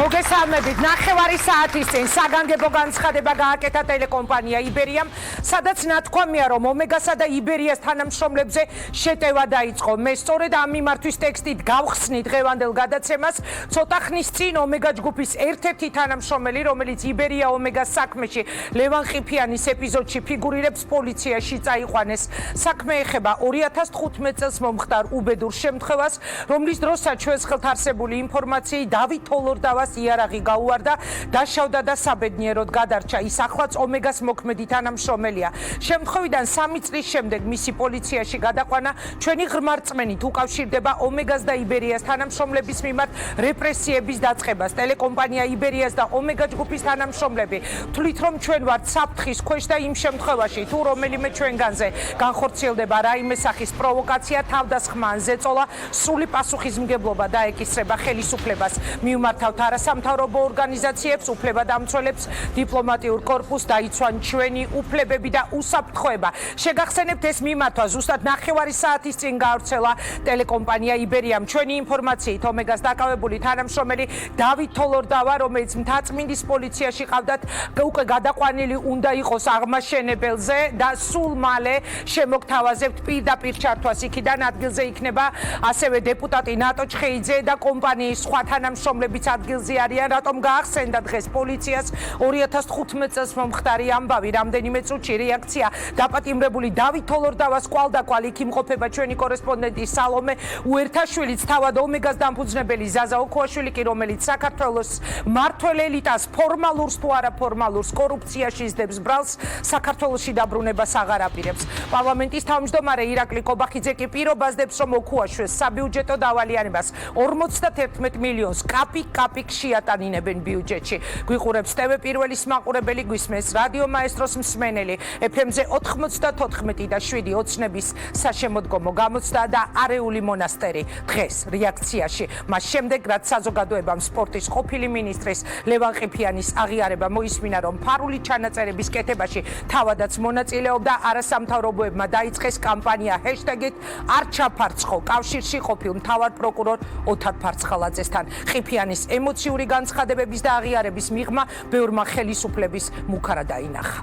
მოგესალმებით. ნახევარი საათის წინ საგანგებო განცხადება გააკეთა ტელეკომპანია იბერიამ, სადაც ნათქვამია, რომ ომეგასა და იბერიას თანამშრომლებზე შეტევა დაიწყო. მე სწორედ ამ მიმართვის ტექსტით გავხსნით დღევანდელ გადაცემას. ცოტა ხნის წინ ომეგა ჯგუფის ერთ-ერთი თანამშრომელი, რომელიც იბერია ომეგას საქმეში ლევან ყიფიანის ეპიზოდში ფიგურირებს, პოლიციაში წაიყვანეს. საქმე ეხება 2015 წელს მომხდარ უბედურ შემთხვევას, რომლის დროსაც ჩვენს ხელთ არსებული ინფორმაციით დავით თოლორდავას იარაღი გაუვარდა, დაშავდა და საბედნიეროდ გადარჩა. ის ახლაც ომეგას მოქმედი თანამშრომელია. შემთხვევიდან 3 წლის შემდეგ მისი პოლიციაში გადაყვანა ჩვენი ღრმარწმენით უკავშირდება ომეგას და იბერიას თანამშრომლების მიმართ რეპრესიების დაწყებას. ტელეკომპანია იბერიას და ომეგა ჯგუფის თანამშრომლები თვლით, რომ ჩვენ ვართ საფრთხის ქვეშ და იმ შემთხვევაში, თუ რომელიმე ჩვენგანზე განხორციელდება რაიმე სახის პროვოკაცია, თავდასხმა ან ზეწოლა, სრული პასუხისმგებლობა დაეკისრება ხელისუფლებას. მიუმართავთ არასამთავრობო ორგანიზაციებს, უფლებადამცველებს, დიპლომატიურ კორპუსს, დაიცვან ჩვენი უფლებები და უსაფრთხოება. შეგახსენებთ, ეს მიმართვა ზუსტად ნახევარი საათის წინ გაავრცელა ტელეკომპანია იბერიამ. ჩვენი ინფორმაციით ომეგას დაკავებული თანამშრომელი დავით თოლორდავა, რომელიც მთაწმინდის პოლიციაში ყავდათ, უკვე გადაყვანილი უნდა იყოს აღმაშენებელზე და სულ მალე შემოგთავაზებთ პირდაპირ ჩართვას იქიდან. ადგილზე იქნება ასევე დეპუტატი ნატო ჩხეიძე და კომპანიის სხვა თანამშრომლებიც ადგილზე არიან. რატომ გაახსენდა დღეს პოლიციას 2015 წელს მომხდარი ამბავი, რამდენიმე წუთში რეაქცია დაპატიმრებული დავით თოლორდავას კვალდაკვალ იქ იმყოფება ჩვენი კორესპონდენტი სალომე უერთაშვილიც, თავად ომეგას დამფუძნებელი ზაზა ოქუაშვილი კი, რომელიც საქართველოს მმართველ ელიტას ფორმალურს თუ არაფორმალურს კორუფციაში იზდებს ბრალს, საქართველოში დაბრუნებას აღარ აპირებს. პარლამენტის თავმჯდომარე ირაკლი კობახიძე კი პირობას დებს, რომ ოქუაშვილს საბიუჯეტო დავალიანებას 51 მილიონს კაპიკ შეატანინებენ ბიუჯეტში. გვიყურებს TV პირველის მაყურებელი, გვისმენს რადიო მაესტროს მსმენელი, FM-ზე 94.7 ოცნების საშემოდგომო გამოცდა და არეული მონასტერი დღეს რეაქციაში. მას შემდეგ, რაც საზოგადოებამ სპორტის ყოფილი მინისტრის ლევან ყიფიანის აღიარება მოისმინა, რომ ფარული ჩანაწერების კეთებაში თავადაც მონაწილეობდა, არასამთავრობოებმა დაიწყეს კამპანია ჰეშტეგით არ ჩაფარცხო კავშირში ყოფილ მთავარ პროკურორ ოთარ ფარცხალაძესთან. ყიფიანის ემოციური განცხადებების და აღიარების მიღმა ბევრმა ხელისუფლების მუქარა დაინახა.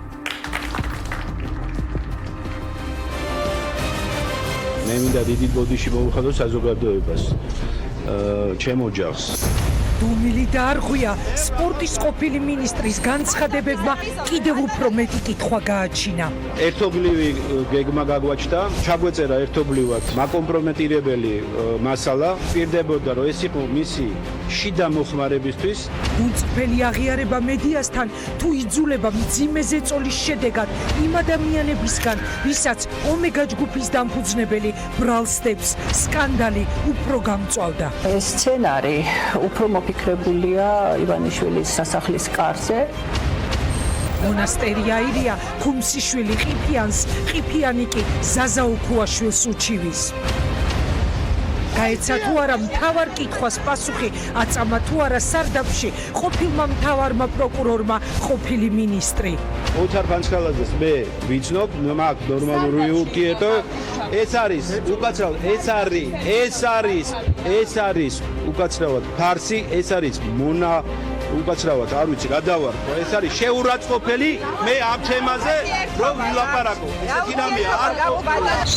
მე მინდა დიდი ბოდიში მოვიხადო საზოგადოებას, ჩემ ოჯახს. დუმილი დაარღვია სპორტის ყოფილი მინისტრის განცხადებებმა კიდევ უფრო მეტი კითხვა გააჩინა. ერთობლივი გეგმა გაგვაჩნდა, ჩაგვეწერა ერთობლივად მაკომპრომეტირებელი მასალა, პირდებოდა, რომ ეს იყო მისი შიდა მოხმარებისთვის. უწყფელი აღიარება მედიასთან თუ იძულება მძიმე ზეწოლის შედეგად იმ ადამიანებისგან, ვისაც ომეგა ჯგუფის დამფუძნებელი ბრალს დებს, სკანდალი უფრო გამწვავდა. ეს სცენარი უფრო მოფიქრებულია ივანიშვილის სასახლის კარზე. მონასტერი აირია ხუმსიშვილი ყიფიანს, ყიფიანი კი ზაზა ოქუაშვილს უჩივის. გაეცა თუ არა მთავარ კითხვას პასუხი, აწამა თუ არა სარდაფში ყოფილმა მთავარმა პროკურორმა ყოფილი მინისტრი. ოთარ ფარცხალაძეს მე ვიცნობ, მაგ ნორმალური ურთიერთო. ეს არის უკაცრავად, ეს არის უკაცრავად ფარსი, ეს არის მონა უკაცრავად, არ ვიცი რა დავარქვა. ეს არის შეურაცხყოფელი მე ამ თემაზე რომ ვილაპარაკო. ესეთი რამეა არ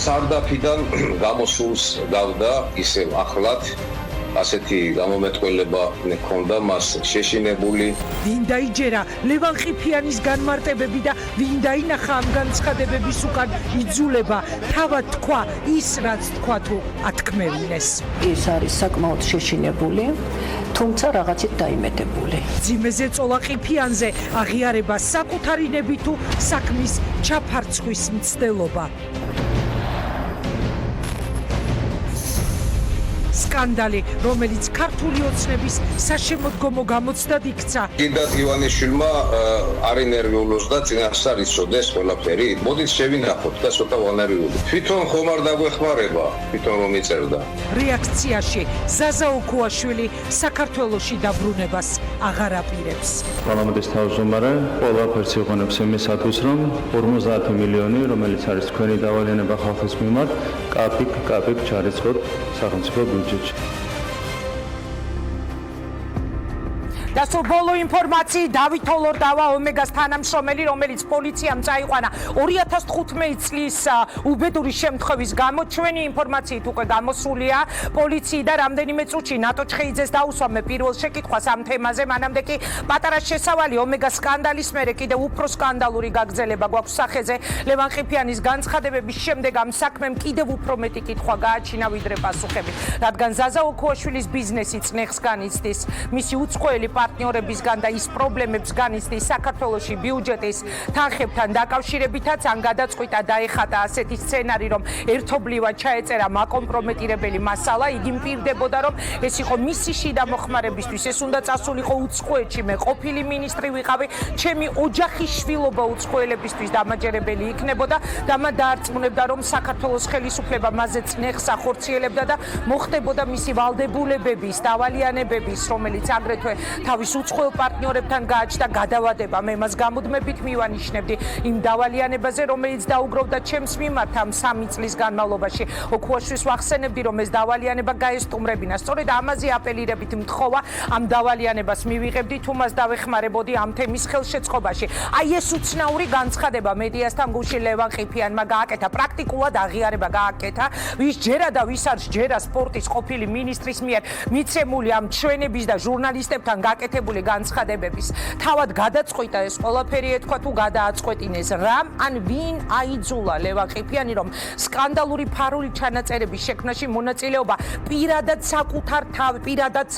სარდაფიდან გამოსულს გავდა ისევ ახლად. ასეთი გამომეტყველება მქონდა მას შეშინებული. ვინ დაიჯერა ლევან ყიფიანის განმარტებები და ვინ დაინახა ამ განცხადებების უკან იძულება თავად თქვა ის, რაც თქვა თუ ათქმევინეს. ის არის საკმაოდ შეშინებული, თუმცა რაღაცით დაიმედებული. მძიმე ზეწოლა ყიფიანზე აღიარება საკუთარი ნები თუ საქმის ჩაფარცხვის მცდელობა. სკანდალი, რომელიც ქართული ოცნების საშემოდგომო გამოცდად იქცა. კიდათ ივანიშვილმა არ ინერვიულოს და წინასწარ იცოდეს ყველაფერი. მოდით შევინახოთ და ცოტა ვანერვიული. თვითონ ხომ არ დაგვეხმარება, თვითონ რომ იწერდა. რეაქციაში ზაზა ოქუაშვილი საქართველოში დაბრუნებას აღარ აპირებს. პარლამენტის თავმჯდომარე ყველაფერს იყენებს იმისათვის, რომ 50 მილიონი, რომელიც არის თქვენი დავალიანება ხალხის მიმართ, კაპიკ ჩარიცხოთ სახელმწიფო ბიუჯეტში. და სულ ბოლო ინფორმაციი დავით ოლორდავა ომეგას თანამშრომელი, რომელიც პოლიციამ წაიყვანა 2015 წლის უბედური შემთხვევის გამო. ჩვენი ინფორმაციით უკვე გამოსულია პოლიციიდან რამდენიმე წუთში ნატო ჩხეიძეს დაუსვამე პირველ შეკითხვას ამ თემაზე. მანამდე კი პატარა შესავალი ომეგას სკანდალის მერე კიდევ უფრო სკანდალური გაგრძელება გვაქვს სახეზე. ლევან ყიფიანის განცხადებების შემდეგ ამ საქმემ კიდევ უფრო მეტი კითხვა გააჩინა ვიდრე პასუხები, რადგან ზაზა ოქუაშვილის ბიზნესი წნეხს განიცდის, მისი უცხოელი პარტნიორებისგან და ის პრობლემებს განიცდის საქართველოში ბიუჯეტის თანხებთან დაკავშირებითაც. ან გადაწყვიტა დაეხატა ასეთი სცენარი, რომ ერთობლივად ჩაეწერა მაკომპრომეტირებელი მასალა. იგი მპირდებოდა, რომ ეს იყო მისი შიდა მოხმარებისთვის, ეს უნდა წასულიყო უცხოეთში. მე ყოფილი მინისტრი ვიყავი, ჩემი ოჯახის შვილობა უცხოელებისთვის დამაჯერებელი იქნებოდა და მან დაარწმუნებდა, რომ საქართველოს ხელისუფლება მასზე წნეხს ახორციელებდა და მოხდებოდა მისი ვალდებულებების, დავალიანებების, რომელიც აგრეთვე თავის უცხოელ პარტნიორებთან გააჩნდა გადავადება. მე მას გამუდმებით მივანიშნებდი იმ დავალიანებაზე, რომელიც დაუგროვდა ჩემს მიმართ ამ 3 წლის განმავლობაში. ოქუაშვილს ვახსენებდი, რომ ეს დავალიანება გაესტუმრებინა. სწორედ ამაზე აპელირებით მთხოვა ამ დავალიანებას მივიღებდი, თუ მას დავეხმარებოდი ამ თემის ხელშეწყობაში. აი ეს უცნაური განცხადება მედიასთან გულში ლევან ყიფიანმა გააკეთა, პრაქტიკულად აღიარება გააკეთა, ვის ჯერა და ვის არ ჯერა სპორტის ყოფილი მინისტრის მიერ მიცემული ამ ჩვენების და ჟურნალისტებთან გაკეთებული განცხადებების. თავად გადაწყვიტა ეს ყველაფერი ეთქვა თუ გადააწყვეტინეს რამ ან ვინ აიძულა ლევან ყიფიანი, რომ სკანდალური ფარული ჩანაწერების შექმნაში მონაწილეობა პირადად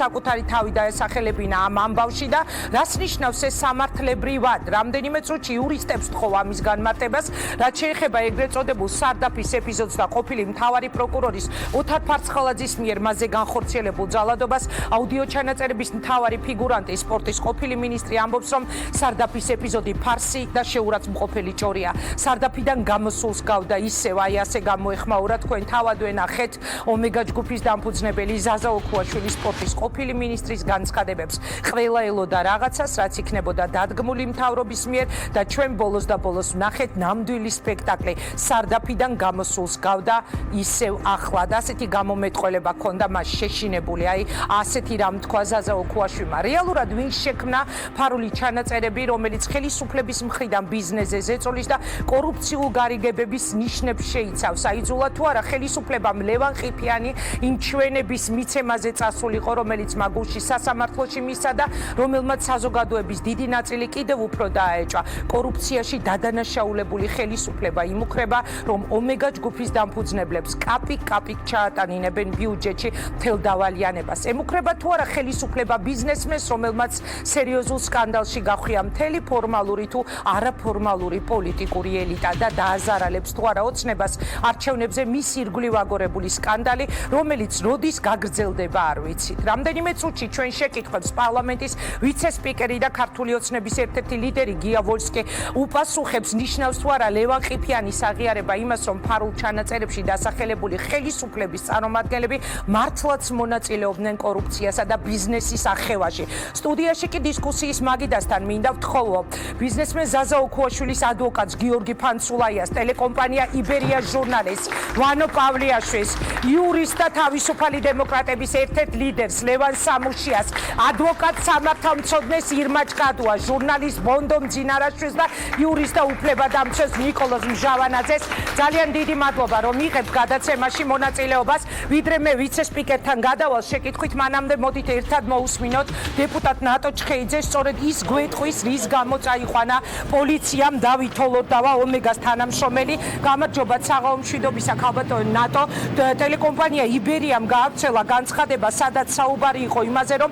საკუთარი თავი დაესახელებინა ამ ამბავში და რას ნიშნავს ეს სამართლებრივად. რამდენიმე წუთში იურისტებს თხოვა ამის განმარტებას, რაც შეეხება ეგრეთ წოდებულ სარდაფის ეპიზოდს და ყოფილი მთავარი პროკურორის ოთარ ფარცხალაძის მიერ მასზე განხორციელებულ ძალადობას. აუდიო ჩანაწერების მთავარი ფიგურანტი, სპორტის ყოფილი მინისტრი ამბობს, რომ სარდაფის ეპიზოდი ფარსი და შეურაცხმყოფელი ჭორია. სარდაფიდან გამოსულს გავდა ისევ, აი ასე გამოეხმაურა. თქვენ თავად ვენახეთ ომეგა ჯგუფის დამფუძნებელი ზაზა ოქუაშვილის სპორტის ყოფილი მინისტრის განცხადებებს. ყველა ელოდა რაღაცას, რაც იქნებოდა დადგმული მთავრობის მიერ და ჩვენ ბოლოს და ბოლოს ვნახეთ ნამდვილი სპექტაკლი. სარდაფიდან გამოსულს გავდა ისევ ახლად. ასეთი გამომეტყველება ჰქონდა მას შეშინებული. აი ასეთი რამ თქვა ზაზა ოქუაშვილმა. რეალურად ვინ შექმნა ფარული ჩანაწერები, რომელიც ხელისუფლების მხრიდან ბიზნესზე ზეწოლის და კორუფციულ გარიგებების ნიშნებს შეიცავს. აიძულა თუ არა ხელისუფლებამ ლევან ყიფიანი იმ ჩვენების მიცემაზე წასულიყო, რომელიც მაგულში სასამართლოში მისცა და რომელმაც საზოგადოების დიდი ნაწილი კიდევ უფრო დააეჭვა. კორუფციაში დადანაშაულებული ხელისუფლება იმუქრება, რომ ომეგა ჯგუფის დამფუძნებლებს კაპიკ ჩაატანინებენ ბიუჯეტში მთელ დავალიანებას. ემუქრება თუ არა ხელისუფლება ბიზნესმენს, რომელმაც სერიოზულ სკანდალში გახვია მთელი ფორმალური თუ არაფორმალური პოლიტიკური ელიტა და დააზარალებს თუ არა ოცნებას არჩევნებზე მის ირგვლივ აგორებული სკანდალი, რომელიც როდის გაგრძელდება არ ვიცით. რამდენიმე წუთში ჩვენ შეკითხვებს პარლამენტის ვიცე-სპიკერი და ქართული ოცნების ერთ-ერთი ლიდერი გია ვოლსკი უპასუხებს, ნიშნავს თუ არა ლევან ყიფიანის აღიარება იმას, რომ ფარულ ჩანაწერებში დასახელებული ხელისუფლების წარმომადგენლები მართლაც მონაწილეობდნენ კორუფციასა და ბიზნესის ახევაში. სტუდიაში კი დისკუსიის მაგიდასთან მინდა ვთხოვო ბიზნესმენ ზაზა ოქუაშვილის ადვოკატს გიორგი ფანცულაიას, ტელეკომპანია იბერია ჟურნალისტს ვანო პავლიაშვილს, იურისტ და თავისუფალი დემოკრატების ერთ-ერთ ლიდერს ლევან სამუშიას, ადვოკატ სამართალმცოდნეს ირმა ჭკადუას, ჟურნალისტ ბონდო მძინარაშვილს და იურისტ და უფლებადამცველს ნიკოლოზ მჟავანაძეს. ძალიან დიდი მადლობა, რომ იღებთ გადაცემაში მონაწილეობას. ვიდრე მე ვიცე-სპიკერთან გადავალ შეკითხვით, მანამდე მოდით ერთად მოусმინოთ დეპუტატ ნატო ჩხეიძე სწორედ ის გვეტყვის, რის გამო წაიყვანა პოლიციამ დავით თოლორდავა ომეგას თანამშრომელი. გამარჯობა საღამომშვიდობისა ქალბატონო ნატო. ტელეკომპანია იბერიამ გაავრცელა განცხადება, სადაც საუბარი იყო იმაზე, რომ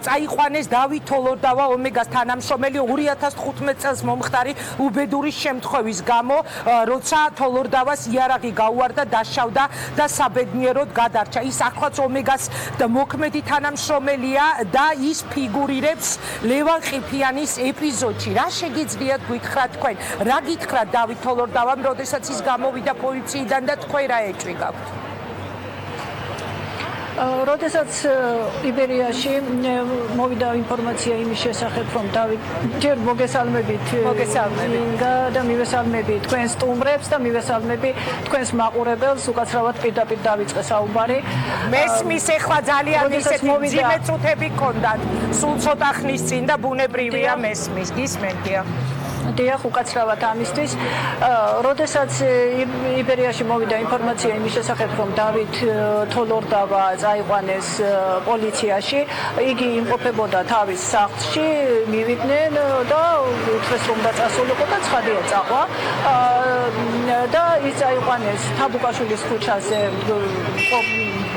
წაიყვანეს დავით თოლორდავა ომეგას თანამშრომელი 2015 წელს მომხდარი უბედური შემთხვევის გამო, როცა თოლორდავას იარაღი გაუვარდა, დაშავდა და საბედნიეროდ გადარჩა. ის ახლაც ომეგას მოქმედი თანამშრომელია და ის ფიგურირებს ლევან ყიფიანის ეპიზოდში. რა შეგიძლიათ გითხრათ თქვენ? რა გითხრათ დავით თოლორდავამ, როდესაც ის გამოვიდა პოლიციიდან და თქვენ რა ეჭვი გაქვთ? როდესაც იბერიაში მოვიდა ინფორმაცია იმის შესახებ, რომ დავით ჯერ მოგესალმებით და მივესალმები თქვენს სტუმრებს და მივესალმები თქვენს მაყურებელს, უკაცრავად პირდაპირ დავიწყე საუბარი. მესმის ეხლა ძალიან ისეთი მძიმე წუთები გქონდათ. სულ ცოტა ხნის წინ და ბუნებრივია მესმის. გისმენდია. დიახ, უკაცრავად ამისთვის. როდესაც იბერიაში მოვიდა ინფორმაცია იმის შესახებ, რომ დავით თოლორდავა წაიყვანეს პოლიციაში, იგი იმყოფებოდა თავის სახლში, მივიდნენ და უთხრეს რომ დაწასულიყო და ცხადია წაყვა. და ის წაიყვანეს თაბუკაშვილის ქუჩაზე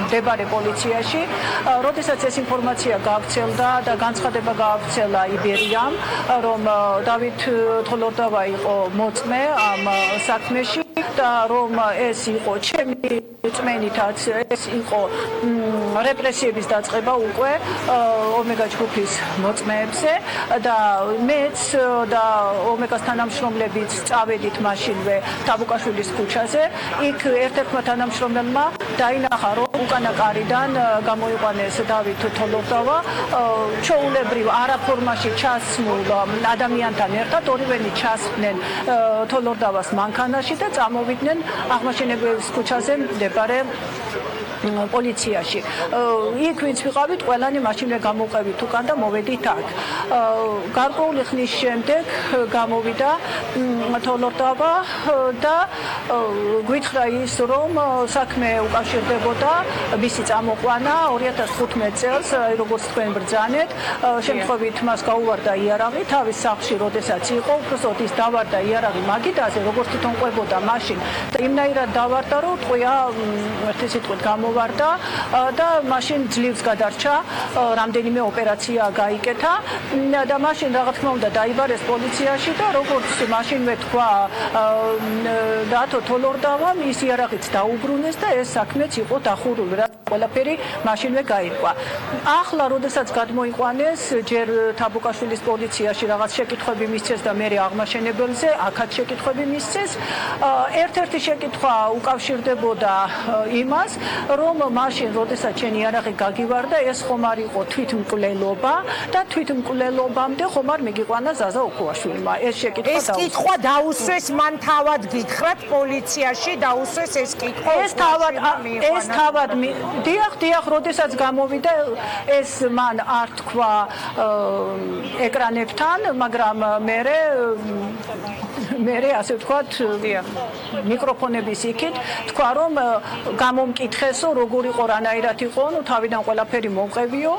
მდებარე პოლიციაში. როდესაც ეს ინფორმაცია გავრცელდა და განცხადება გავრცელა იბერიამ, რომ დავით თოლორდავა იყო მოწმე ამ საქმეში და რომ ეს იყო ჩემი წმენითაც, ეს იყო რეპრესიების დაწყება უკვე ომეგა ჯგუფის მოწმეებზე და მეც და ომეგას თანამშრომლებიც წავედით მაშინვე თაბუკაშვილის ქუჩაზე. იქ ერთ-ერთმა თანამშრომელმა დაინახა, რომ უკანა კარიდან გამოიყვანეს დავით თოლორდავა ჩვეულებრივ არაფორმაში ჩასმულ ადამიანთან ერთად, ორივენი ჩასხდნენ თოლორდავას მანქანაში და წამოვიდნენ აღმაშენებლის ქუჩაზე მდებარე პოლიციაში. იქ ვინც ვიყავით, ყველანი მაშინვე გამოვყევით უკან და მოვედით აქ. გარკვეული ხნის შემდეგ გამოვიდა თოლორდავა და გვითხრა ის, რომ საქმე უკავშირდებოდა მისი წამოყვანა 2015 წელს, როგორც თქვენ ბრძანეთ, შემთხვევით მას გაუვარდა იარაღი თავის სახლში, როდესაც იყო, უბრალოდ ის დავარდა იარაღი მაგიდაზე, როგორც თვითონ ყვებოდა მაშინ და იმნაირად დავარდა, რომ ტყვია ერთი სიტყვით გამოვარდა და მაშინ ძლივს გადარჩა, რამდენიმე ოპერაცია გაიკეთა და მაშინ რა თქმა უნდა დაიბარეს პოლიციაში და როგორც მაშინვე თქვა დათო თოლორდავამ, ის იარაღიც დაუბრუნეს და ეს საქმეც იყო დახურული, რა ყველაფერი მაშინვე გაირკვა. ახლა როდესაც გადმოიყვანეს ჯერ თაბუკაშვილის პოლიციაში რაღაც შეკითხვები მისცეს და მე აღმაშენებელზე აქაც შეკითხვები მისცეს. ერთ-ერთი შეკითხვა უკავშირდებოდა იმას, რომ მაშინ როდესაც შენი იარაღი გაგივარდა, ეს ხომ არ იყო თვითმკვლელობა და თვითმკვლელობამდე ხომ არ მიგიყვანა ზაზა ოქუაშვილმა. ეს შეკითხვა ეს კითხვა დაუსვეს მან თავად გითხრათ პოლიციაში, დაუსვეს ეს კითხვა. ეს თავად დიახ, როდესაც გამოვიდა ეს მან არ თქვა ეკრანებთან, მაგრამ მე ასე ვთქვათ, მიკროფონების იქით თქვა, რომ გამომკითხესო, როგორ იყო, რანაირად იყო, ნუ თავიდან ყველაფერი მომყევიო,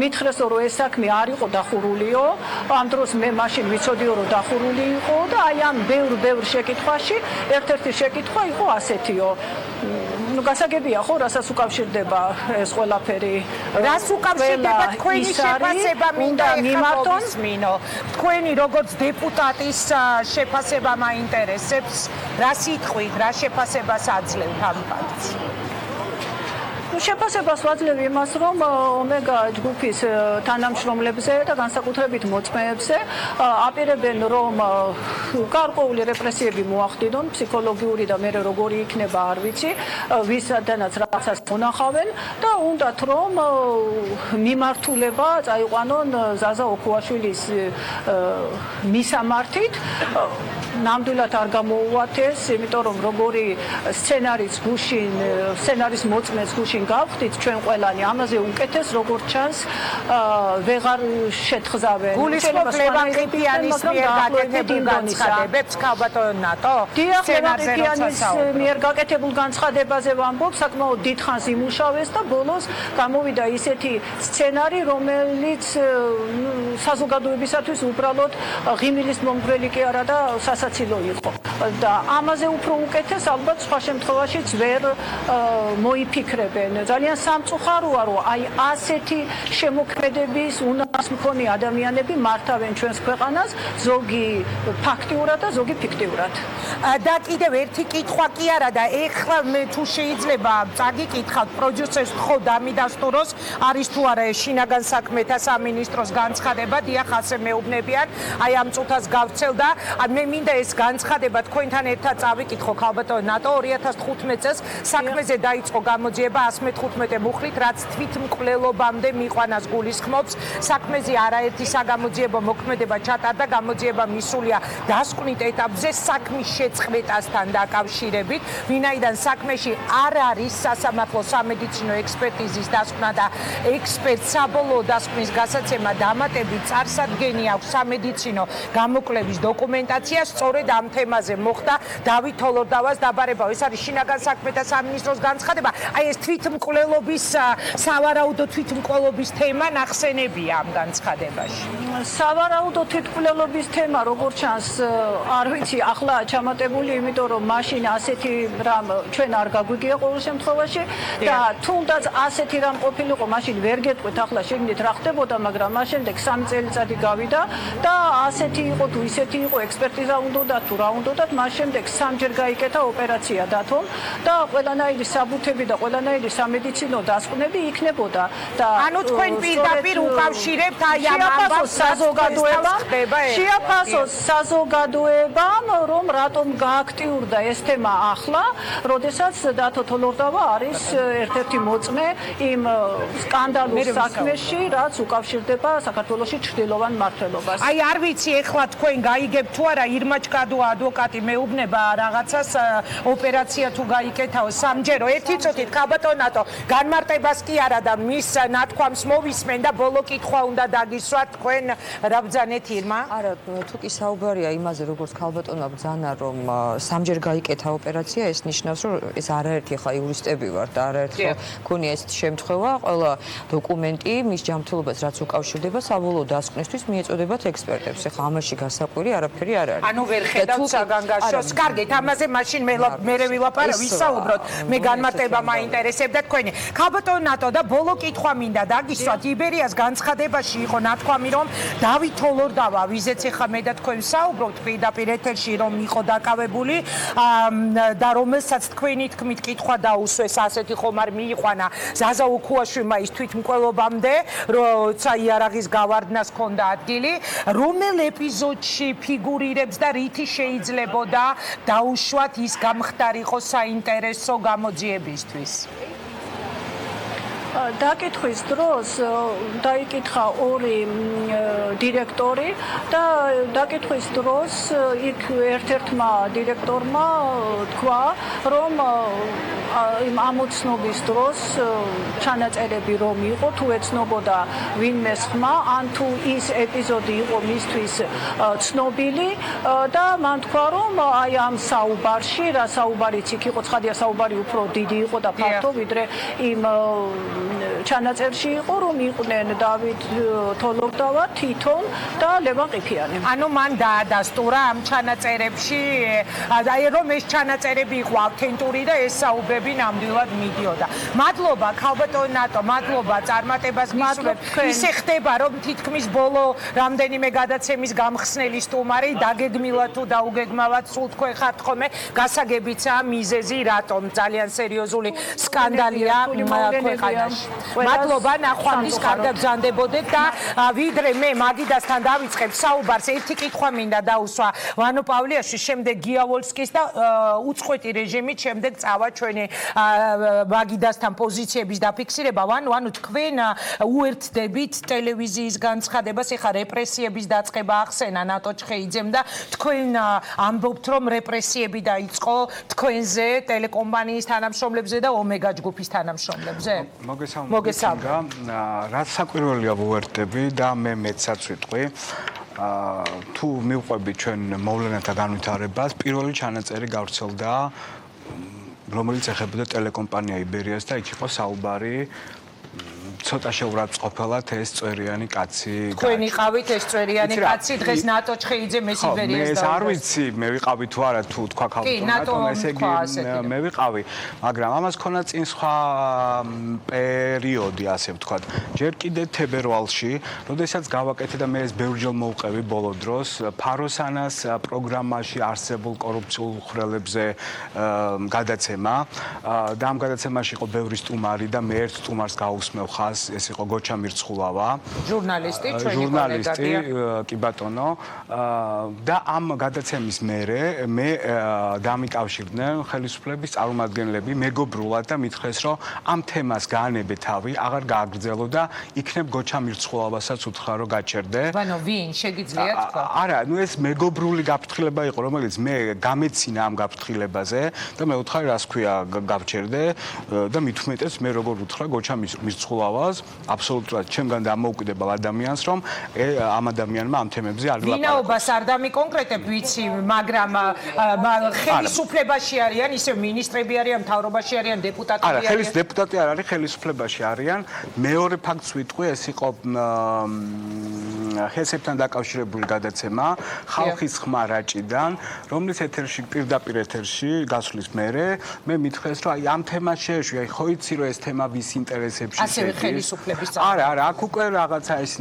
მითხრესო, რომ ეს საქმე არ იყო დახურულიო, ამ დროს მე მაშინ ვიცოდიო, რომ დახურული იყო და აი ამ ბევრ შეკითხვაში ერთ-ერთი შეკითხვა იყო ასეთიო. ნუ გასაგებია ხო, რასაც უკავშირდება ეს ყველაფერი. რას უკავშირდება თქვენი შეფასება მინდა მიმართონ? თქვენი როგორც დეპუტატის შეფასება მაინტერესებს. რა სიტყვით, რა შეფასებას აძლევთ ამ ფაქტს? შეფასებას ვაძლევ იმას, რომ ომეგა ჯგუფის თანამშრომლებზე და განსაკუთრებით მოწმეებზე აპირებენ, რომ გარკვეული რეპრესიები მოახდინონ, ფსიქოლოგიური და მე როგორი იქნება არ ვიცი, ვისადანაც რაღაცას მონახავენ და უნდათ რომ მიმართულება წაიყვანონ ზაზა ოქუაშვილის მისამართით. ნამდვილად არ გამოუვათეს, იმიტომ რომ როგორი სცენარის მოწმეს გუშინ გავხდით ჩვენ ყველანი, ამაზე უკეთეს როგორც ჩანს ვეღარ შეთხზავენ. გულისხმობ ლევან ყიფიანის მიერ გაკეთებულ განცხადებებს ქალბატონ ნატო? დიახ, ლევან ყიფიანის მიერ გაკეთებულ განცხადებაზე ვამბობ, საკმაოდ დიდხანს იმუშავეს და ბოლოს გამოვიდა ისეთი სცენარი, რომელიც საზოგადოებისათვის უბრალოდ ღიმილის მომგვრელი კი არა და სასაცილო იყო. და ამაზე უფრო უკეთეს ალბათ სხვა შემთხვევაშიც ვერ მოიფიქრებენ. ძალიან სამწუხაროა, რომ აი ასეთი შემოქმედების უნარს მქონე ადამიანები მართავენ ჩვენს ქვეყანას, ზოგი ფაქტიურად და ზოგი ფიქტიურად. და კიდევ ერთი კითხვა კი არა და ეხლა მე თუ შეიძლება წაგიკითხავთ პროდიუსერს ხო დამიდასტუროს არის თუ არა შინაგან საქმეთა სამინისტროს განცხადება, დიახ ასე მეუბნებიან, აი ამ წუთას გავცელ და მე მინდა ეს განცხადება თქვენთან ერთად წავიკითხო ქალბატონ ნატო 2015 წელს საქმეზე დაიწყო გამოძიება 115 მუხლით, რაც თვითმკვლელობამდე მიყვანას გულისხმობს. საქმეზე არაერთი საგამოძიებო მოქმედება ჩატარდა, გამოძიება მისულია დასკვნით ეტაპზე საქმის შეწყვეტასთან დაკავშირებით, ვინაიდან საქმეში არ არის სასამართლო სამედიცინო ექსპერტიზის დასკვნა და ექსპერტ საბოლოო დასკვნის გასაცემა დამატებით წარსადგენი აქვს სამედიცინო გამოკვლევის დოკუმენტაცია. სწორედ ამ თემაზე მოხდა დავით თოლორდავას დაბარება. ეს არის შინაგან საქმეთა სამინისტროს განცხადება. აი ეს თვითმკვლელობის სავარაუდო თვითმკვლელობის თემა ნახსენებია ამ განცხადებაში. სავარაუდო თვითმკვლელობის თემა როგორც ჩანს არ ვიცი ახლა ჩამატებული, იმიტომ რომ მაშინ ასეთი რამ ჩვენ არ გაგვიგია ყოველ შემთხვევაში და თუნდაც ასეთი რამ ყოფილიყო, მაშინ ვერ გეტყვით ახლა შეგნით რა ხდებოდა, მაგრამ მას შემდეგ 3 წელიწადი გავიდა და ასეთი იყო თუ ისეთი იყო, ექსპერტიზა უნდა თუ რა უნდა, მას შემდეგ 3-ჯერ გაიკეთა ოპერაცია დათომ და ყველანაირი საბუთები და ყველანაირი სამედიცინო დასკვნები იქნებოდა და ანუ თქვენ პირდაპირ უკავშირებთ აი ამ ამბავს შეაფასოს საზოგადოებამ, რომ რატომ გააქტიურდა ეს თემა ახლა, როდესაც დათო თოლორდავა არის ერთ-ერთი მოწმე იმ სკანდალურ საქმეში, რაც უკავშირდება საქართველოში ჩრდილოვან მმართველობას. აი არ ვიცი ეხლა თქვენ გაიგებთ თუ არა, ირმაჩკადო ადვოკატი მეუბნება რაღაცას ოპერაცია თუ გაიკეთაო 3-ჯერო. ერთი წუთით ქალბატონ ნატო, განმარტებას კი არა და მის ნათქვამს მოვისმენ და ბოლო კითხვა უნდა დაგისვათ თქვენ რა ბრძანეთ ირმა? არა, თუ კი საუბარია იმაზე, როგორც ქალბატონმა ბრძანა, რომ 3-ჯერ გაიკეთა ოპერაცია, ეს ნიშნავს, რომ ეს არაერთი ხა იურისტები ვარ და არაერთი ქონია ეს შემთხვევა, ყველა დოკუმენტი მის ჯანმრთელობას რაც უკავშირდება საბოლოო დასკვნისთვის მიეწოდებათ ექსპერტებს. ეხლა ამაში გასაკვირი არაფერი არ არის. ანუ ვერ ხედავთ საგანგაშოს. კარგით, ამაზე მაშინ მე ვილაპარაკ, ვისაუბროთ. მე განმარტება მაინტერესებდა თქვენი. ქალბატონ ნატო და ბოლო კითხვა მინდა დაგისვათ. იბერიას განცხადებაში იყო ნათქვამი, რომ დავით თოლორდავა, ვიზეც ეხლა მე და თქვენ საუბრობთ პირდაპირ ეთერში, რომ იყო დაკავებული და რომელსაც თქვენი თქმით კითხვა დაუსვეს, ასეთი ხომ არ მიიყვანა ზაზა უქუაშვილმა ის თვითმკვლელობამდე, როცა იარაღის გავარდნას ჰქონდა ადგილი, რომელ ეპიზოდში ფიგურირებს და რითი შეიძლებოდა დაუშვათ ის გამხდარიყო საინტერესო გამოძიებისთვის? დაკითხვის დროს დაიკითხა 2 დირექტორი და დაკითხვის დროს იქ ერთ-ერთმა დირექტორმა თქვა, რომ იმ ამოცნობის დროს ჩანაწერები რომ იყო, თუ ეცნობოდა ვინმე ხმა, ან თუ ის ეპიზოდი იყო მისთვის ცნობილი და მან თქვა, რომ აი ამ საუბარში, რა საუბარიც იქ იყო, ცხადია საუბარი უფრო დიდი იყო და ფართო, ვიდრე იმ ჩანაწერში იყო, რომ იყვნენ დავით თოლორდავა, თვითონ და ლევან ყიფიანი. ანუ მან დაადასტურა ამ ჩანაწერებში, აი რომ ეს ჩანაწერები იყო ავთენტური და ეს საუბრები ნამდვილად მიდიოდა. მადლობა ქალბატონ ნატო, მადლობა წარმატებას გისურვებ. ისე ხდება, რომ თითქმის ბოლო რამდენიმე გადაცემის გამხსნელი სტუმარი დაგეგმილად თუ დაუგეგმავად სულ თქვენ ხართ ხოლმე, გასაგებიცაა მიზეზი რატომ ძალიან სერიოზული სკანდალია ქვეყანაში. მადლობა, ნახვამდის კარგად ბრძანდებოდეთ და ვიდრე მე მაგიდასთან დავიწყებ საუბარს, ერთი კითხვა მინდა დაუსვა ვანო პავლიაშვილის, შემდეგ გიავოლსკის და უწყვეტი რეჟიმით შემდეგ წავა ჩვენი მაგიდასთან პოზიციების დაფიქსირება. ვანო თქვენ უერთდებით ტელევიზიის განცხადებას, ეხა რეპრესიების დაწყება ახსენა ნატო ჩხეიძემ და თქვენ ამბობთ, რომ რეპრესიები დაიწყო თქვენზე, ტელეკომპანიის თანამშრომლებზე და ომეგა ჯგუფის თანამშრომლებზე? მოგესალმებით. რაც საკვირველია ვუერთდები და მე მეცაც ვიტყვი. თუ მივყვები ჩვენ მოვლენათა განვითარებას, პირველი ჩანაწერი გავრცელდა, რომელიც ეხებოდა ტელეკომპანია იბერიას და იქ იყო საუბარი ცოტა შეურაცხყოფელად ეს წვერიანი კაცი. თქვენ იყავით ეს წვერიანი კაცი, დღეს ნატო ჩხეიძე მე იბერიას და ეს არ ვიცი, მე ვიყავი თუ არა, თუ თქვა ქალბატონო, ესე იგი მე ვიყავი, მაგრამ ამას ქონა წინ სხვა პერიოდი, ასე ვთქვათ. ჯერ კიდე თებერვალში, როდესაც გავაკეთე და მე ეს ბევრჯერ მოვყევი ბოლო დროს, ფაროსანას პროგრამაში არსებულ კორუფციულ ხვრელებზე გადაცემა და ამ გადაცემაში იყო ბევრი სტუმარი და მე ერთ სტუმარს გავუსმევ ხას, ეს იყო გოჩა მირცხულავა, ჟურნალისტი, ჩვენი კოლეგა. კი ბატონო, და ამ გადაცემის მერე მე დამიკავშირდნენ ხელისუფლების წარმომადგენლები მეგობრულად და მითხრეს, რომ ამ თემას გაანებე თავი, აღარ გააგრძელო და იქნებ გოჩა მირცხულავასაც უთხრა, რომ გაჩერდე. ბანო, ვინ შეგიძლია თქვა? არა, ეს მეგობრული გაფრთხილება იყო, რომელიც მე გამეცინა ამ გაფრთხილებაზე და მე ვუთხარი, რას ქვია გავჩერდე და მით უმეტეს მე როგორ უთხრა გოჩა მირცხულავას, აბსოლუტურად ჩემგან დამოუკიდებელ ადამიანს, რომ ამ ადამიანმა ამ თემებზე არ ვილაპარაკოს. ვინაობას არ დამიკონკრეტებ, ვიცი, მაგრამ ხელისუფლებაში არიან, ისე მინისტრები არიან, მთავრობაში არიან, დეპუტატები არიან. არა, დეპუტატი არ არის, ხელისუფლებაში არიან. მეორე ფაქტს ვიტყვი, ეს იყო ხელისებთან დაკავშირებული გადაცემა, ხალხის ხმა რაჭიდან, რომლის ეთერში, პირდაპირ ეთერში გასვლის მერე, მე მითხრეს, რომ აი ამ თემას შეეშვი, აი ხო იცი, რომ ეს თემა ვის ინტერესებში ასევე ხელისუფლების არა, აქ უკვე რაღაცა ის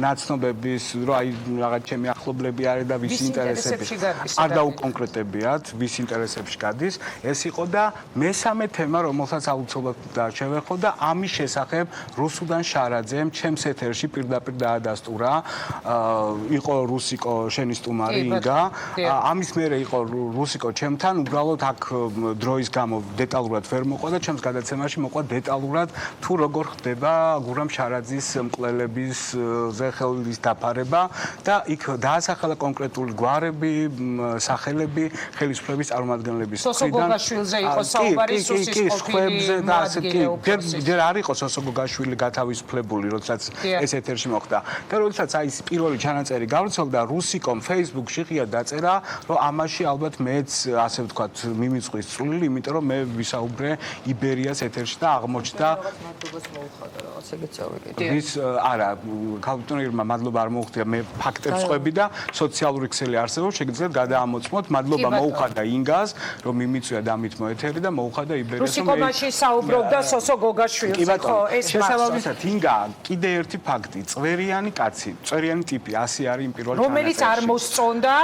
ნაცნობების, რომ აი რაღაც ჩემი ახლობლები არის და ვის ინტერესებში არ დაუკონკრეტებიათ, ვის ინტერესებში გადის. ეს იყო და მესამე თემა, რომელსაც აუცილებლად შევეხო და ამის შესახებ რუსუდან შარაძემ ჩემს ეთერში პირდაპირ დაადასტურა. იყო რუსიკო შენი სტუმარი ინგა. ამის მერე იყო რუსიკო ჩემთან, უბრალოდ აქ დროის გამო დეტალურად ვერ მოყვა და ჩემს გადაცემაში მოყვა დეტალურად თუ როგორ ხდება გურამ შარაძის მკვლელების ხელის დაფარება და იქ დაასახელა კონკრეტული გვარები, სახელები ხელისუფლების წარმომადგენლების მხრიდან. სოსო გოგაშვილზე იყო საუბარი, სუსის ყოფილი მოადგილე. ჯერ არ იყო სოსო გოგაშვილი გათავისუფლებული, როდესაც ეს ეთერში მოხდა. და როდესაც აი ეს პირველი ჩანაწერი გავრცელდა, რუსიკომ Facebook-ში ღია დაწერა, რომ ამაში ალბათ მეც, ასე ვთქვათ, მიმიწყვის წვლილი, იმიტომ რომ მე ვისაუბრე იბერიას ეთერში და აღმოჩნდა ვის არა, ქალბატონო ირმა, მადლობა არ მოუხდია, მე ფაქტებს ყვები და სოციალური ქსელი არსებობს, შეგიძლიათ გადაამოწმოთ. მადლობა მოუხდა ინგას, რომ მიმიწვია დამით მოეთერი და მოუხდა იბერიას. რუსიკო მაშინ საუბრობდა სოსო გოგაშვილს, ხო, ეს შესაბამისად ინგა კიდე ერთი ფაქტი, წვერიანი კაცი, წვერიანი ტიპი, ასე არის იმ პირველ ჩანაწერში. რომელიც არ მოსწონდა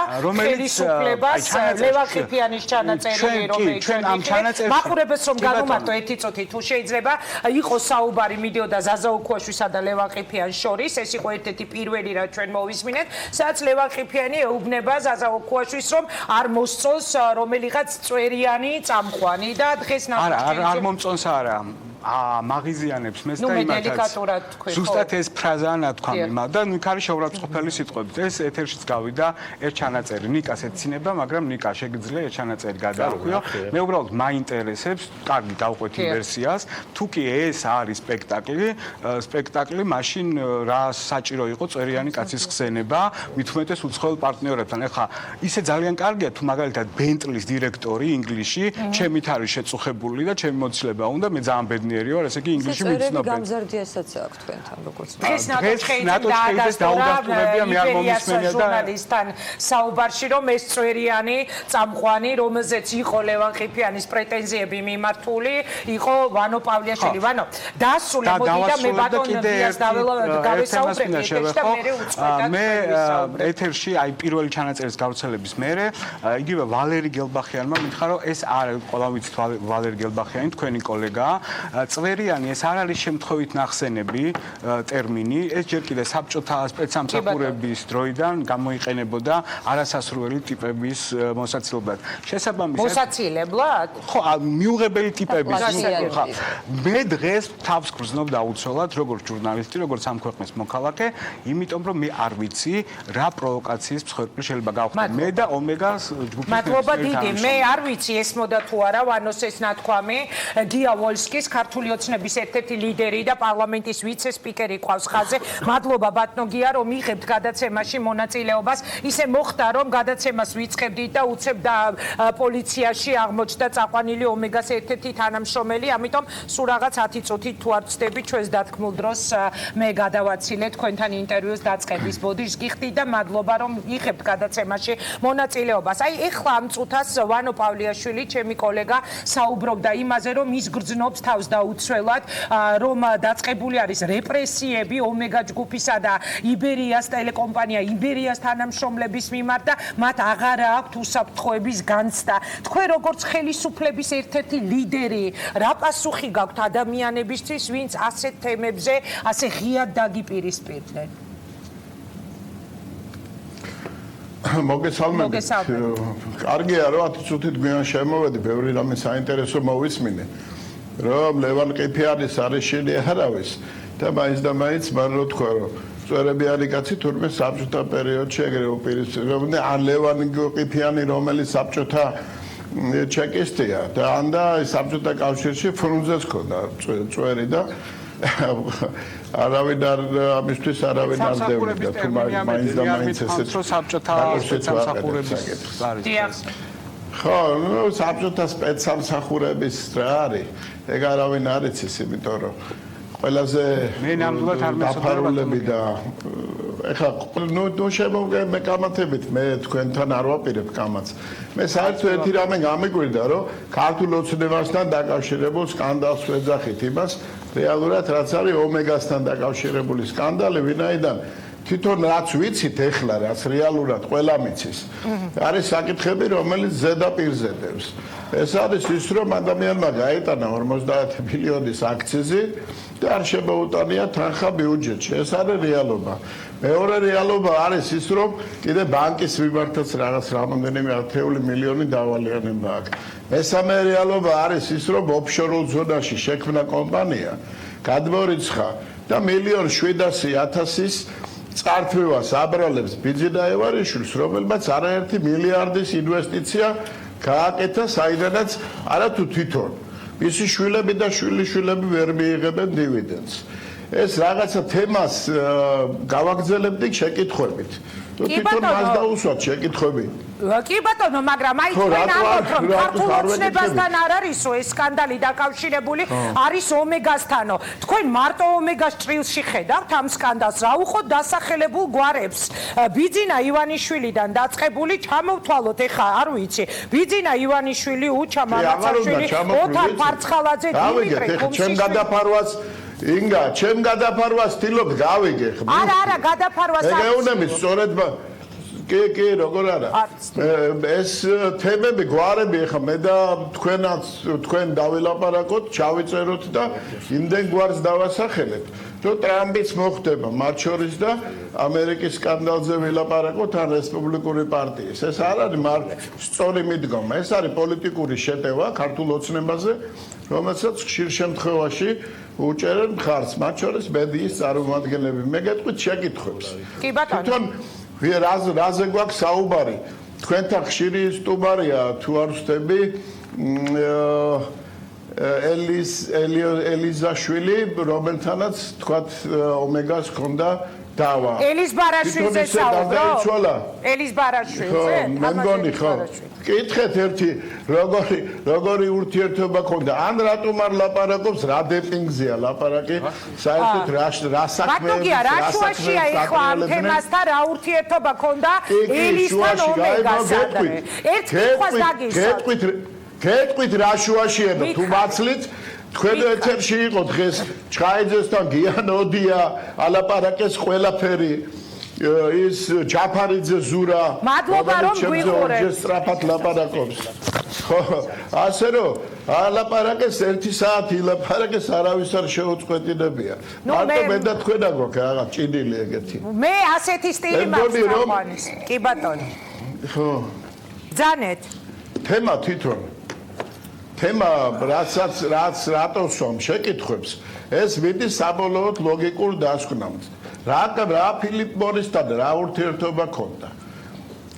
ხელისუფლებას, ლევან ყიფიანის ჩანაწერი, რომელიც ჩვენ ამ ჩანაწერში მაყურებელს რომ განუმარტო ერთი წუთი თუ შეიძლება, იყო საუბარი მიდიოდა ზაზა ოქუაშვისა და ლევან ყიფიანის შორის, ეს იყო ერთ-ერთი პირველი რა ჩვენ მოვისმინეთ, სადაც ლევან ყიფიანი ეუბნება ზაზა ოქუაშვილს, რომ არ მოსწონს რომელიღაც წვერიანი წამყვანი და დღეს არ მომწონს არა. მაღიზიანებს მეც და იმათაც ზუსტად ეს ფრაზაა ნათქვამი და ნუ იქ არის შეურაცხყოფელი სიტყვები. ეს ეთერშიც გავიდა ერთ ჩანაწერი ნიკას ეცინება, მაგრამ ნიკა შეგიძლია ერთ ჩანაწერი გადაახვიო. მე უბრალოდ მაინტერესებს, კარგი გავყვეთ იმ ვერსიას, თუ კი ეს არის სპექტაკლი, მაშინ რა საჭირო იყო წვერიანი კაცის ხსენება, მით უმეტეს უცხოელ პარტნიორებთან. ეხლა ისე ძალიან კარგია თუ მაგალითად ბენტლის დირექტორი ინგლისში ჩემით არის შეწუხებული და ჩემი მოცილება უნდა, მე ძალიან ბედნიერი ვარ, ესე იგი ინგლისში ვიცნობენ. გამზარდიასაც აქვს თქვენთან როგორც დღეს ნატო ჩხეიძე დაადასტურებია მე არ მომისმენია და ჟურნალისტთან საუბარში, რომ ეს წვერიანი წამყვანი, რომელზეც იყო ლევან ყიფიანის პრეტენზიები მიმართული, იყო ვანო პავლიაშვილი. ვანო, დასრულე მოდი და მე ბატონ დიას გავესაუბრებ ეთერში და მე უწყვეტად მე ეთერში აი პირველი ჩანაწერის გავრცელების მერე იგივე ვალერი გელბახიანმა მითხრა, რომ ეს არ ყველა ვიცით ვალერი გელბახიანი თქვენი კოლეგაა წვერიანი ეს არ არის შემთხვევით ნახსენები ტერმინი, ეს ჯერ კიდევ საბჭოთა სპეცსამსახურების დროიდან გამოიყენებოდა არასასრული ტიპების მოსაცილებლად. მოსაცილებლად? ხო, მიუღებელი ტიპების. მე დღეს თავს გრძნობ დაუცველად, როგორც ჟურნალისტი, როგორც ამ ქვეყნის მოქალაქე, იმიტომ რომ მე არ ვიცი რა პროვოკაციის მსხვერპლი შეიძლება გავხდე მე და ომეგას ჯგუფის მადლობა დიდი. მე არ ვიცი ესმოდა თუ არა ვანოს ეს ნათქვამი. გია ვოლსკის ქართული ოცნების ერთ-ერთი ლიდერი და პარლამენტის ვიცე-სპიკერი ყავს ხაზზე. მადლობა ბატონო გია რომ იღებთ გადაცემაში მონაწილეობას. ისე მოხდა რომ გადაცემას ვიწყებდით და უცებ და პოლიციაში აღმოჩნდა წაყვანილი ომეგას ერთ-ერთი თანამშრომელი, ამიტომ სულ რაღაც 10 წუთით თუ არ ვწდები ჩვენს დათქმულ დროს მე გადავაცილე თქვენთან ინტერვიუს დაწყების ბოდიშს გიხდით და მადლობა რომ იღებთ გადაცემაში მონაწილეობას. აი ეხლა ამ წუთას ვანო პავლიაშვილი, ჩემი კოლეგა, საუბრობდა იმაზე, რომ ის გრძნობს თავს დაუცველად, რომ დაწყებული არის რეპრესიები ომეგა ჯგუფისა და იბერიას ტელეკომპანია იბერიას თანამშრომლების მიმართ და მათ აღარ აქვთ უსაფრთხოების განცდა. თქვენ როგორც ხელისუფლების ერთ-ერთი ლიდერი, რა პასუხი გაქვთ ადამიანებისთვის, ვინც ასეთ თემებზე ასე ღიად დაგიპირისპირდნენ? მოგესალმებით. კარგია რომ 10 წუთით გვიან შემოვედი, ბევრი რამე საინტერესო მოვისმინე. რომ ლევან ყიფიანის არის შენი არავის და მაინც და მაინც მან რო თქვა რომ წვერები არის კაცი თურმე საბჭოთა პერიოდში ეგრე უპირისპირებდნენ ან ლევან ყიფიანი რომელიც საბჭოთა ჩეკისტია და ან და საბჭოთა კავშირში ფრუნზეს ქონდა წვერი და არავინ არ ამისთვის არავინ არ დევიდა თუ მაინც და მაინც ესეც საბჭოთა სპეცსამსახურების არის. ხო, ნუ საბჭოთა სპეცსამსახურების რა არის? ეგ არავინ არ იცის, იმიტომ რომ ყველაზე მე ნამდვილად არ დაფარულები და ეხლა ნუ შემოვგე მე კამათებით მე თქვენთან არ ვაპირებ კამათს. მე საერთოდ ერთი რამე გამიგვირდა რომ ქართულ ოცნებასთან დაკავშირებულ სკანდალს ვეძახით იმას რეალურად რაც არის ომეგასთან დაკავშირებული სკანდალი, ვინაიდან თვითონ რაც ვიცით ეხლა, რაც რეალურად ყველა მიცის, არის საკითხები, რომელიც ზედაპირზე დევს. ეს არის ის, რომ ადამიანმა გაეტანა 50 მილიონის აქციზი და არ შემოუტანია თანხა ბიუჯეტში. ეს არის რეალობა. მეორე რეალობა არის ის, რომ კიდე ბანკის მიმართაც რაღაც რამოდენიმე ათეული მილიონი დავალიანება აქვს. მესამე რეალობა არის ის, რომ ოფშორულ ზონაში შექმნა კომპანია, გადმორიცხა და 1,700,000-ის წართვევას აბრალებს ბიძინა ევარიშვილს, რომელმაც არაერთი მილიარდის ინვესტიცია გააკეთა, საიდანაც არათუ თვითონ მისი შვილები და შვილიშვილები ვერ მიიღებენ დივიდენდს. ეს რაღაცა თემას გავაგრძელებდი შეკითხვებით. თვითონ მას დაუსვათ შეკითხვები. კი ბატონო, მაგრამ აი თქვენ ამბობთ, რომ ქართულ ოცნებასთან არ არისო ეს სკანდალი დაკავშირებული, არის ომეგასთანო. თქვენ მარტო ომეგას ჭრილში ხედავთ ამ სკანდალს, რა უხოთ დასახელებულ გვარებს. ბიძინა ივანიშვილიდან დაწყებული, ჩამოვთვალოთ ეხა, არ ვიცი. ბიძინა ივანიშვილი, უჩა მამაცაშვილი, ოთარ ფარცხალაძე, დიმიტრი კომსიშვილი. ჩემ გადაფარვას ინგა, ჩემ გადაფარვას ვთილობ გავიგე ხმ. არა, გადაფარვას არ. ეგეუნები სწორედ კი, როგორ არა. ეს თემები, გვარები ხა მე და თქვენ დავილაპარაკოთ, ჩავიწეროთ და იმდენ გვარს დავასახელეთ. რომ ტრამპიც მოხდება მათ შორის და ამერიკის სკანდალზე ვილაპარაკოთ ან რესპუბლიკური პარტიის. ეს არ არის სწორი მიდგომა, ეს არის პოლიტიკური შეტევა ქართულ ოცნებაზე, რომელსაც ხშირ შემთხვევაში უჭერენ მხარს, მათ შორის მედიის წარმომადგენლები. მე გეტყვით შეკითხვებს. კი ბატონო. თვითონ რაზე გვაქვს საუბარი? თქვენთან ხშირი სტუმარია თუ არ ვსწრები ელიზაშვილი, რომელთანაც თქვათ ომეგას ჰქონდა დავა. ელის ბარაშვილზე საუბრობ? ელის ბარაშვილზე? მე მგონი ხო. კითხეთ ერთი როგორი ურთიერთობა ქონდა? ან რატომ არ ლაპარაკობს, რა დეპინგზეა ლაპარაკი? საერთოდ რა საქმეა? ბატონია, რა შუაშია ეხლა ამ თემასთან რა ურთიერთობა ქონდა ელისთან ომეგასთან? ერთ კითხვას დაგისვათ. გეტყვით რა შუაშია და თუ მაცლით თქვენ ეთერში იყო დღეს ჩხაიძესთან გიანოდია ალაპარაკეს ყველაფერი ის ჯაფარიძე ზურა მადლობა რომ გვიყურებთ. სწრაფად ლაპარაკობს. ხო, ასე რომ ალაპარაკეს 1 საათი ლაპარაკეს არავის არ შეუწყვეტინებია. მარტო მე და თქვენ აგვაქვს რაღაც ჭიდილი ეგეთი. მე ასეთი სტილი მაქვს. კი ბატონო. ხო. ძანეთ. თემა თვითონ. თემა რაც რატოს ვამ შეკითხვებს, ეს ვიდი საბოლოოდ ლოგიკურ დასკვნამდე. რა ფილიპ მორისთან რა ურთიერთობა ქონდა?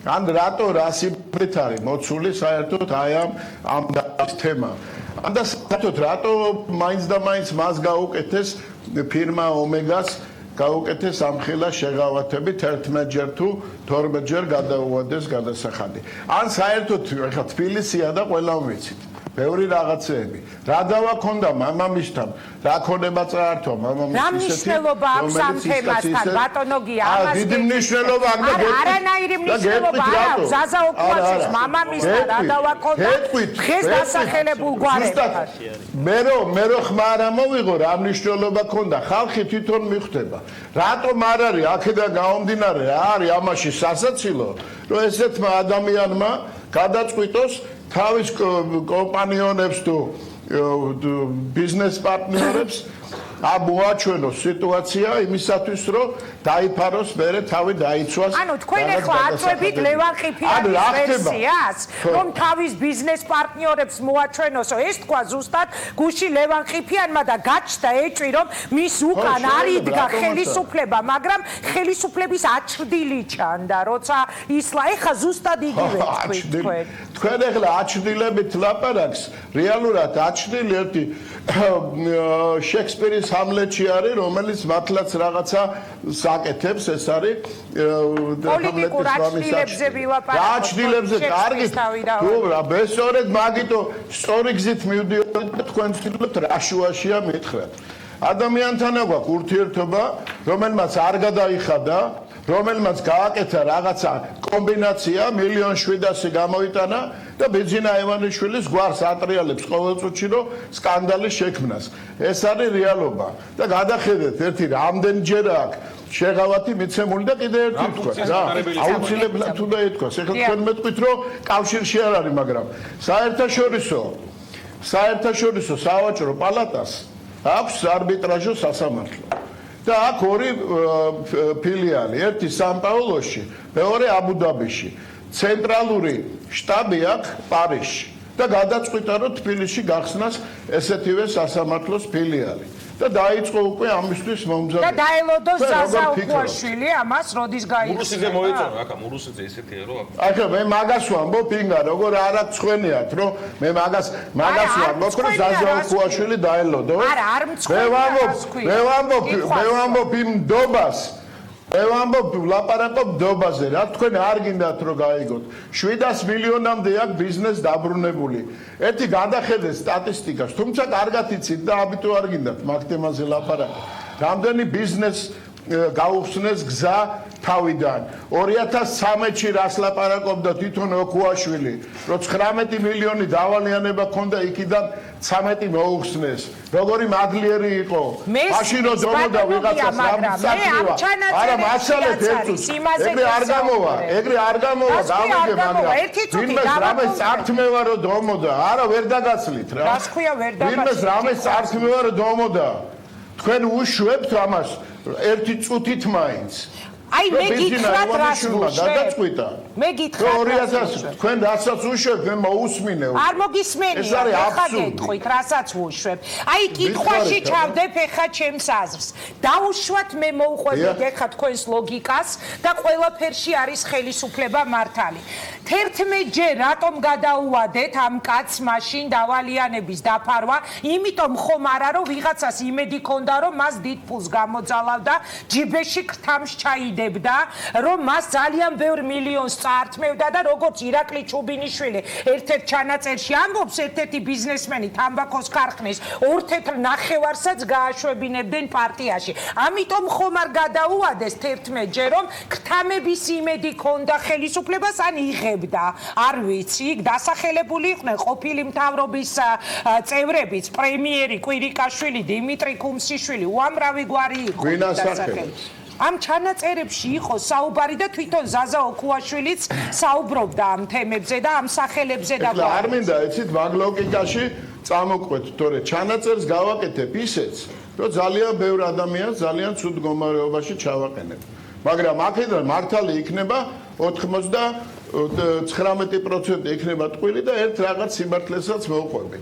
ან რატო რა სიმღერით არის მოცული საერთოდ აი ამ თემა. ან და საერთოდ რატო მაინც და მაინც მას გაუკეთეს ფირმა ომეგას გაუკეთეს ამხელა შეღავათები 11 ჯერ თუ 12 ჯერ გადაუვადეს გადასახადი. ან საერთოდ ეხლა თბილისია და ყველამ ვიცით. ბევრი რაღაცეები. რა დავა ქონდა მამამისთან, რა ქონება წაართვა მამამისთან. რა მნიშვნელობა აქვს ამ თემასთან, ბატონო გია, ამას დიდი მნიშვნელობა აქვს და არანაირი მნიშვნელობა არ აქვს. ზაზა ოქუაშვილის მამამისთან რა დავა ქონდა? დღეს დასახელებულ გვარებთან. მე რო ხმა არ ამოვიღო, რა მნიშვნელობა ქონდა? ხალხი თვითონ მიხვდება. რატომ არ არის აქედან გამომდინარე, რა არის ამაში სასაცილო, რომ ესეთმა ადამიანმა გადაწყვიტოს თავის კომპანიონებს თუ ბიზნეს პარტნიორებს მოაჩვენოს სიტუაცია იმისათვის რომ დაიფაროს მერე თავი დაიცვას. ანუ თქვენ ახლა აწვევით ლევან ყიფიანის ვერსიას, რომ თავის ბიზნეს პარტნიორებს მოაჩვენოს, ეს თქვა ზუსტად გუში ლევან ყიფიანმა და გაჩნდა ეჭვი, რომ მის უკან არ იდგა ხელისუფლება, მაგრამ ხელისუფლების აჩრდილი ჩანდა, როცა ისლა ეხა ზუსტად იგივე თქვენ. თქვენ ახლა აჩრდილებით ლაპარაკს, რეალურად აჩრდილი ერთი შექსპირის ჰამლეტში არის, რომელიც მართლაც რაღაცა საკეთებს, ეს არის პოლიტიკურ აჩრდილებზე ვილაპარაკობ. რა აჩრდილებზე? კარგით. თუ რა ბესორედ მაგიტო სწორი გზით მივდიოდით და თქვენ თვითონ რა შუაშია მითხრათ. ადამიანთან აქვს ურთიერთობა, რომელმაც არ გადაიხადა, რომელმაც გააკეთა რაღაცა კომბინაცია 1,700,000 გამოიტანა და ბიძინა ივანიშვილის გვარს ატრიალებს ყოველ წუთში რომ სკანდალი შექმნას. ეს არის რეალობა და გადახედეთ ერთი რამდენჯერ აქვს შეღავათი მიცემული და კიდე ერთი თქვა რა აუცილებლად უნდა ეთქვას. ეხლა თქვენ მეტყვით რომ კავშირში არ არის, მაგრამ საერთაშორისო სავაჭრო პალატას აქვს არბიტრაჟო სასამართლო. და აქ ორი ფილიალი, ერთი სან-პაულოში, მეორე აბუ-დაბიში. ცენტრალური შტაბი აქვს პარიზში და გადაწყვიტა რომ თბილისში გახსნას ესეთივე სასამართლოს ფილიალი. და დაიწყო უკვე ამისთვის მომზადება. და დაელოდო ზაზა ოქუაშვილი ამას როდის გაიხსნა? მურუსიძე მოეწონა, აკა მურუსიძე ესეთია რომ აკა მე მაგას ვამბობ ინგა, როგორ არ აცხვენიათ, რომ მე მაგას ვამბობ, რომ ზაზა ოქუაშვილი დაელოდო. არა, არ მცხვენია. მე ვამბობ იმ დობას. მე ვამბობ ლაპარაკობ დობაზე, რა თქვენ არ გინდათ რომ გაიგოთ. 700 მილიონამდე აქვს ბიზნეს დაბრუნებული. ერთი გადახედეთ სტატისტიკას, თუმცა კარგად იცით და ამიტომ არ გინდათ მაგ თემაზე ლაპარაკი. რამდენი ბიზნეს გაუხსნეს გზა თავიდან 2013-ში რას ლაპარაკობდა თვითონ ოქუაშვილი, რომ 19 მილიონი დავალიანება ქონდა იქიდან 13 მოუხსნეს. როგორი მადლიერი იყო. მაშინ რომ დომოდა ვიღაცას რამსაკლივა. არა მასალეთ ერთუს. ეგრე არ გამოვა, გავიგე, მაგრამ ვინმეს რამეს წართმევა რომ დომოდა, არა ვერ დაგაცლით რა. რას ქვია ვერ დაგაცლით? ვინმეს რამეს წართმევა რომ დომოდა. თქვენ უშვებთ ამას ერთი წუთით მაინც. აი მე გითხრათ რას გადაწყვიტა. მე გითხრათ 2000 თქვენ რასაც უშვებთ მე მოусმინე. არ მოგისმენია, ხა გეტყვით რასაც უშვებ. აი კითხვაში ჩავდებ ეხა ჩემს აზრს. დაუშვათ მე მოუყვებით ეხა თქვენს ლოგიკას და ყველაფერში არის ხელისუფლება მართალი. 11 ჯერ რატომ გადაუვადეთ ამ კაცს მაშინ დავალიანების დაფარვა? იმიტომ ხომ არა რომ ვიღაცას იმედი ქონდა რომ მას დიდ ფულს გამოძალავდა, ჯიბეში ქთამს ჩაიდებდა, რომ მას ძალიან ბევრ მილიონს წაართმევდა და როგორც ირაკლი ჩუბინიშვილი ერთ-ერთ ჩანაწერში ამბობს, ერთ-ერთი ბიზნესმენი თამბაქოს ქარხნის ორ-თეთრ ნახევარსაც გააშვებინებდნენ პარტიაში. ამიტომ ხომ არ გადაუვადეს 11 ჯერ რომ ქთამების იმედი ქონდა ხელისუფლებას ან იღებდა. არ ვიცი, დასახელებული იყვნენ ყოფილი მთავრობის წევრებიც, პრემიერი კვირიკაშვილი, დიმიტრი კუმსიშვილი, უამრავი გვარი იყო დასახელებული. ამ ჩანაწერებში იყო საუბარი და თვითონ ზაზა ოქუაშვილიც საუბრობდა ამ თემებზე და ამ სახელებზე და არ მინდა იცით მაგ ლოგიკაში წამოყვეთ, თორე ჩანაწერს გავაკეთებ ისეც, რომ ძალიან ბევრ ადამიანს ძალიან ცუდ მდგომარეობაში ჩავაყენებ. მაგრამ აქედან მართალი იქნება 99% იქნება ტყვილი და ერთ რაღაც სიმართლესაც მოვყვები.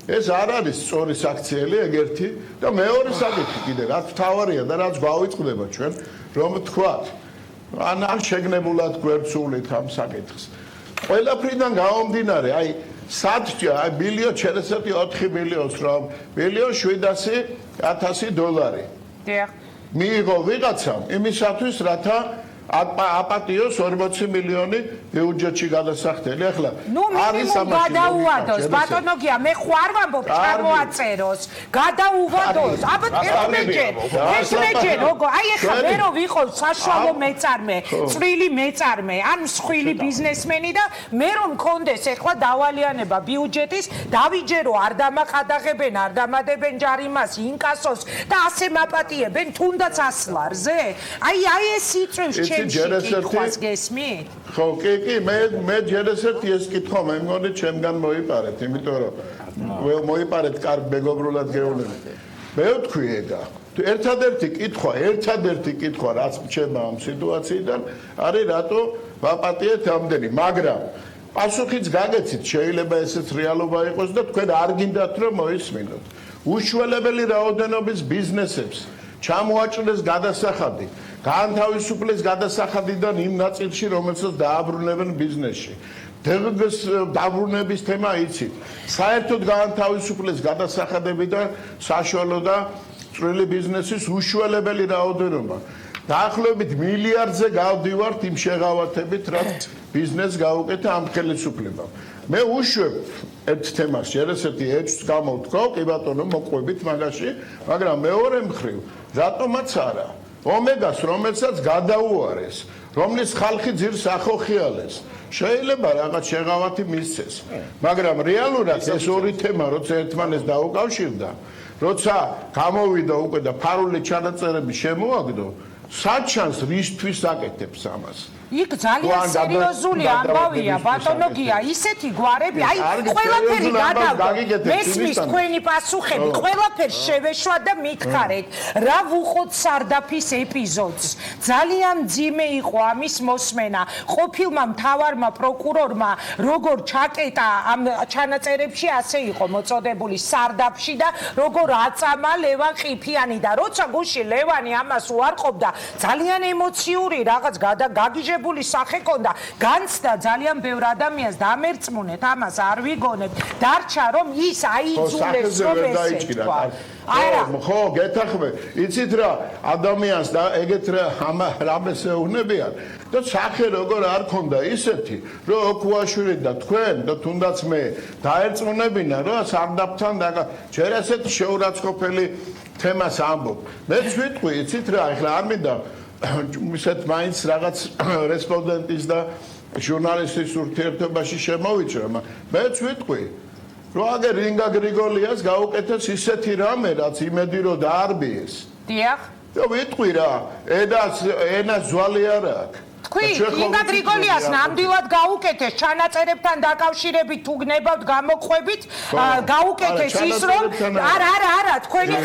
ეს არ არის სწორი საქციელი ეგ ერთი და მეორე საკითხი კიდე რაც მთავარია და რაც გვავიწყდება ჩვენ რომ თქვათ ან შეგნებულად გვერდსულით ამ საკითხს. ყველაფრიდან გამომდინარე, აი სადჭა, აი მილიონ შეიძლება 4 მილიონს რომ $1,700,000. დიახ. მიიღო ვიღაცამ იმისათვის, რათა აპატიოს 40 მილიონი ბიუჯეტში გადასახდელი. ახლა არის ამაში გადაუვადოს, ბატონო გია, მე ხوار ვამბობ, ჩამოაწეროს, გადაუვადოს. აბა ერთმეჯერ, როგორ? აი ახლა მე რო ვიყო საშუალო მეწარმე, წვრილი მეწარმე, ან მსხვილი ბიზნესმენი და მე რომ მქონდეს ახლა დავალიანება ბიუჯეტის, დავიჯერო, არ დამაყადაღებენ, არ დამადებენ ჯარიმას, ინკასოს და ასე მაპატიებენ თუნდაც ასლარზე. აი ეს იწევს კითხვას გესმით? ხო, კი, მე ჯერესეთ ეს კითხვა მე მგონი ჩემგან მოიპარეთ, იმიტომ რომ მოიპარეთ კარგ მეგობრულად გეუბნებით. მე ვთქვი ეგა. ერთადერთი კითხვა, რაც მჩება ამ სიტუაციიდან, არის რატო ვაპატიეთ ამდენი, მაგრამ პასუხიც გაგეცით, შეიძლება ესეც რეალობა იყოს და თქვენ არ გინდათ რომ მოისმინოთ. უშუალებელი რაოდენობის ბიზნესებს ჩამოაჭრეს გადასახადი, გაანთავისუფლეს გადასახადიდან იმ ნაწილში, რომელსაც დააბრუნებენ ბიზნესში. დღეს დაბრუნების თემა იცით. საერთოდ გაანთავისუფლეს გადასახადებიდან საშუალო და წვრილი ბიზნესის უშუალებელი რაოდენობა. დაახლოებით მილიარდზე გავდივართ იმ შეღავათებით, რაც ბიზნესს გაუკეთა ამ ხელისუფლებამ. მე უშვებ ერთ თემას, შესაძლოა ეჭვს გამოვთქო, კი ბატონო, მოყვებით მაგაში, მაგრამ მეორე მხრივ, რატომაც არა? ომეგას, რომელსაც გადაუარეს, რომლის ხალხი ძირს ახოხიალეს, შეიძლება რაღაც შეღავათი მისცეს. მაგრამ რეალურად ეს ორი თემა, როცა ერთმანეთს დაუკავშირდა, როცა გამოვიდა უკვე და ფარული ჩანაწერები შემოაგდო, საჩანს რისთვის აკეთებს ამას? იქ ძალიან სერიოზული ამბავია, ბატონო გია, ისეთი გვარები, აი ყველაფერი გადავდა. მესმის თქვენი პასუხები, ყველაფერს შევეშვა და მითხარეთ, რა ვუხოთ სარდაფის ეპიზოდს. ძალიან ძიმე იყო ამის მოსმენა. ყოფილმა მთავარმა პროკურორმა როგორ ჩაკეტა ამ ჩანაწერებში, ასე იყო მოწოდებული სარდაფში და როგორ აწამა ლევან ყიფიანი და როცა გუში ლევანი ამას უარყოფდა, ძალიან ემოციური რაღაც გაგიჟე სახე კონდა განცდა ძალიან ბევრ ადამიანს დამერწმუნეთ ამას არ ვიგონებ დარჩა რომ ის აიძულეს რომ ესე თქვა ხო გეთახმე იცით რა ადამიანს და ეგეთ რამეს ეუბნებიან და სახე როგორ არ ქონდა ისეთი რომ ოქუაშვილი და თქვენ და თუნდაც მე დაერწმუნებინა რომ სარდაფთან და ჯერ ესეთი შეურაცხყოფელი თემას ამბობ მეც ვიტყვი იცით რა ახლა არ მინდა ისეთ მაინც რაღაც რესპონდენტის და ჟურნალისტის ურთიერთობაში შემოვიჭრა, მეც ვიტყვი, რომ აგერ რინგა გრიგოლიას გაუკეთეს ისეთი რამე, რაც იმედი რომ დაარბიეს. დიახ. და ვიტყვი რა, ენას ძვალი არ აქვს. თქვი, ინგა გრიგოლიას ნამდვილად გაუკეთეს ჩანაწერებთან დაკავშირებით თუ გნებავთ გამოყვებით, გაუკეთეს ის რომ არა, თქვენი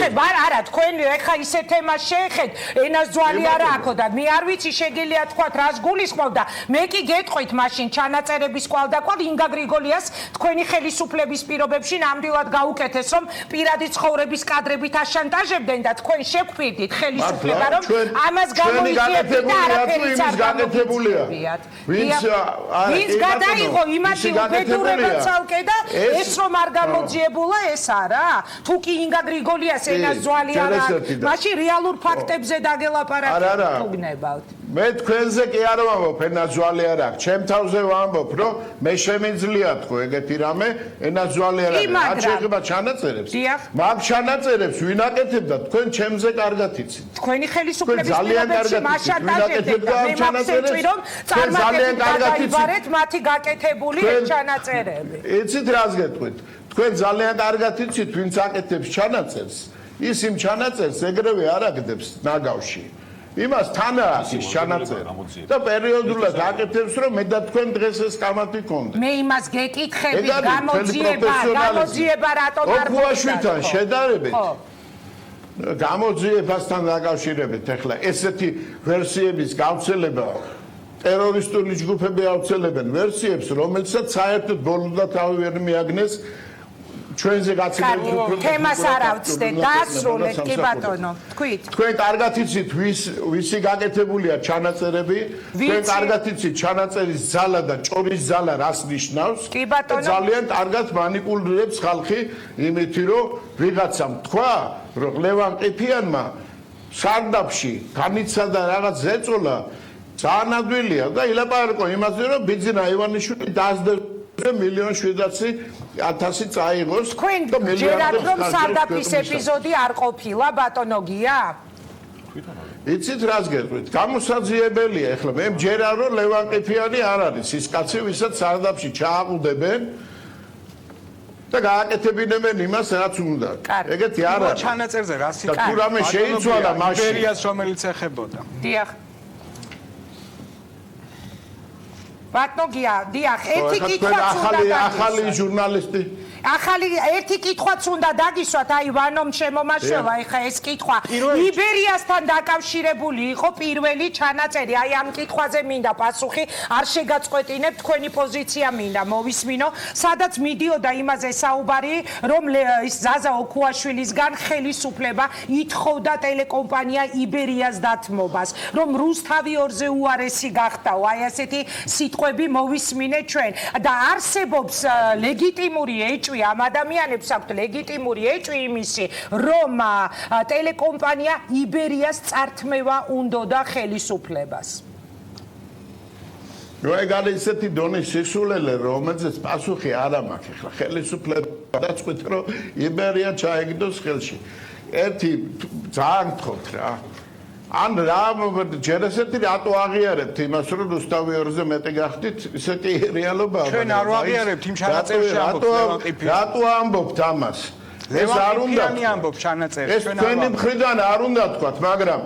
არა, თქვენ ეხა ისე თემას შეეხეთ, ენას ძვალი არა აქო და მე არ ვიცი შეგიძლია თქვათ რას გულისხმობდა, მე კი გეტყვით მაშინ ჩანაწერების კვალდაკვალ ინგა გრიგოლიას თქვენი ხელისუფლების პირობებში ნამდვილად გაუკეთეს რომ პირადი ცხოვრების კადრებით აშანტაჟებდნენ და თქვენ შეგხვდით ხელისუფლება რომ ამას გამოიწვიებთ და არაფერიც არ ვინც გადაიღო იმაში უბედურებად ცალკე და ეს რომ არ გამოძიებულა ეს არა თუ კი ინგა გრიგოლიას ენას ძვალი არ აქვს მაშინ რეალურ ფაქტებზე დაგელაპარაკეთ თუ გნებავთ მე თქვენზე კი არ ვამბობ ენას ძვალი არ აქვს ჩემ თავზე ვამბობ რომ მე შემიძლია თქო ეგეთი რამე ენას ძვალი არ აქვს რაც შეეხება ჩანაწერებს მაგ ჩანაწერებს ვინ აკეთებდა თქვენ ჩემზე კარგად იცით თქვენი ხელისუფლების პირობებში მაშანტაჟებდნენ და მე მახსენდი რომ წარმატებით მათი გაკეთებული ეს ჩანაწერები. იცით რას გეტყვით? თქვენ ძალიან კარგად იცით ვინც აკეთებს ჩანაწერს, ის იმ ჩანაწერს ეგრევე არ აგდებს ნაგავში. იმას თანა ის ჩანაწერი და პერიოდულად აკეთებს რომ მე და თქვენ დღეს ეს კამათი გქონდა მე იმას გეკითხები გამოძიება რატომ არ მოხდა შედარებით გამოძიებასთან დაკავშირებით ახლა ესეთი ვერსიების გავრცელება ტერორისტული ჯგუფები ავრცელებენ ვერსიებს რომელსაც საერთოდ ბოლომდე თავი ვერ მიაგნეს ჩვენზე გაცილებით თემას არ ავწდეთ დაასრულეთ კი ბატონო თქვით თქვენ კარგად იცით ვისი გაკეთებულია ჩანაწერები თქვენ კარგად იცით ჩანაწერის ძალა და ჭორის ძალა რას ნიშნავს კი ბატონო ძალიან კარგად მანიპულირებს ხალხი იმით რომ ვიღაცამ თქვა რომ ლევან ყიფიანმა სარდაფში განიცა და რაღაც ზეწოლა ძალიან ადვილია და ილაპარაკო იმაზე რომ ბიძინა ივანიშვილი დაასდევს $1,700,000 წაიღოს თქვენ ჯერათ რომ სარდაფის ეპიზოდი არ ყოფილა ბატონო გია იცით რას გეტყვით გამოსაძიებელია ეხლა მე მჯერა რომ ლევან ყიფიანი არ არის ის კაცი ვისაც სარდაფში ჩააყუდებენ და გააკეთებინებენ იმას რაც უნდა ეგეთი არ არის ჩანაწერზე რა და თუ რამე შეიცვალა მაშინ იბერიას რომელიც ეხებოდა დიახ ბატონო გია დიახ ერთი კითხვაც უნდა ახალი ჟურნალისტი ახალი ერთი კითხვაც უნდა დაგისვათ აი ვანომ შემომაშველა ეხა ეს კითხვა იბერიასთან დაკავშირებული იყო პირველი ჩანაწერი აი ამ კითხვაზე მინდა პასუხი არ შეგაწყვეტინებ თქვენი პოზიცია მინდა მოვისმინო სადაც მიდიოდა იმაზე საუბარი რომ ის ზაზა ოქუაშვილისგან ხელისუფლება ითხოვდა ტელეკომპანია იბერიას დათმობას რომ რუსთავი ორზე უარესი გახდაო აი ასეთი სიტყვები მოვისმინეთ ჩვენ და არსებობს ლეგიტიმური ეჭვი ამ ადამიანებს აქვთ ლეგიტიმური ეჭვი იმისი რომ ტელეკომპანია იბერიას წართმევა უნდოდა ხელისუფლებას რო ეგ არის ესეთი დონის სისულელე რომელზეც პასუხი არ მაქვს ახლა ხელისუფლება დაწყვეტ რომ იბერია ჩაეგდოს ხელში ერთი ძალიან გთხოვთ რა ან რა ჯერ ესეთი რატო აღიარებთ იმას რომ რუსთავი ორზე მეტი გახდით ისე კი რეალობაა ჩვენ არ ვაღიარებთ იმ ჩანაწერში რატო ამბობთ ამას ეს არ უნდა ამბობ ჩანაწერში ეს თქვენი მხრიდან არ უნდა თქვათ მაგრამ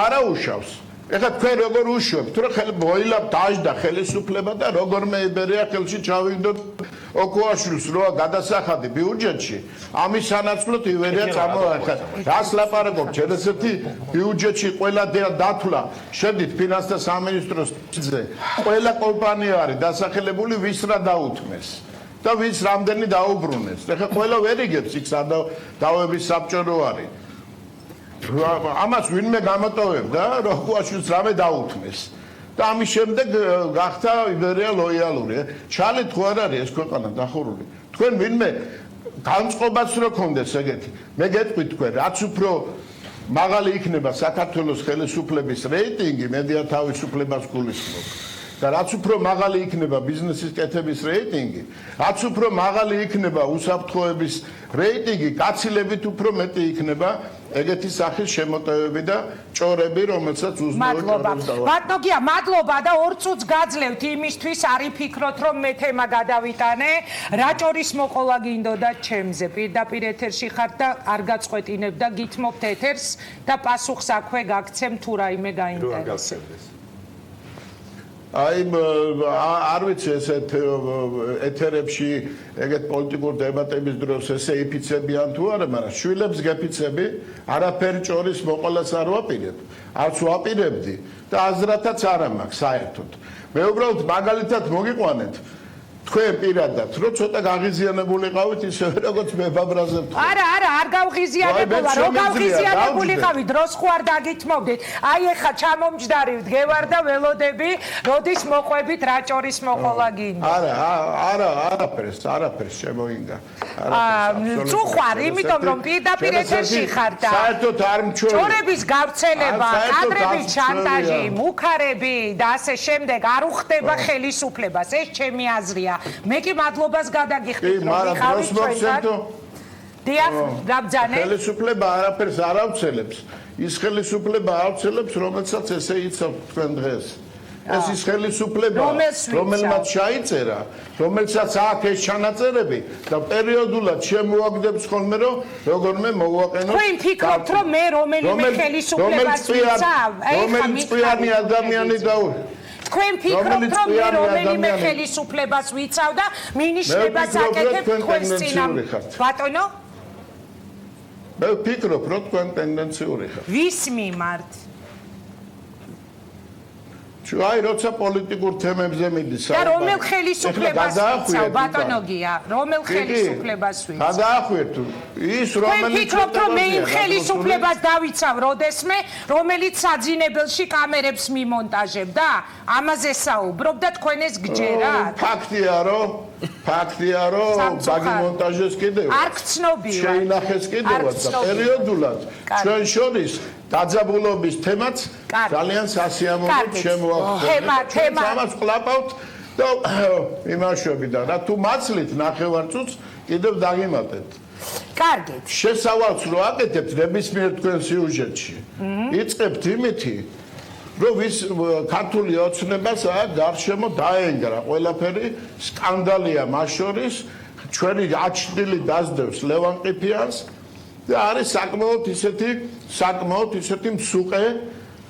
არა უშავს ეხლა თქვენ როგორ უშვებთ რომ მოილა დაждდა ხელისუფლება და როგორმე იბერია ხელში ჩავიგდოთ ოქუაშვილს როა გადასახადი ბიუჯეტში ამის სანაცვლოდ იბერია წამოახლა რას ლაპარაკობთ ჯერ ესეთი ბიუჯეტში ყველა დათვლა შედით ფინანსთა სამინისტროსზე ყველა კომპანია არის დასახელებული ვის რა დაუთმეს და ვის რამდენი დაუბრუნეს ეხლა ყველა ვერ იგებს იქ დავების საბჭორო არის ამას ვინმე გამოტოვებდა რომ ოქუაშვილს რამე დაუთმეს და ამის შემდეგ გახდა იბერია ლოიალური ჩალეთ ხო არ არის ეს ქვეყანა დახურული თქვენ ვინმე განწყობაც რო კონდეს ეგეთი მე გეტყვით თქვენ რაც უფრო მაღალი იქნება საქართველოს ხელისუფლების რეიტინგი მედია თავისუფლებას გულისხმობს და რაც უფრო მაღალი იქნება ბიზნესის კეთების რეიტინგი რაც უფრო მაღალი იქნება უსაფრთხოების რეიტინგი გაცილებით უფრო მეტი იქნება ეგეთი სახის შემოტევები და ჭორები რომელსაც უზრუნველყოფს მადლობა ბატონო გია მადლობა და 2 წუთს გაძლევთ იმისთვის არის ფიქრობთ რომ მე თემა გადავიტანე რა ჭორის მოყოლა გინდოდა ჩემზე პირდაპირ ეთერში ხართ და არ გაწყვეტინებ და გითმობთ ეთერს და პასუხს აქვე გაგცემ თუ რაიმე გაინტერესებს აი არ ვიცი ესეთ ეთერებში ეგეთ პოლიტიკურ დებატების დროს ესე იფიცებიან თუ არა მაგრამ შვილებს გეფიცები არაფერი ჭორის მოყოლას არ ვაპირებ არც ვაპირებდი და აზრათაც არ მაქვს საერთოდ მე უბრალოდ მაგალითად მოგიყვანეთ თქვენ პირადად რო ცოტა გაღიზიანებულიყავით ისე როგორც მე ბაბრაზებთ არა არ გავღიზიანებულა რო გავღიზიანებულიყავით დროს ხო არ დაგითმობდით აი ეხა ჩამომჯდარივთ გევარ და ველოდები როდის მოყვებით რა ჭორის მოყოლა გინდა არაფერს შემოინგა წუხვარ იმიტომ რომ პირდაპირ ეთერში ხარ და საერთოდ არ მჩვენე ჭორების გავრცელება კადრების შანტაჟი მუქარები და ასე შემდეგ არ უხდება ხელისუფლებას ეს ჩემი აზრია მე კი მადლობას გადაგიხდით რომ ვიყავით ჩვენთან დიახ გაბძანე ხელისუფლება არაფერს არ აუცელებს ის ხელისუფლება აუცელებს რომელსაც ესე იცავთ თქვენ დღეს ეს ის ხელისუფლება, რომელს რომელმაც ჩაიწერა, რომელსაც აქვს ეს ჩანაწერები და პერიოდულად შემოაგდებს ხოლმე რომ როგორმე მოვაყენოთ. თქვენ ფიქრობთ რომ მე რომელიმე ხელისუფლებას ვიცავ? რომელიც წვიანი ადამიანი თქვენ ფიქრობთ რომ მე რომელიმე ხელისუფლებას ვიცავ და მინიშნებას აკეთებ თქვენს წინააღმდეგ? ბატონო? მე ვფიქრობ რომ თქვენ ტენდენციური ხართ. ვის მიმართ? აი როცა პოლიტიკურ თემებზე მიდის და რომელ ხელისუფლებას ვიცავ ბატონო გია რომელ ხელისუფლებას ვიცავ გადაახვირთ ის რომელიც ფიქრობთ რომ მე იმ ხელისუფლებას დავიცავ როდესმე რომელიც საძინებელში კამერებს მიმონტაჟებდა ამაზე საუბრობ და თქვენ ეს გჯერათ ფაქტია რომ ბაგი მონტაჟეს კიდევ არ გცნობია შეინახეს კიდევაც და პერიოდულად ჩვენ შორის დაძაბულობის თემაც ძალიან სასიამოვნოდ შემოაქვს. ამას ყლაპავთ და იმაშვები და რა თუ მაცლით ნახევარწუთს კიდევ დაგიმატეთ. კარგით. შესავალს რო აკეთებთ ნებისმიერ თქვენ სიუჟეტში. იწყებთ იმითი რომ ვის ქართული ოცნებას გარშემო დაენგრა ყველაფერი სკანდალია მას შორის ჩვენი აჩრდილი დასდევს ლევან ყიფიანს და არის საკმაოდ ისეთი მსუყე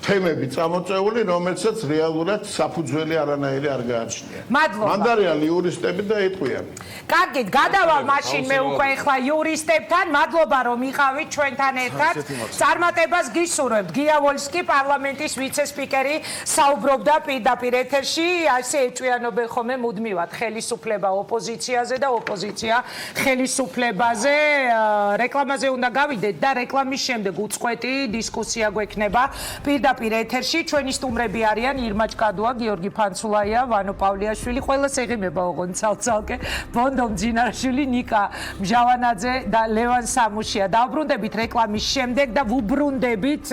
თემები წამოწეული, რომელსაც რეალურად საფუძველი არანაირი არ გააჩნია. მადლობა. მანდარიან იურისტები და იტყვიან. კარგით, გადავალ მაშინ მე უკვე ახლა იურისტებთან. მადლობა რომ იყავით ჩვენთან ერთად. წარმატებას გისურვებთ. გია ვოლსკი, პარლამენტის ვიცე-სპიკერი, საუბრობდა პირდაპირ ეთერში, ასე ეჭვიანობენ ხოლმე მუდმივად ხელისუფლება ოპოზიციაზე და ოპოზიცია ხელისუფლებაზე. რეკლამაზე უნდა გავიდეთ და რეკლამის შემდეგ უწყვეტი დისკუსია გვექნება. პირდაპირ ეთერში ჩვენი სტუმრები არიან ირმა ჭკადუა, გიორგი ფანცულაია, ვანო პავლიაშვილი, ყველას ეღიმება ოღონდ ცალ-ცალკე, ბონდო მძინარაშვილი, ნიკა მჟავანაძე და ლევან სამუშია. დავბრუნდებით რეკლამის შემდეგ და ვუბრუნდებით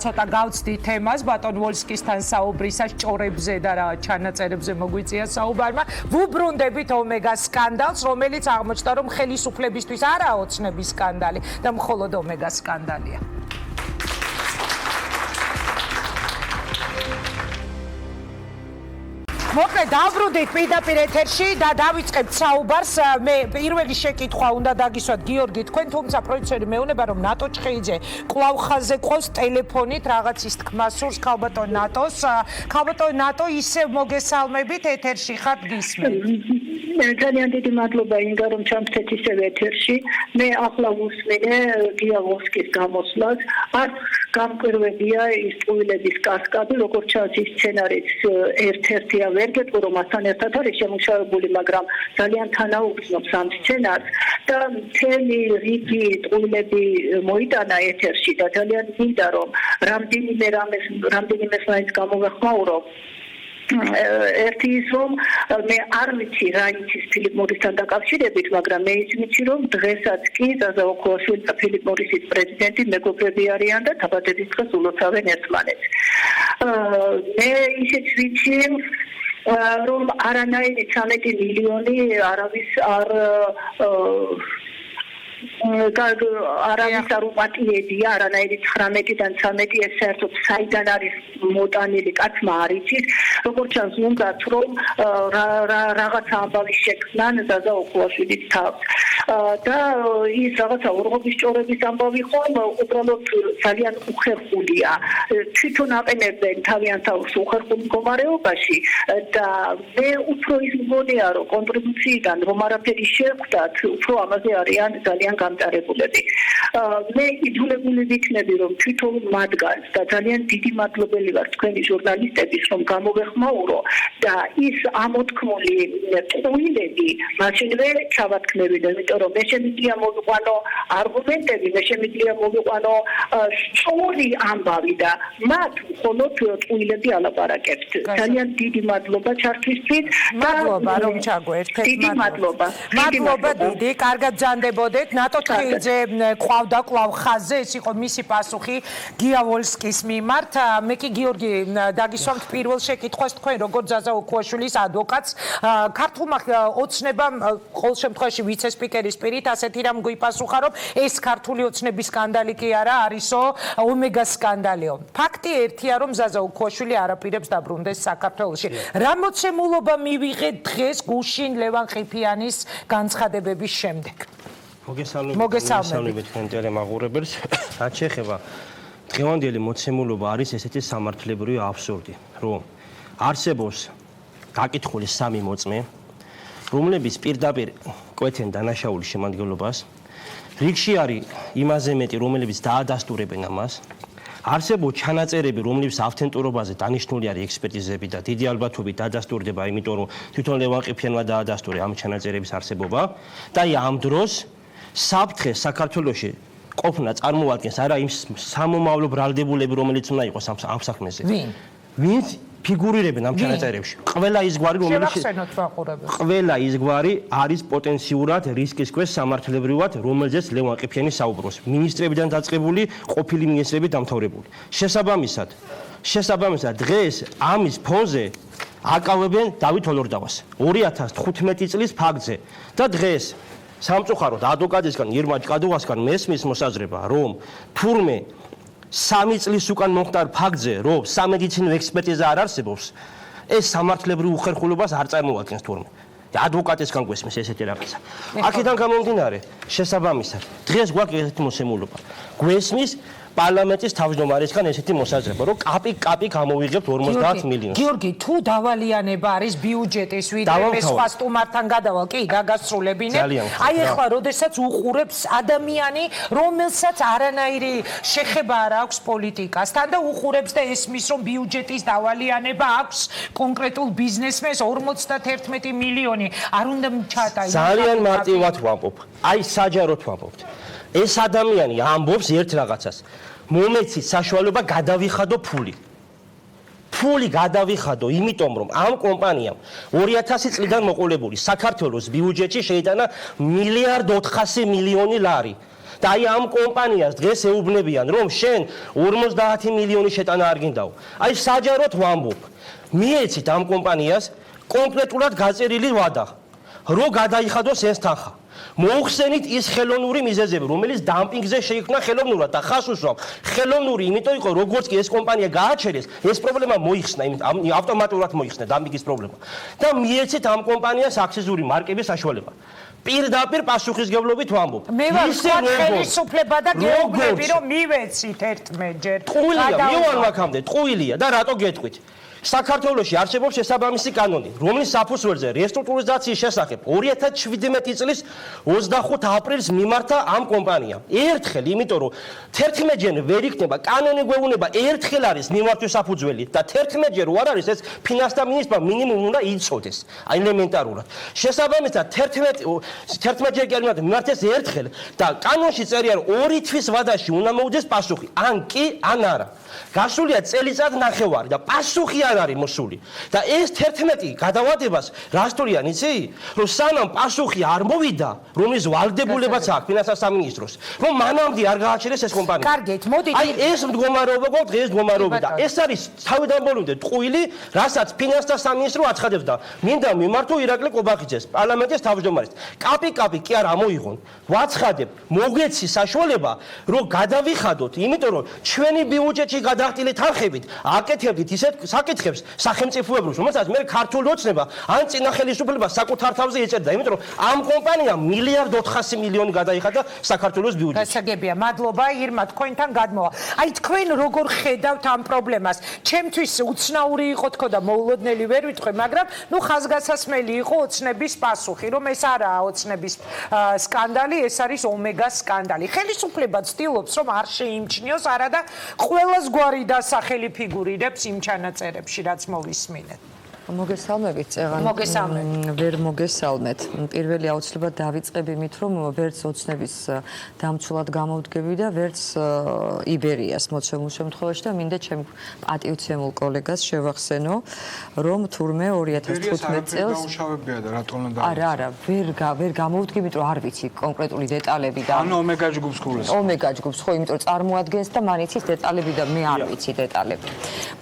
ცოტა გავცდით თემას ბატონ ვოლსკისთან საუბრისას ჭორებზე და რა ჩანაწერებზე მოგვიწია საუბარმა. ვუბრუნდებით ომეგა სკანდალს, რომელიც აღმოჩნდა რომ ხელისუფლებისთვის არაა ოცნების სკანდალი და მხოლოდ ომეგა სკანდალია. მოკლედ დავბრუნდით პირდაპირ ეთერში და დავიწყებთ საუბარს. მე პირველი შეკითხვა უნდა დაგისვათ გიორგი თქვენ, თუმცა პროდიუსერი მეუბნება რომ ნატო ჭხეიძე კვლავ ხაზზე ყავს ტელეფონით რაღაცის თქმას სურს ქალბატონ ნატოს. ქალბატონ ნატო ისევ მოგესალმებით ეთერში ხართ გისმენთ. ძალიან დიდი მადლობა ინგა რომ ჩამწეთ ისევ ეთერში. მე ახლა ვუსმინე გია ვოლსკის გამოსვლას. არ გამკვირვებია ის ტყუილების კასკადი, როგორც ჩანს ის სცენარიც ერთ-ერთია ვერ გეტყვი რომ მასთან ერთად არის შემუშავებული, მაგრამ ძალიან თანაუგრძნობს ამ სცენარს და მთელი რიგი ტყუილები მოიტანა ეთერში და ძალიან მინდა რომ რამდენიმე მაინც გამოვეხმაურო. ერთი ის რომ მე არ ვიცი რა იცის ფილიპ მორისთან დაკავშირებით, მაგრამ მე ის ვიცი რომ დღესაც კი ზაზა ოქოაშვილი და ფილიპ მორისის პრეზიდენტი მეგობრები არიან და დაბადების დღეს ულოცავენ ერთმანეთს. მე ისიც ვიცი რომ არანაირი 13 მილიონი არავის არ არავის არ უპატიებია, არანაირი 19-დან 13 ეს საერთოდ საიდან არის მოტანილი კაცმა არ იცის. როგორც ჩანს უნდათ რომ რაღაცა ამბავი შექმნან ზაზა ოქოაშვილის თავს. და ის რაღაცა ორღობის ჭორების ამბავი ხომ უბრალოდ ძალიან უხერხულია. თვითონ აყენებენ თავიანთ თავს უხერხულ მდგომარეობაში და მე უფრო ის მგონია რომ კონტრიბუციიდან რომ არაფერი შეხვდათ, უფრო ამაზე არიან ძალიან გამტარებულები. მე იძულებული ვიქნები რომ თვითონ მათგანს და ძალიან დიდი მადლობელი ვარ თქვენი ჟურნალისტების რომ გამოვეხმაურო და ის ამოთქმული ტყუილები მაშინვე ჩავათქმევინო, იმიტომ რომ მე შემიძლია მოვიყვანო არგუმენტები, მე შემიძლია მოვიყვანო სწორი ამბავი და მათ მხოლოდ ტყუილები ალაპარაკებთ. ძალიან დიდი მადლობა ჩართვისთვის. მადლობა რომ ჩაგვერთეთ. დიდი მადლობა. მადლობა დიდი, კარგად ბრძანდებოდეთ. ნატო ტოტხიძე ყავდა კვლავ ხაზზე, ეს იყო მისი პასუხი გიავოლსკის მიმართ. მე კი გიორგი დაგისვამთ პირველ შეკითხვას თქვენ როგორ ზაზა უქუაშვილის ადვოკატს ქართულმა ოცნებამ ყოველ შემთხვევაში ვიცე-სპიკერის პირით ასეთი რამ გვიპასუხა, რომ ეს ქართული ოცნების სკანდალი კი არა არისო, ომეგას სკანდალიო. ფაქტი ერთია, რომ ზაზა უქუაშვილი არაპირებს დაბრუნდეს საქართველოში. რა მოცემულობა მივიღეთ დღეს გუშინ ლევან ყიფიანის განცხადებების შემდეგ? მოგესალმებით თქვენ ტელემაღურებელს. რაც შეეხება დღევანდელი მოცემულობა არის ესეთი სამართლებრივი აბსურდი, რომ არსებობს გაკითხული სამი მოწმე, რომლებიც პირდაპირ კვეთენ დანაშაულის შემადგენლობას. რიგში არის იმაზე მეტი, რომლებიც დაადასტურებენ ამას. არსებობს ჩანაწერები, რომლებიც ავთენტურობაზე დანიშნული არის ექსპერტიზები და დიდი ალბათობით დაადასტურდება, იმიტომ რომ თვითონ ლევან ყიფიანმა დაადასტურა ამ ჩანაწერების არსებობა და ამ დროს საფრთხე საქართველოში ყოფნა წარმოადგენს არა იმ სამომავლო ბრალდებულები, რომელიც უნდა იყოს ამ საქმეზე. ვინც ფიგურირებენ ამ ჩანაწერებში. ყველა ის გვარი, რომელიც ყველა ის გვარი არის პოტენციურად რისკის ქვეშ სამართლებრივად, რომელზეც ლევან ყიფიანი საუბრობს. მინისტრებიდან დაწყებული, ყოფილი მინისტრები დამთავრებული. შესაბამისად, დღეს ამის ფონზე აკავებენ დავით ოლორდავას 2015 წლის ფაქტზე და დღეს სამწუხაროდ ადვოკატისგან ირმა ჭკადოვასგან მესმის მოსაზრება, რომ თურმე 3 წლის უკან მომხდარ ფაქტზე, რომ სამედიცინო ექსპერტიზა არ არსებობს, ეს სამართლებრივ უხერხულობას არ წარმოადგენს თურმე. ადვოკატისგან გვესმის ესეთი რაღაცა. აქედან გამომდინარე, შესაბამისად, დღეს გვაქვს ესეთი მოსემულობა. გვესმის პარლამენტის თავმჯდომარისგან ესეთი მოსაზრება, რომ კაპიკ გამოვიღებთ 50 მილიონს. გიორგი, თუ დავალიანება არის ბიუჯეტის ვიდრე მე სხვა სტუმართან გადავალ, კი, გაგასრულებინებ. აი ახლა, როდესაც უყურებს ადამიანი, რომელსაც არანაირი შეხება არ აქვს პოლიტიკასთან და უყურებს და ესმის, რომ ბიუჯეტის დავალიანება აქვს კონკრეტულ ბიზნესმენს 51 მილიონი, არ უნდა ჩატაი. ძალიან მარტივად ვამბობ. აი საჯაროდ ვამბობთ. ეს ადამიანი ამბობს ერთ რაღაცას. მომეცი საშუალება გადავიხადო ფული. ფული გადავიხადო, იმიტომ რომ ამ კომპანიამ 2000 წლიდან მოყოლებული საქართველოს ბიუჯეტში შეიტანა 1.4 მილიარდი ლარი. და აი ამ კომპანიას დღეს ეუბნებიან, რომ შენ 50 მილიონი შეტანა არ გინდაო. აი საჯაროდ ვამბობ. მიეცით ამ კომპანიას კონკრეტულად გაწერილი ვადა, რომ გადაიხადოს ეს თანხა. მოუხსენით ის ხელოვნური მიზეზები, რომელიც დამპინგზე შეიქმნა ხელოვნურად და ხას უსვამ. ხელოვნური, იმიტომ იყო, როგორც კი ეს კომპანია გააჩერეს, ეს პრობლემა მოიხსნა, ავტომატურად მოიხსნა დამპინგის პრობლემა. და მიეცით ამ კომპანიას აქციზური მარკების საშუალება. პირდაპირ პასუხისგებლობით ვამბობ. მე ვარ სხვა ხელისუფლება და გეუბნები, რომ მივეცით ერთმეჯერ. ტყუილია, მივარ აქამდე, ტყუილია და რატო გეტყვით? საქართველოში არსებობს შესაბამისი კანონი, რომლის საფუძველზე რესტრუქტურიზაციის შესახებ 2017 წლის 25 აპრილს მიმართა ამ კომპანიამ. ერთხელ, იმიტომ რომ 11-ჯერ ვერ იქნება კანონი გვეუბნება, ერთხელ არის მიმართვის საფუძველი და 11-ჯერ არ არის, ეს ფინანსთა მინისტრმა მინიმუმ უნდა იცოდეს, ელემენტარულად. შესაბამისად 11-ჯერ კი არ მიმართეს ერთხელ და კანონში წერია, რომ 2 თვის ვადაში უნდა მოვიდეს პასუხი, ან კი, ან არა. გასულია წელიწად ნახევარი და პასუხი არ არის მოსული. და ეს 11 გადავადებას რა სწორია იცი? რომ სანამ პასუხი არ მოვიდა, რომლის ვალდებულებაც აქვს ფინანსთა სამინისტროს, რომ მანამდე არ გააჩერეს ეს კომპანია. კარგით, მოდით. აი ეს მდგომარეობა გვაქვს დღეს მდგომარეობა და ეს არის თავიდან ბოლომდე ტყუილი, რასაც ფინანსთა სამინისტრო აცხადებს და მინდა მიმართო ირაკლი კობახიძეს, პარლამენტის თავმჯდომარეს. კაპი კი არ ამოიღონ. ვაცხადებ, მოგეცი საშუალება, რომ გადავიხადოთ, იმიტომ რომ ჩვენი ბიუჯეტში გადახდილი თანხებით აკეთებდით ისეთ საკითხებს სახელმწიფოებრებს, რომელსაც მე ქართული ოცნება ან წინა ხელისუფლება საკუთარ თავზე ეწერდა, იმიტომ რომ ამ კომპანიამ 1.4 მილიარდი გადაიხადა საქართველოს ბიუჯეტში. გასაგებია, მადლობა ირმა, თქვენთან გადმოვა. აი თქვენ როგორ ხედავთ ამ პრობლემას? ჩემთვის უცნაური იყო თქო და მოულოდნელი ვერ ვიტყვი, მაგრამ ნუ ხაზგასასმელი იყო ოცნების პასუხი, რომ ეს არაა ოცნების სკანდალი, ეს არის ომეგას სკანდალი. ხელისუფლება ცდილობს, რომ არ შეიმჩნიოს არადა ყველას გვარი დასახელი ფიგურირებს იმ ჩანაწერებში, რაც მოვისმინეთ. მოგესალმებით წეღან. ვერ მოგესალმეთ. პირველი აუცილებლად დავიწყებ იმით, რომ ვერც ოცნების დამცველად გამოვდგები და ვერც იბერიას მოცემულ შემთხვევაში და მინდა ჩემ პატივცემულ კოლეგას შევახსენო, რომ თურმე 2015 წელს დაუშავებია და რატომ უნდა არა, ვერ გამოვდგები, იმიტომ რომ არ ვიცი კონკრეტული დეტალები და ანუ ომეგა ჯგუფს გულს. ომეგა ჯგუფს ხო, იმიტომ რომ წარმოადგენს და მან იცის დეტალები და მე არ ვიცი დეტალები.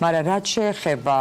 მაგრამ რაც შეეხება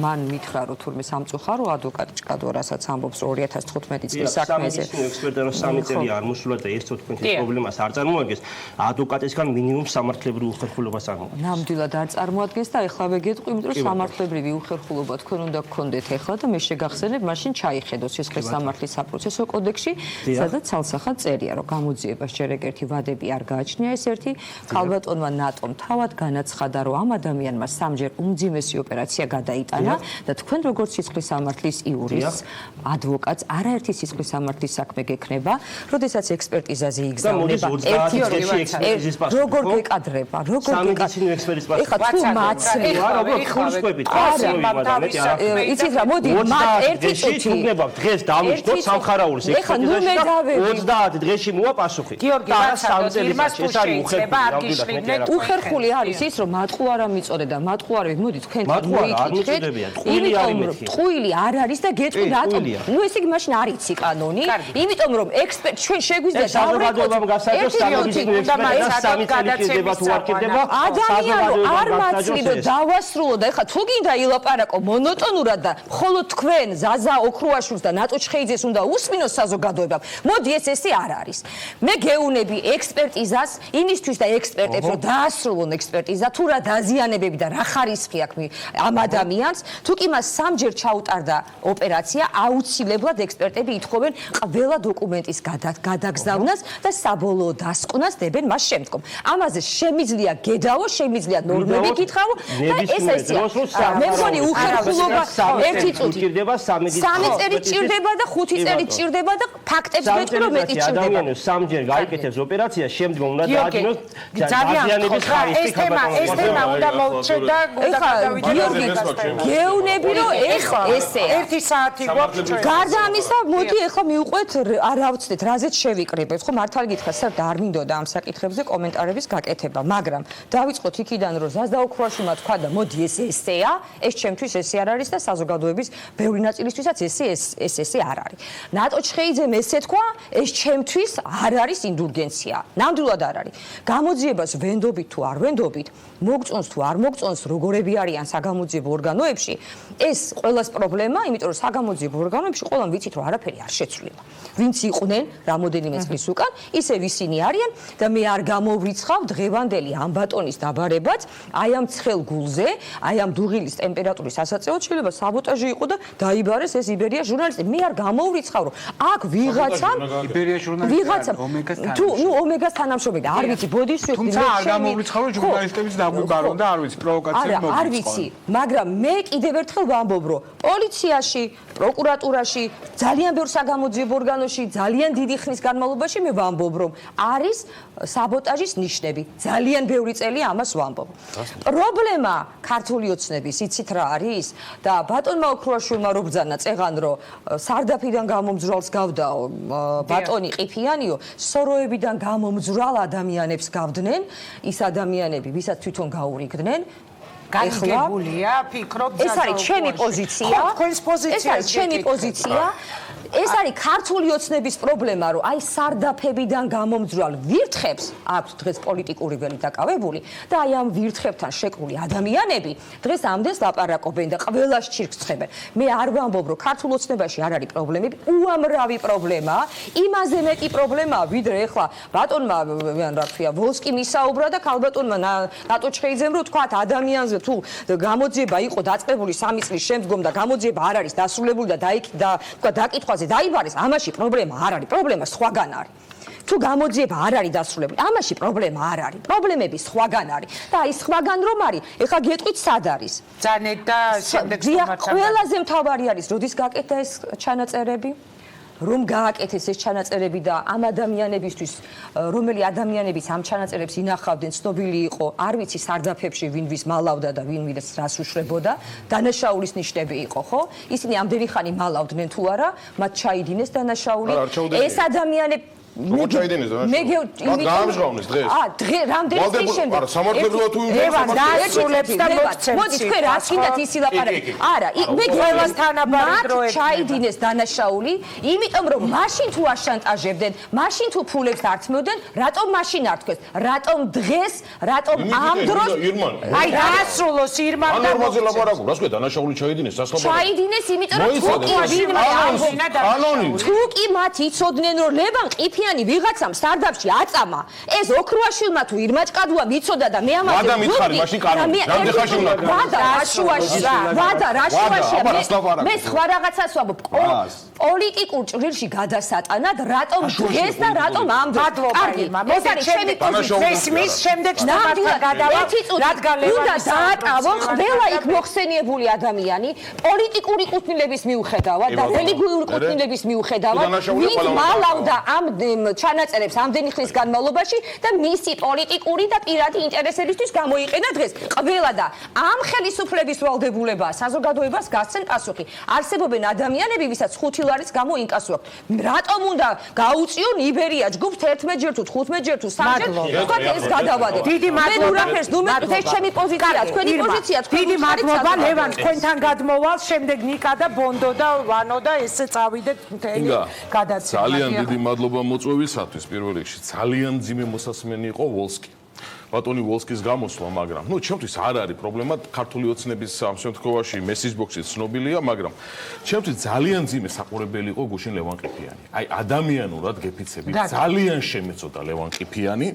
მან მითხრა რომ თურმე სამწუხარო ადვოკატი ჭკადო რასაც ამბობს 2015 წლის საქმეზე. ექსპერტი რომ 3 წელი არ მოსულა და ეს თქვენთვის პრობლემას არ წარმოადგენს, ადვოკატისგან მინიმუმ სამართლებრივი უხერხულობას წარმოადგენს. ნამდვილად არ წარმოადგენს და ეხლავე გეტყვი, იმიტომ რომ სამართლებრივი უხერხულობა თქვენ უნდა გქონდეთ ეხლა და მე შეგახსენებ, მაშინ ჩაიხედოთ სისხლის სამართლის საპროცესო კოდექსში, სადაც ცალსახად წერია, რომ გამოძიებას ჯერ ეგერთი ვადები არ გააჩნია ეს ერთი, ქალბატონმა ნატომ თავად განაცხადა, რომ ამ ადამიანმა სამჯერ უმძიმესი ოპერაცია გადაიტანა და თქვენ როგორც სისხლის სამართლის იურისტს, ადვოკატს არაერთი სისხლის სამართლის საქმე გექნება, როდესაც ექსპერტიზაზე იგზავნება. როგორ გეკადრება, როგორ სამედიცინო ექსპერტის პასუხი. ეხლა თუ მაცლია, იცით რა, მოდი, ერთი წუთი. დღეს დავიშტოთ სამხარაულის ექსპერტიზაში და 30 დღეში მოვა პასუხი. გიორგი, ეს არის უხერხული არის ის, რომ მატყუ არ ამიწოდე და მატყუარები, მოდი თქვენ მოიკითხეთ. ტყუილი არ არის და გეტყვი რატომ? ნუ ესე იგი მაშინ არ იცი კანონი, იმიტომ რომ ექსპერტ ჩვენ შეგვიძლია საზოგადოებამ გასაჯოს სამედიცინო ექსპერტიზა 3 წელი ჭირდება თუ არ ჭირდება. ადამიანო არ მაცლიდო დავასრულო და ეხლა თუ გინდა ილაპარაკო მონოტონურად და მხოლოდ თქვენ ზაზა ოქრუაშვილს და ნატო ჩხეიძეს უნდა უსმინოს საზოგადოებამ. მოდი ესე არ არის. მე გეუნები ექსპერტიზას იმისთვის და ექსპერტებს რომ დაასრულონ ექსპერტიზა თუ რა დაზიანებები და რა ხარისხი აქვს ამ ადამიანს, თუ კი მას სამჯერ ჩაუტარდა ოპერაცია, აუცილებლად ექსპერტები ითხოვენ ყველა დოკუმენტის გადაგზავნას და საბოლოო დასკვნას დებენ მას შემდგომ. ამაზე შემიძლია გედაო, შემიძლია ნორმები გითხრაო და ეს ესეა. მე მგონი უხერხულობა ერთი წუთი ჭირდება 3 წელი ჭირდება და 5 წელი ჭირდება და ფაქტებს გეტყვი რომ მეტი ჭირდება. ადამიანი სამჯერ გაიკეთებს ოპერაცია, შემდგომ უნდა დაადგინოს დაზიანების ხარისხი ქალბატონს. ეს თემა უნდა მოვჩერ და გეუნები რომ ესეა. 1 საათი გვაქვს. გარდა ამისა, მოდი ეხლა მივყვეთ, არ ავწდეთ, რაზეც შევიკრიბეთ. ხო მართალი გითხრა, საერთოდ არ მინდოდა ამ საკითხებზე კომენტარების გაკეთება, მაგრამ დავიწყოთ იქიდან, რომ ზაზდა ოქრუაშვილმა თქვა და მოდი ეს ესეა, ეს ჩემთვის ესე არ არის და საზოგადოების ბევრი ნაწილისთვისაც ესე არ არის. ნატო ჩხეიძემ ესე თქვა, ეს ჩემთვის არ არის ინდულგენცია. ნამდვილად არ არის. გამოძიებას ვენდობით თუ არ ვენდობით, მოგწონს თუ არ მოგწონს, როგორები არიან საგამოძიებო ორგანოებში, ეს ყველას პრობლემა, იმიტომ რომ საგამოძიებო ორგანოებში ყველამ ვიცით, რომ არაფერი არ შეცვლება. ვინც იყვნენ რამოდენიმე წლის უკან, ისევ ისინი არიან და მე არ გამოვრიცხავ დღევანდელი ამ ბატონის დაბარებაც, აი ამ ცხელ გულზე, აი ამ დუღილის ტემპერატურის ასაწევად შეიძლება საბოტაჟი იყო და დაიბარეს ეს იბერია ჟურნალისტი. მე არ გამოვრიცხავ, რომ აქ ვიღაცამ იბერია ჟურნალისტი თუ ომეგას თანამშრომელი და არ ვიცი ბოდიშვილი თუმცა არ გამოვრიცხავ, რომ ჟურნალისტებიც დაგვიბარონ და არ ვიცი პროვოკაციები მოგიწყო. არ ვიცი, მაგრამ მე კიდევ ერთხელ ვამბობ, რომ პოლიციაში, პროკურატურაში, ძალიან ბევრ საგამოძიებო ორგანოში, ძალიან დიდი ხნის განმავლობაში მე ვამბობ, რომ არის საბოტაჟის ნიშნები. ძალიან ბევრი წელი ამას ვამბობ. პრობლემა ქართული ოცნების იცით რა არის? და ბატონმა ოქრუაშვილმა რო ბრძანა წეღან, რომ სარდაფიდან გამომძვრალს გავდაო ბატონი ყიფიანიო, სოროებიდან გამომძვრალ ადამიანებს გავდნენ, ის ადამიანები, ვისაც თვითონ გაურიგდნენ. განგებულია, ფიქრობ ეს არის ჩემი პოზიცია. თქვენს პოზიცია. ეს არის ჩემი პოზიცია. ეს არის ქართული ოცნების პრობლემა, რომ აი სარდაფებიდან გამომძვრალ ვირთხებს აქვს დღეს პოლიტიკური ველი დაკავებული და აი ამ ვირთხებთან შეკრული ადამიანები დღეს ამდენს ლაპარაკობენ და ყველას ჩირკს ცხებენ. მე არ ვამბობ, რომ ქართულ ოცნებაში არ არის პრობლემები, უამრავი პრობლემაა, იმაზე მეტი პრობლემაა, ვიდრე ეხლა ბატონმა რა ქვია, ვოლსკი მისაუბრა და ქალბატონმა ნატო ჩხეიძემ რო თქვა ადამიანზე თუ გამოძიება იყო დაწყებული 3 წლის შემდგომ და გამოძიება არ არის დასრულებული და თქვა დაკითხვაზე დაიბარეს, ამაში პრობლემა არ არის, პრობლემა სხვაგან არის. თუ გამოძიება არ არის დასრულებული, ამაში პრობლემა არ არის. პრობლემები სხვაგან არის. და აი სხვაგან რომ არის, ეხლა გეტყვით სად არის? ძანეთ და შემდეგ ყველაზე მთავარი არის, როდის გაკეთდა ეს ჩანაწერები? რომ გააკეთეს ეს ჩანაწერები და ამ ადამიანებისთვის, რომელი ადამიანებიც ამ ჩანაწერებს ინახავდნენ, ცნობილი იყო, არ ვიცი სარდაფებში ვინ ვის მალავდა და ვინ ვის რას უშრებოდა, დანაშაულის ნიშნები იყო, ხო? ისინი ამდენი ხანი მალავდნენ თუ არა, მათ ჩაიდინეს დანაშაული. ეს ადამიანები როგორ ჩაიდინეს დანაშაული? გაამჟღავნეს დღეს. დღე რამდენი წლის შემდეგ? არა, სამართლებრივად თუ დაასრულებს და მოგცემს. მოდი თქვენ რა გინდათ ის ილაპარაკეთ? არა, მე ყველას თანაბარი დრო ექნება. ჩაიდინეს დანაშაული, იმიტომ რომ მაშინ თუ აშანტაჟებდნენ, მაშინ თუ ფულებს ართმევდნენ, რატომ მაშინ არ თქვეს? რატომ დღეს, რატომ ამ დროს? აი დაასრულოს ირმან და ნორმაზე ლაპარაკობ, რას ქვია დანაშაული ჩაიდინეს სასწავლებლად? ჩაიდინეს, იმიტომ რომ თუ კი მათ იცოდნენ რომ ლევან ყიფიანი ვიღაცამ სტარდაპში აწამა, ეს ოქროაშვილმა თუ ირმაჭკადუა მიცოდა და მე ამაზე ვადა მითხარი, მაშინ კანონი. რამდენ ხანში უნდა? ვადა რაშუაშია. მე სხვა რაღაცას ვამბობ. პოლიტიკურ ჭრილში გადასატანად რატომ დღეს და რატომ ამ დროს? კარგი, ეს არის ჩემი პოზიცია. მის შემდეგ სტარტთან გადავა, რადგან უნდა დააკავონ ყველა იქ მოხსენიებული ადამიანი პოლიტიკური კუთვნილების მიუხედავად და რელიგიური კუთვნილების მიუხედავად, ვინც მალავდა ამ ჩანაწერებს ამდენი ხნის განმავლობაში და მისი პოლიტიკური და პირადი ინტერესებისთვის გამოიყენა დღეს. ყველა და ამ ხელისუფლების ვალდებულებაა საზოგადოებას გასცენ პასუხი. არსებობენ ადამიანები, ვისაც 5 ლარის გამო ინკასო აქვს. რატომ უნდა გაუწიონ იბერია ჯგუფს 11 ჯერ თუ 15 ჯერ თუ 3 ჯერ? თქვენ ეს გადავადეთ. დიდი მადლობა. ეს ჩემი პოზიცია, თქვენი პოზიცია, დიდი მადლობა ლევან, თქვენთან გადმოვალ, შემდეგ ნიკა და ბონდო და ვანო და ესე წავიდეთ მთელი გადაცემა. ძალიან დიდი მადლობა მოწვევისათვის. პირველ რიგში ძალიან ძიმე მოსასმენი იყო ვოლსკი. ბატონი ვოლსკის გამოსვლა, მაგრამ ჩემთვის არ არის პრობლემა ქართული ოცნების ამ შემთხვევაში მესიჯ ბოქსი ცნობილია, მაგრამ ჩემთვის ძალიან ძიმე საყურებელი იყო გუშინ ლევან ყიფიანი. აი ადამიანურად გეფიცები ძალიან შემეწოდა ლევან ყიფიანი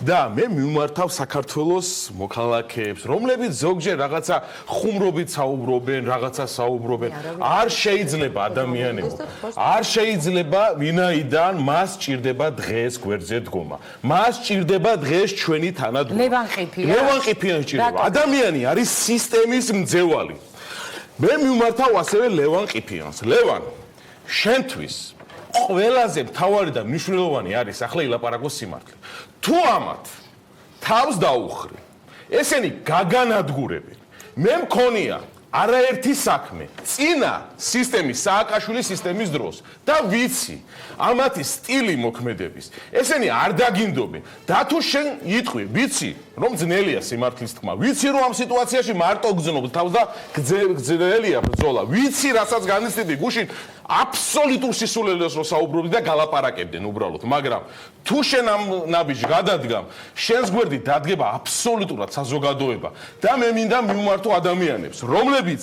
და მე მიმართავ საქართველოს მოქალაქეებს, რომლებიც ზოგჯერ რაღაცა ხუმრობით საუბრობენ, რაღაცა საუბრობენ. არ შეიძლება ადამიანებო. არ შეიძლება ვინაიდან მას ჭირდება დღეს გვერდზე დგომა. მას ჭირდება დღეს ჩვენი თანა ლევან ყიფიანი ჭირდება. ადამიანი არის სისტემის მძევალი. მე მიმართავ ასევე ლევან ყიფიანს. ლევან, შენთვის ყველაზე მთავარი და მნიშვნელოვანი არის ახლა ილაპარაკო სიმართლე. თუ ამათ თავს დაუხრი, ესენი გაგანადგურებენ. მე მქონია არაერთი საქმე წინა სისტემის სააკაშვილის სისტემის დროს და ვიცი ამათი სტილი მოქმედების ესენი არ დაგინდობენ და თუ შენ იტყვი ვიცი რომ ძნელია სიმართლის თქმა ვიცი რომ ამ სიტუაციაში მარტო გძნობ თავს და გძნელია ბრძოლა ვიცი რასაც განიცდიდი გუშინ აბსოლუტურ სისულელეს რო საუბრობდი და გალაპარაკებდნენ უბრალოდ მაგრამ თუ შენ ამ ნაბიჯს გადადგამ შენს გვერდით დადგება აბსოლუტურად საზოგადოება და მე მინდა მიმართო ადამიანებს რომლებიც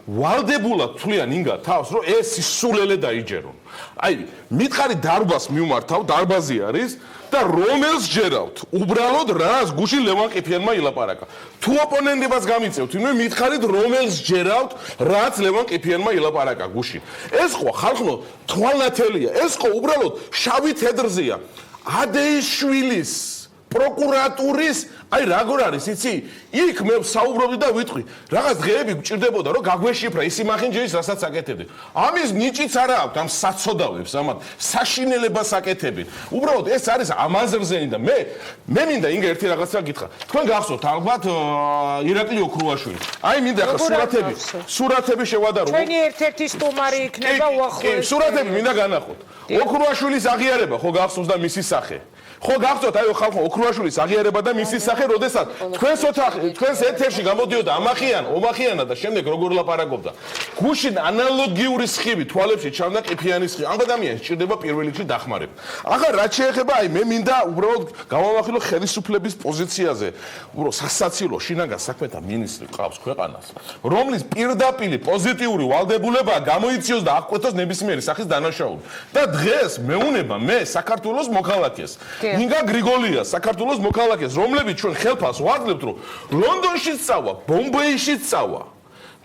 ვალდებულად თვლიან ინგა თავს რომ ეს სისულელე დაიჯერონ აი მითხარი დარბაზს მიმართავ დარბაზი არის და რომელს ჯერავთ უბრალოდ რას გუშინ ლევან ყიფიანმა ილაპარაკა თუ ოპონენტებას გამიწევთ იმე მითხარით რომელს ჯერავთ რაც ლევან ყიფიანმა ილაპარაკა გუშინ ეს ხო ხალხო თვალნათელია ეს ხო უბრალოდ შავი თედრზეა ადეიშვილის პროკურატურის აი როგორ არის იცი იქ მე საუბრობდი და ვიტყვი რაღაც დღეები გჭირდებოდა რომ გაგვეშიფრა ისი მახინჯეის რასაც აკეთებდნენ ამის ნიჭიც არა აქვს ამ საცოდავებს ამათ საშინელებას აკეთებენ უბრალოდ ეს არის ამაზრზენი და მე მინდა ინგა ერთი რაღაცა გითხრა თქვენ გახსოვთ ალბათ ირაკლი ოქრუაშვილი აი მინდა ახლა სურათები შევადარო ჩვენი ერთ-ერთი სტუმარი იქნება უახლოესი სურათები მინდა განახოთ ოქრუაშვილის აღიარება ხო გახსოვს და მისი სახე ხო გახსოვთ აი ხალხო ოქრუაშვილის აღიარება და მისი სახე როდესაც თქვენს ეთერში გამოდიოდა ომახიანა და შემდეგ როგორ ლაპარაკობდა გუშინ ანალოგიური სხივი თვალებში ჩამდა ყიფიანის სხივი ამ ადამიანს ჭირდება პირველ რიგში დახმარება ახლა რაც შეეხება აი მე მინდა უბრალოდ გავამახვილო ხელისუფლების პოზიციაზე უბრალოდ სასაცილო შინაგან საქმეთა მინისტრი ყავს ქვეყანას რომლის პირდაპირ პოზიტიური ვალდებულებაა გამოიციოს და აღკვეთოს ნებისმიერი სახის დანაშაული და დღეს მეუნება მე საქართველოს მოქალაქეს ინგა გრიგოლია საქართველოს მოქალაქეს რომლებიც ჩვენ ხელფას ვაძლევთ რომ ლონდონშიც წავა ბომბეიშიც წავა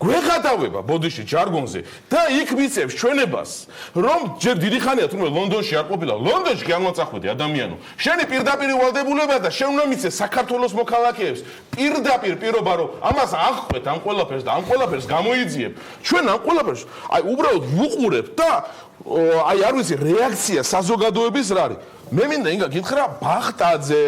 გვეხატავება ბოდიში ჯარგონზე და იქ მიწევს ჩვენებას რომ ჯერ დიდი ხანია თუნდაც ლონდონში არ ყოფილა ლონდონში გამოცახვედი ადამიანო შენი პირდაპირ ვალდებულება და შენ უნდა მიცე საქართველოს მოქალაქეებს პირდაპირ პირობა რომ ამას აღხვეთ ამ ყველაფერს და ამ ყველაფერს გამოიძიებ ჩვენ ამ ყველაფერს აი უბრალოდ ვუყურებ და აი არ ვიცი რეაქცია საზოგადოების რა არის. მე მინდა ინგა გითხრა ბახტაძე,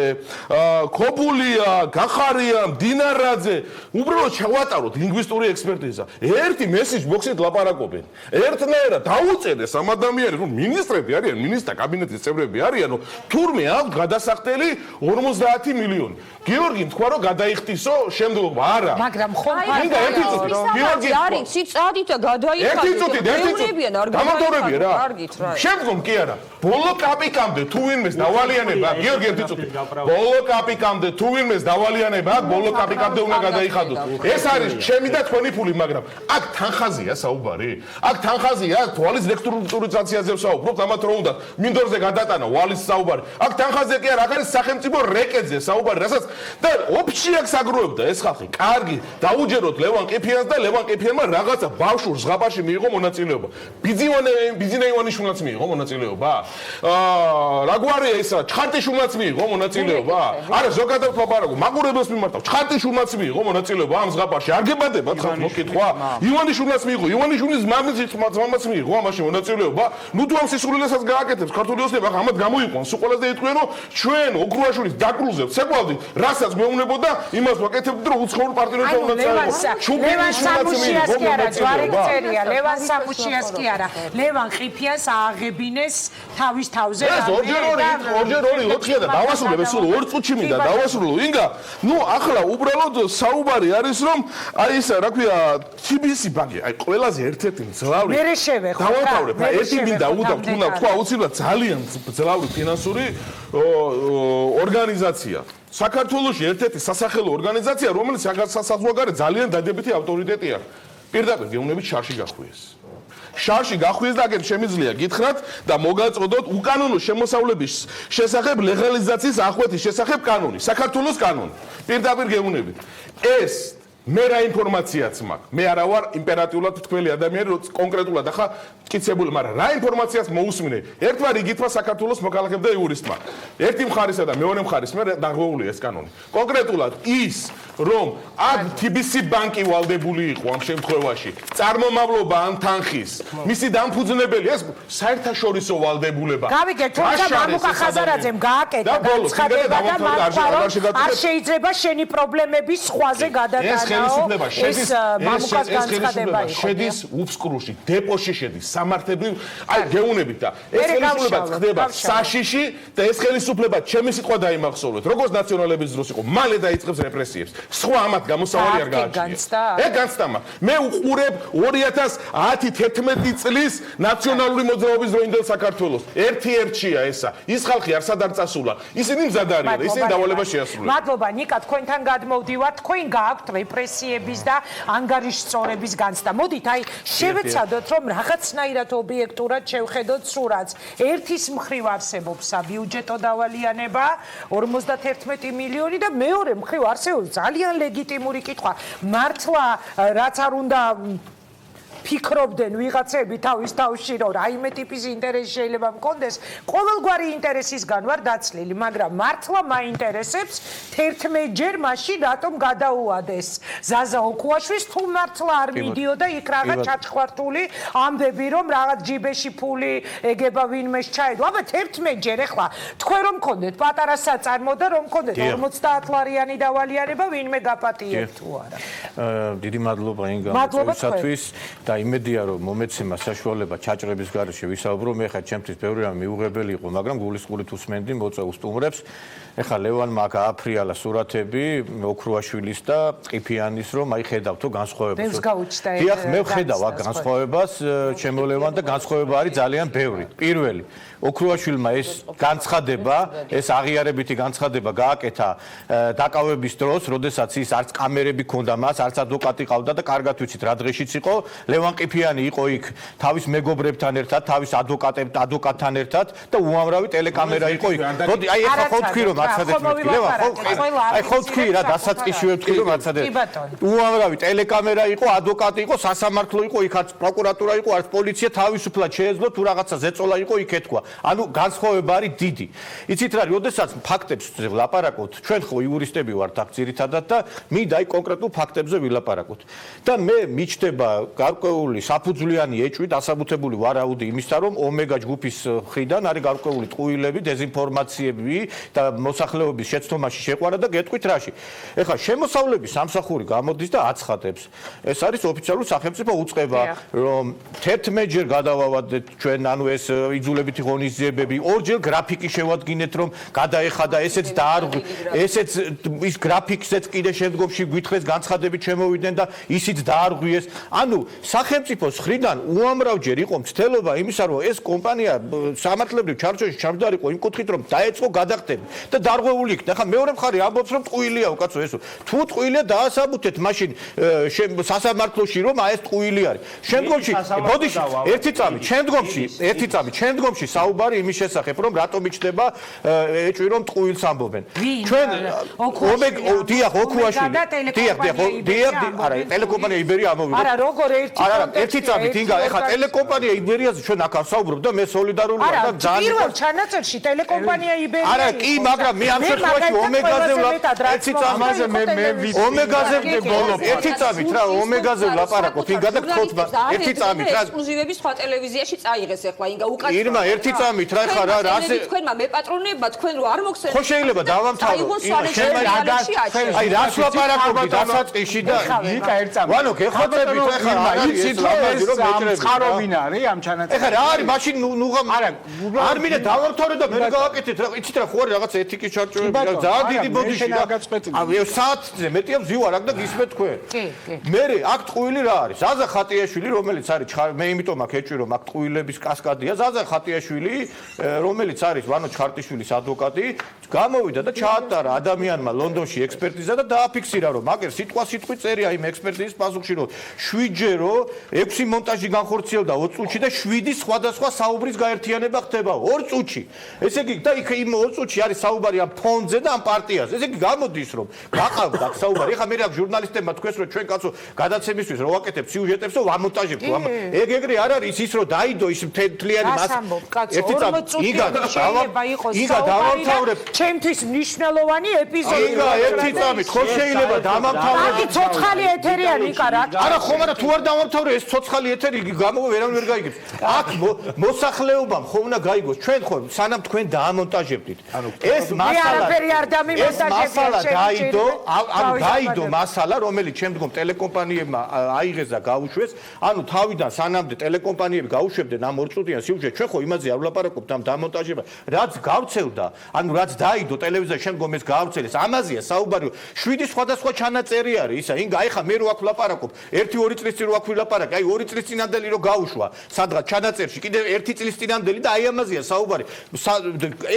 ქობულია, გახარია, მდინარაძე, უბრალოდ ჩავატაროთ ლინგვისტური ექსპერტიზა. ერთი მესიჯ ბოქსით ლაპარაკობენ. ერთნაირად დაუწერეს ამ ადამიანებს, რომ მინისტრები არიან, მინისტრთა კაბინეტის წევრები არიან, რომ თურმე აქვს გადასახდელი 50 მილიონი. გიორგი თქვა რომ გადაიხტისო შემდგომ არა. მაგრამ ხომ მინდა ერთი წუთი გიორგი არის წადით და გადაიხადეთ. ერთი წუთი გამომდორებია რა. შემდგომ კი არა. ბოლო კაპიკამდე თუ ვინმეს დავალიანება, გიორგი ერთი წუთი. ბოლო კაპიკამდე თუ ვინმეს დავალიანება, ბოლო კაპიკამდე უნდა გადაიხადოთ. ეს არის ჩემი და თქვენი ფული, მაგრამ აქ თანხაზია საუბარი. აქ თანხაზია თვალის რესტრუქტურიზაციაზე საუბრობთ, ამათ რომ უნდა მინდორზე გადატანა ვალის საუბარი. აქ თანხაზე კი არა, აქ არის სახელმწიფო რეკეტზე საუბარი, რასაც და ოფში აქ საგროვებდა ეს ხალხი. კარგი, დაუჯეროთ ლევან ყიფიანს და ლევან ყიფიანმა რაღაცა ბავშვურ ზღაპარში მიიღო მონაწილეობა. ბიზინა ივანიშვილიც მიიღო მონაწილეობა. რა გვარია ეს რა? ჩხარტიშვილიც მიიღო მონაწილეობა. არა, ზოგადად ვაპარაკო, მაყურებელს მიმართავ. ჩხარტიშვილიც მიიღო მონაწილეობა ამ ზღაპარში. არ გებადებათ ხალხ მოკითხვა? ივანიშვილიც მიიღო, ივანიშვილის მამაც მიიღო ამაში მონაწილეობა. ნუ თუ ამ სისულელესაც გააკეთებს ქართული ოცნება, ახლა ამათ გამოიყვანს. სულ ყველაზე იტყვიან, რომ ჩვენ ოქრუაშვილის დაკრულზე ვცეკვავდით, რასაც მეუნებოდა, იმას ვაკეთებდით, რომ უცხოურ პარტნიორებთან უნდა წავიდეთ. ლევან სამუშიას კი არა, ჯვარეკწერია, ლევან სამუშიას კი არა. ლევან ყიფიანს ააღებინეს თავის თავზე. ეს ორჯერ ორი 4-ია და დავასრულებ, ეს სულ 2 წუთში მინდა დავასრულო. ინგა, ნუ ახლა უბრალოდ საუბარი არის, რომ აი ეს რა ქვია, TBC ბანკი, აი ყველაზე ერთ-ერთი მძლავრი. მე შევეხო. დავატავრებ, ერთი მინდა უდავთ, უნდა თქვა აუცილებლად ძალიან მძლავრი ფინანსური ორგანიზაცია. საქართველოში ერთ-ერთი სასახელო ორგანიზაცია, რომელიც საზღვარგარეთ ძალიან დადებითი ავტორიტეტი აქვს. პირდაპირ გეუბნებით შარში გახვიეს. შარში გახვიეს და აგერ შემიძლია გითხრათ და მოგაწოდოთ უკანონო შემოსავლების შესახებ ლეგალიზაციის ახვეთის შესახებ კანონი, საქართველოს კანონი. პირდაპირ გეუბნებით. ეს მე რა ინფორმაციაც მაქვს. მე არა ვარ იმპერატიულად თქმელი ადამიანი, რომ კონკრეტულად ახლა მტკიცებული, მაგრამ რა ინფორმაციას მოусმინე. ერთმა რიგითმა საქართველოს მოქალაქემ და იურისტმა. ერთი მხარისა და მეორე მხარის მე დაღუულია ეს კანონი. კონკრეტულად ის, რომ აქ TBC ბანკი ვალდებული იყო ამ შემთხვევაში, წარმომავლობა ან თანხის, მისი დამფუძნებელი ეს საერთაშორისო ვალდებულება. გავიგე, თუმცა მამუკა ხაზარაძემ გააკეთა განცხადება და მართლა არ შეიძლება შენი პრობლემების სხვაზე გადატანა. ხელისუფლება შედის უფსკრუში, დეპოში შედის, სამართლებრივ, აი გეუნებით და ეს ხელისუფლება ხდება საშიში და ეს ხელისუფლება ჩემი სიტყვა დაიმახსოვრეთ, როგორც ნაციონალების დროს იყო, მალე დაიწყებს რეპრესიებს. სხვა ამათ გამოსავალი არ გააჩნია. ეგ განცდა მაქვს. მე უყურებ 2010-11 წლის ნაციონალური მოძრაობის დროინდელ საქართველოს. ერთ-ერთია ესა. ის ხალხი არსად არ წასულა. ისინი მზად არიან, ისინი დავალება შეასრულებენ. მადლობა ნიკა, თქვენთან გადმოვდივართ, თქვენ გააქვთ რეპრესიების და ანგარიშწორების განცდა. მოდით, აი, შევეცადოთ, რომ რაღაცნაირად ობიექტურად შევხედოთ სურათს. ერთის მხრივ არსებობს საბიუჯეტო დავალიანება 51 მილიონი და მეორე მხრივ არსებობს ძალიან ლეგიტიმური კითხვა. მართლა რაც არ უნდა ფიქრობდნენ ვიღაცები თავის თავში, რომ რაიმე ტიპის ინტერესი შეიძლება მქონდეს, ყოველგვარი ინტერესისგან ვარ დაცლილი, მაგრამ მართლა მაინტერესებს 11ჯერ მაშინ რატომ გადაუადეს ზაზა ოქუაშვილს, თუ მართლა არ მიდიოდა იქ რაღაც ჩაჩხვართული ამბები, რომ რაღაც ჯიბეში ფული ეგება ვინმეს ჩაედო. აბა 11ჯერ ახლა თქვენ რომ მქონდეთ პატარა საწარმო და რომ მქონდეთ 50 ლარიანი დავალიანება, ვინმე გაპატიეთ თუ არა. დიდი მადლობა ინგა მოწვევისათვის და იმედია რომ მომეცემა საშუალება ჩაჭრების გარეშე ვისაუბრო. მე ხა ჩემთვის ბევრი რამ მიუღებელი იყო, მაგრამ გულისყურით უსმენდი მოწვეულ სტუმრებს. ეხლა ლევანმა გააფრიალა სურათები ოქრუაშვილის და ყიფიანის, რომ აი ხედავთო განსხვავებას. ბევრს გაუჩნდა ეს. დიახ, მე ვხედავ აქ განსხვავებას, ჩემო ლევან და განსხვავება არის ძალიან ბევრი. პირველი, ოქრუაშვილმა ეს განცხადება, ეს აღიარებითი განცხადება გააკეთა დაკავების დროს, როდესაც ის არც კამერები ჰქონდა მას, არც ადვოკატი ყავდა და კარგად ვიცით რა დღეშიც იყო. ლევან ყიფიანი იყო იქ თავის მეგობრებთან ერთად, თავის ადვოკატთან ერთად და უამრავი ტელეკამერა იყო იქ. მოდი, აი ეხლა ხო თქვი რომ ვაცადეთ მეთქი ლევან აი ხო თქვი რა დასაწყისში ვეთქი რომ ვაცადეთ უამრავი ტელეკამერა იყო ადვოკატი იყო სასამართლო იყო იქაც პროკურატურა იყო არც პოლიცია თავისუფლად შეეძლო თუ რაღაცა ზეწოლა იყო იქ ეთქვა ანუ განსხვავება არის დიდი იცით რა როდესაც ფაქტებს ვლაპარაკობთ ჩვენ ხო იურისტები ვართ აქ ძირითადად და მინდა აი კონკრეტულ ფაქტებზე ვილაპარაკოთ და მე მიჩნდება გარკვეული საფუძვლიანი ეჭვი დასაბუთებული ვარაუდი იმისა რომ ომეგა ჯგუფის მხრიდან არის გარკვეული ტყუილები დეზინფორმაციები და მოსახლეობის შეცდომაში შეყვარა და გეტყვით რაში ეხლა შემოსავლების სამსახური გამოდის და აცხადებს ეს არის ოფიციალური სახელმწიფო უწყება რომ 11-ჯერ გადავავადეთ ჩვენ ანუ ეს იძულებითი ღონისძიებები ორჯერ გრაფიკი შევადგინეთ რომ გადაეხადა ესეც დაარღვი ესეც ის გრაფიკზეც კიდე შემდგომში გვითხრეს განცხადებით შემოვიდნენ და ისიც დაარღვიეს ანუ სახელმწიფოს მხრიდან უამრავჯერ იყო მცდელობა იმისა რომ ეს კომპანია სამართლებრივ ჩარჩოში ჩამჯდარიყო იმ კუთხით რომ დაეწყო გადახდები და დარღვეული იქნა ხა მეორე მხარე ამბობს რომ ტყუილია უკაცო ესო თუ ტყუილია დაასაბუთეთ მაშინ სასამართლოში რომ აი ეს ტყუილი არის შემდგომში ბოდიში ერთი წამი შემდგომში საუბარი იმის შესახებ რომ რატომ იჩნდება ეჭვი რომ ტყუილს ამბობენ ჩვენ დიახ ოქუაშვილი არა ტელეკომპანია იბერია ამოვიდა არა როგორ ერთი წამით ინგა ეხლა ტელეკომპანია იბერიაზე ჩვენ აქ ვსაუბრობ და მე სოლიდარული ვარ და ძალიან პირველ ჩანაწერში ტელეკომპანია იბერია არა კი მაგრამ მე ამ შემთხვევაში ომეგაზე ერთი წამაზე მე ომეგაზე ვბოლობ ერთი წამით რა ომეგაზე ვლაპარაკობ ინგა და გთხოვთ ერთი წამით რა ექსკლუზივები სხვა ტელევიზიაში წაიღეს ეხლა ინგა უკაცრავად ირმა ერთი წამით რა ეხლა რა რაზე თქვენმა მეპატრონებმა თქვენ რო არ მოხსენეთ ხო შეიძლება დავამთავრო აი რას ვლაპარაკობთ დასაწყისში და იკა ერთ წამით ვანო გეხოცებით ეხლა იცით რომ ეს წყარო ვინ არის ამ ჩანაწერში ეხლა რა არის მაშინ ნუღამ არ მინდა დავამთავრო და მე გავაკეთეთ რა იცით რა ხო არის რაღაც ეთიკის ჩარჩოები ძალიან დიდი ბოდიში და აი საათზე მეტია ვზივარ აქ და გისმენთ თქვენ მე აქ ტყუილი რა არის ზაზა ხატიაშვილი რომელიც არის მე იმიტომ აქ ეჭვი რომ აქ ტყუილების კასკადია ზაზა ხატიაშვილი რომელიც არის ვანო ჩხარტიშვილის ადვოკატი გამოვიდა და ჩაატარა ადამიანმა ლონდონში ექსპერტიზა და დააფიქსირა რომ აგერ სიტყვასიტყვი წერია იმ ექსპერტიზის პასუხში რომ 7ჯერო 6 მონტაჟი განხორციელდა 20 წუთში და 7 სხვადასხვა საუბრის გაერთიანება ხდება 2 წუთში ესე იგი და იქ იმ 2 წუთში არის საუბარი ამ ფონდზე და ამ პარტიაზე ესე იგი გამოდის რომ გაყავთ აქ საუბარი ეხლა მე რა ჟურნალისტებმა თქვენს რომ ჩვენ კაცო გადაცემისთვის რო ვაკეთებ სიუჟეტებს და ვამონტაჟებ ეგრე არ არის ის რომ დაიდო ის მთლიანი მას ერთი წამი იგა დავამთავრებ ჩემთვის მნიშვნელოვანი ეპიზოდი იგა ერთი წამით ხო შეიძლება დამამთავრებ აი ცოცხალი ეთერი არის იკა რა არა ხო მაგრამ თუ არ დავამთავრე ეს ცოცხალი ეთერი გამო ვერავინ ვერ გაიგებს აქ მოსახლეობამ ხო უნდა გაიგოს ჩვენ ხო სანამ თქვენ დაამონტაჟებდით ეს მასალა დაიდო მასალა რომელიც შემდგომ ტელეკომპანიებმა აიღეს და გაუშვეს ანუ თავიდან სანამდე ტელეკომპანიები გაუშვებდნენ ამ 2 წუთიან სიუჟეტს ჩვენ ხო იმაზე არ ვლაპარაკობთ ამ დამონტაჟება რაც გავცელდა ანუ რაც დაიდო ტელევიზიაში შემდგომ ეს გავრცელეს ამაზეა საუბარი 7 სხვადასხვა ჩანაწერი არის ისა ინგა ეხა მე რო აქ ვლაპარაკობ 1-2 წლის წინ რო აქ ვილაპარაკე აი 2 წლის წინანდელი რო გაუშვა სადღაც ჩანაწერში კიდე 1 წლის წინანდელი და აი ამაზეა საუბარი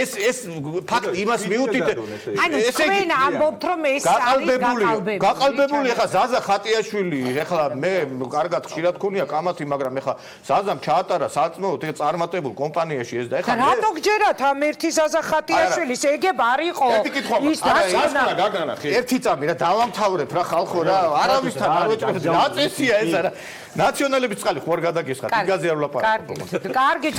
ეს ფაქტი იმას მიუთით ესე იგი თქვენ ამბობთ რომ ეს არის გაყალბებული ეხა ზაზა ხატიაშვილი ეხლა მე კარგად ხშირად ქონია კამათი მაგრამ ეხლა ზაზამ ჩაატარა საწმეოდ ეგ წარმატებულ კომპანიაში ეს და ეხლა რატო გჯერათ ამ ერთი ზაზა ხატიაშვილის ეგებ არ იყო ის გაგანა ხე ერთი წამი რა დავამთავრებ რა ხალხო რა არავისთან არ ვეჭვებოდი რა წესია ეს არა ნაციონალების წყალი ხო არ გადაგესხათ იგაზე არ ვლაპარაკობ კარგი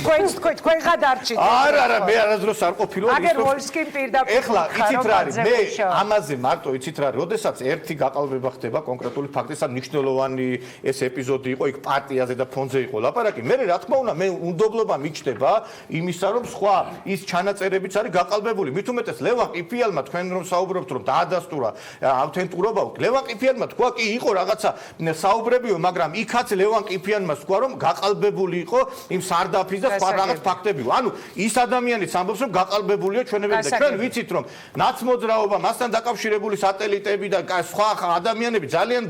თქვენ გადარჩით არა მე არასდროს არ ყოფილვარ აგერ ვოლსკიმ პირდაპირ ეხლა იცით რა არის მე ამაზე მარტო იცით რა არის როდესაც ერთი გაყალბება ხდება კონკრეტული ფაქტისა მნიშვნელოვანი ეს ეპიზოდი იყო იქ პარტიაზე და ფონდზე იყო ლაპარაკი მე რა თქმა უნდა მე უნდობლობა მიჩნდება იმისა რომ სხვა ის ჩანაწერებიც არის გაყალბებული მით უმეტეს ლევან ყიფიალმა თქვენ რომ საუბრობთ რომ დაადასტურა ავთენტურობა ლევან ყიფიალმა თქვა კი იყო რაღაცა საუბრებიო მაგრამ იქაც ლევან ყიფიანმა თქვა რომ გაყალბებული იყო იმ სარდაფის და სხვა რაღაც ფაქტებიო ანუ ის ადამიანიც ამბობს რომ გაყალბებულია ჩვენებები და ჩვენ ვიცით რომ ნაცმოძრაობა მასთან დაკავშირებული სატელიტები და სხვა ადამიანები ძალიან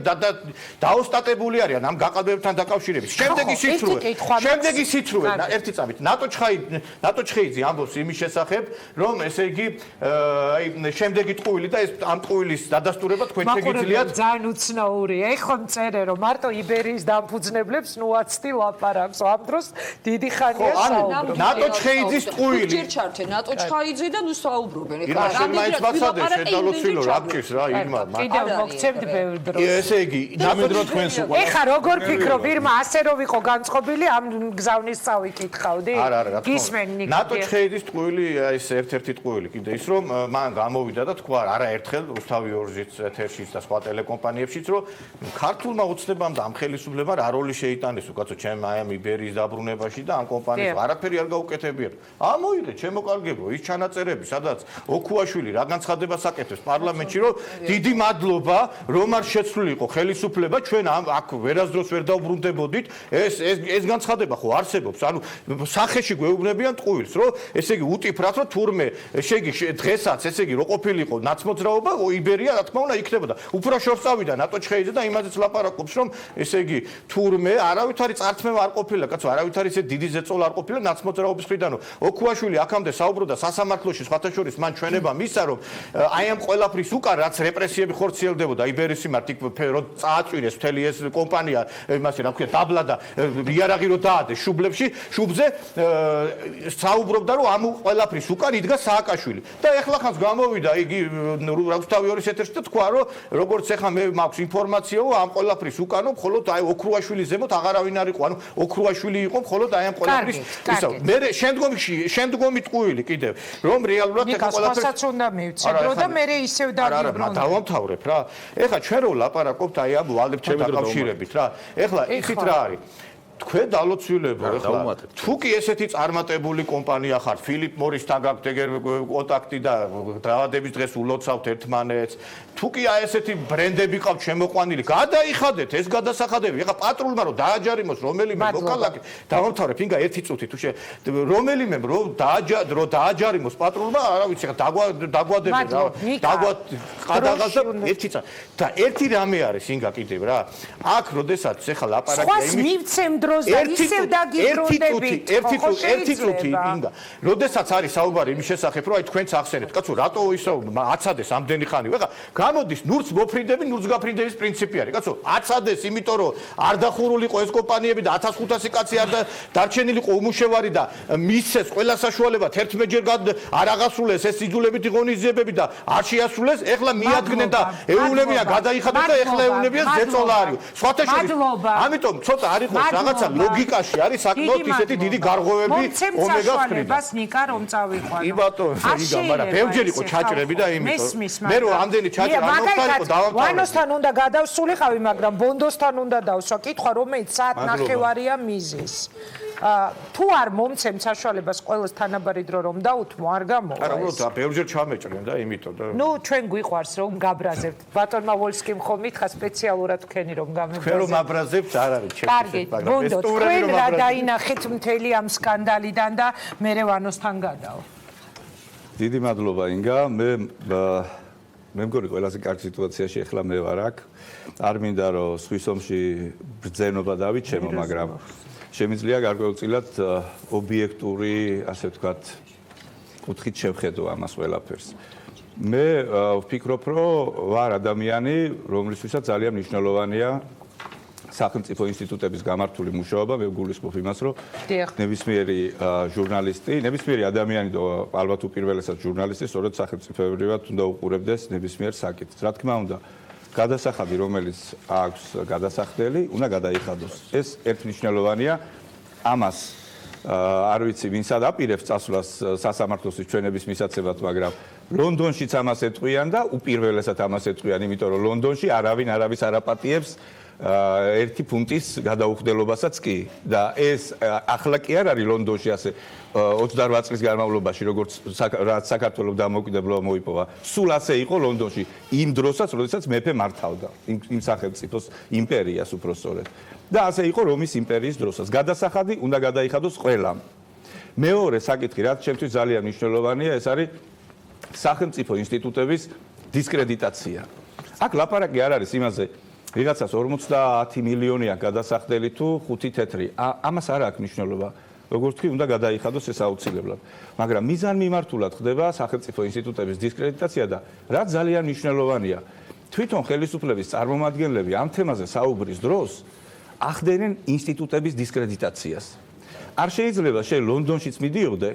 დაოსტატებული არიან ამ გაყალბებთან დაკავშირებით შემდეგი სიცრუე ერთი წამით ნატო ჩხეიძე ამბობს იმის შესახებ რომ ესე იგი აი შემდეგი ტყუილი და ეს ამ ტყუილის დადასტურება თქვენ შეგიძლიათ ძალიან უცნაურია ეხლა მწერე რომ მარტო იბერიის დამფუძნებლებს ნუაცდი ლაპარაკს ამ დროს დიდი ხანია საუბრობ ნატო ჩხეიძის ტყუილი ჯერ ჩართე ნატო ჩხეიძე და ნუ საუბრობ საუბრობენ. შენ მაინც მაცადე შედალოცილო რა გჭირს რა ირმა. კიდევ მოგცემთ ბევრ დროს. ესე იგი, ნამდვილად თქვენს უყურებთ. ეხა როგორ ფიქრობ ირმა ასე რომ ვიყო განწყობილი ამ გზავნის წავიკითხავდი? არა, რა თქმა უნდა. გისმენი ნატო ჩხეიდის ტყუილი ეს ერთ-ერთი ტყუილი კიდე ის რომ მან გამოვიდა და თქვა არაერთხელ რუსთავი ორზიც ეთერშიც და სხვა ტელეკომპანიებშიც რომ ქართულმა ოცნებამ და ამ ხელისუფლებამ რა როლი შეიტანეს უკაცო ჩემ აი ამ იბერიის დაბრუნებაში და ამ კომპანიებს არაფერი არ გაუკეთებიათ. ამოიღე ჩემო კარგებო ის ჩანაწერები სადაც ოქუაშვილი რა განცხადებას აკეთებს პარლამენტში რომ დიდი მადლობა რომ არ შეცვლილიყო ხელისუფლება ჩვენ აქ ვერასდროს ვერ დავბრუნდებოდით ეს განცხადება ხო არსებობს ანუ სახეში გვეუბნებიან ტყუილს რომ ესე იგი უტიფრათ რომ თურმე დღესაც ესე იგი რო ყოფილიყო ნაცმოძრაობა იბერია რა თქმა უნდა იქნებოდა უფრო შორს წავიდა ნატო ჩხეიძე და იმაზეც ლაპარაკობს რომ ესე იგი თურმე არავითარი წართმევა არ ყოფილა კაცო არავითარი ესე დიდი ზეწოლა არ ყოფილა ნაცმოძრაობის მხრიდან ოქუაშვილი აქამდე საუბრობდა სასამართლოში სხვათა შორის მან ჩვენება მისცა რომ აი ამ ყველაფრის უკან რაც რეპრესიები ხორციელდებოდა იბერიის მიმართ იქ რო წააწვირეს მთელი ეს კომპანია იმასე რა ქვია დაბლა და იარაღი რო დაადეს შუბზე საუბრობდა რომ ამ ყველაფრის უკან იდგა სააკაშვილი და ეხლა ხანს გამოვიდა იგი რუსთავი ორის ეთერში და თქვა რომ როგორც ეხლა მე მაქვს ინფორმაცია რომ ამ ყველაფრის უკანო მხოლოდ აი ოქრუაშვილი ზემოთ აღარავინ არ იყო ანუ ოქრუაშვილი იყო მხოლოდ აი ამ ყველაფრის ისა მე შემდგომი ტყუილი კიდევ რომ რეალურად ეხლა ყველაფერს უნდა მივცებრო და მე ისევ დაგიბრუნდე დავამთავრებ რა ეხლა ჩვენ რო ლაპარაკობთ აი ამ ვალებთან დაკავშირებით რა ეხლა იცით რა არის თქვენ დალოცვილებო ეხლა თუ კი ესეთი წარმატებული კომპანია ხართ ფილიპ მორისთან გაქვთ ეგერ კონტაქტი და დაავადების დღეს ულოცავთ ერთმანეთს თუ კი აი ესეთი ბრენდები ყავთ შემოყვანილი გადაიხადეთ ეს გადასახადები ეხლა პატრულმა რომ დააჯარიმოს რომელიმე მოქალაქე დავამთავრებ ინგა ერთი წუთი თუ რომელიმე რომ დააჯარიმოს პატრულმა არა ვიცი ეხლა დაგვადები რა გადაღას ერთი და ერთი რამე არის ინგა კიდევ რა აქ როდესაც ეხლა ლაპარაკია იმის მივცემ ერთი წუთი ინგა როდესაც არის საუბარი იმის შესახებ რომ აი თქვენც ახსენეთ კაცო რატო ისო აცადეს ამდენი ხანი ეხლა გამოდის ნურს მოფრინდები ნურს გაფრინდების პრინციპი არის კაცო აცადეს იმიტომ რომ არ დახურულიყო ეს კომპანიები და 1500 კაცი არ დარჩენილიყო უმუშევარი და მისცეს ყველა საშუალება 11ჯერ არ აღასრულეს ეს სიძულებითი ღონისძიებები და არ შეასრულეს ეხლა მიადგნენ და ეუნებიან გადაიხადეს და ეხლა ეუნებიან ზეწოლა არის სხვათა შორის ამიტომ ცოტა არ იყოს რაღაცა ლოგიკაში არის საკმაოდ ისეთი დიდი გარღვევები ომეგას მხრიდან. ნიკა რომ წავიყვანო. კი ბატონო, იგა, მაგრამ ბევრჯერ იყო ჩაჭრები და იმიტომ. მე რო ამდენი ჩაჭრა არ მოხდარიყო დავამთავრე. ვანოსთან უნდა გადავსულიყავი, მაგრამ ბონდოსთან უნდა დავსვა. კითხვა რომელიც საათ ნახევარია მიზის. თუ არ მომცემ საშუალებას ყოველს თანაბარი დრო რომ დაუთმო არ გამოვა. არა, უბრალოდ ბევრჯერ ჩამეჭრენ და იმიტომ და ნუ ჩვენ გვიყვარს რომ გაბრაზებთ. ბატონმა ვოლსკიმ ხომ მითხა სპეციალურად თქვენი რომ გამებრაზებთ. თქვენ რომ აბრაზებთ არ არის კარგი, ბონდო, თქვენ რა დაინახეთ მთელი ამ სკანდალიდან და მე რევანოსთან გადავა. დიდი მადლობა ინგა, მე მგონი ყველაზე კარგი სიტუაციაში ახლა მე ვარ აქ. არ მინდა რომ სვის ომში ბრძენობა დავიჩემო, მაგრამ შემიძლია გარკვეულწილად ობიექტური, ასე ვთქვათ, კუთხით შევხედო ამას ყველაფერს. მე ვფიქრობ, რომ ვარ ადამიანი, რომლისთვისაც ძალიან მნიშვნელოვანია სახელმწიფო ინსტიტუტების გამართული მუშაობა. მე ვგულისხმობ იმას, რომ ნებისმიერი ჟურნალისტი, ნებისმიერი ადამიანი და ალბათ უპირველესად ჟურნალისტი, სწორედ სახელმწიფოებრივად უნდა უყურებდეს ნებისმიერ საკითხს. რა თქმა უნდა, გადასახადი, რომელიც აქვს გადასახდელი, უნდა გადაიხადოს. ეს ერთმნიშვნელოვანია. ამას არ ვიცი, ვინც აპირებს წასვლას სასამართლოსთვის ჩვენების მისაცემად, მაგრამ ლონდონშიც ამას ეტყვიან და უპირველესად ამას ეტყვიან, იმიტომ რომ ლონდონში არავინ არავის არ აპატიებს ერთი ფუნტის გადაუხდელობასაც კი და ეს ახლა კი არ არის ლონდონში ასე 28 წლის განმავლობაში როგორც რაც საქართველოს დამოუკიდებლობა მოიპოვა სულ ასე იყო ლონდონში იმ დროსაც როდესაც მეფე მართავდა იმ სახელმწიფოს იმპერიას უпростоრედ და ასე იყო რომის იმპერიის დროსაც გადასახადი უნდა გადაიხადოს ყველამ მეორე საკითხი რაც ჩემთვის ძალიან მნიშვნელოვანია ეს არის სახელმწიფო ინსტიტუტების დისკრედიტაცია აქ ლაპარაკი არ არის იმაზე ვიღაცას 50 მილიონია გადასახდელი თუ 5 თეთრი. ამას არ აქვს მნიშვნელობა. როგორც თქვი, უნდა გადაიხადოს ეს აუცილებლად. მაგრამ მიზანმიმართულად ხდება სახელმწიფო ინსტიტუტების დისკრედიტაცია და რაც ძალიან მნიშვნელოვანია, თვითონ ხელისუფლების წარმომადგენლები ამ თემაზე საუბრის დროს ახდენენ ინსტიტუტების დისკრედიტაციას. არ შეიძლება შე ლონდონშიც მიდიოდე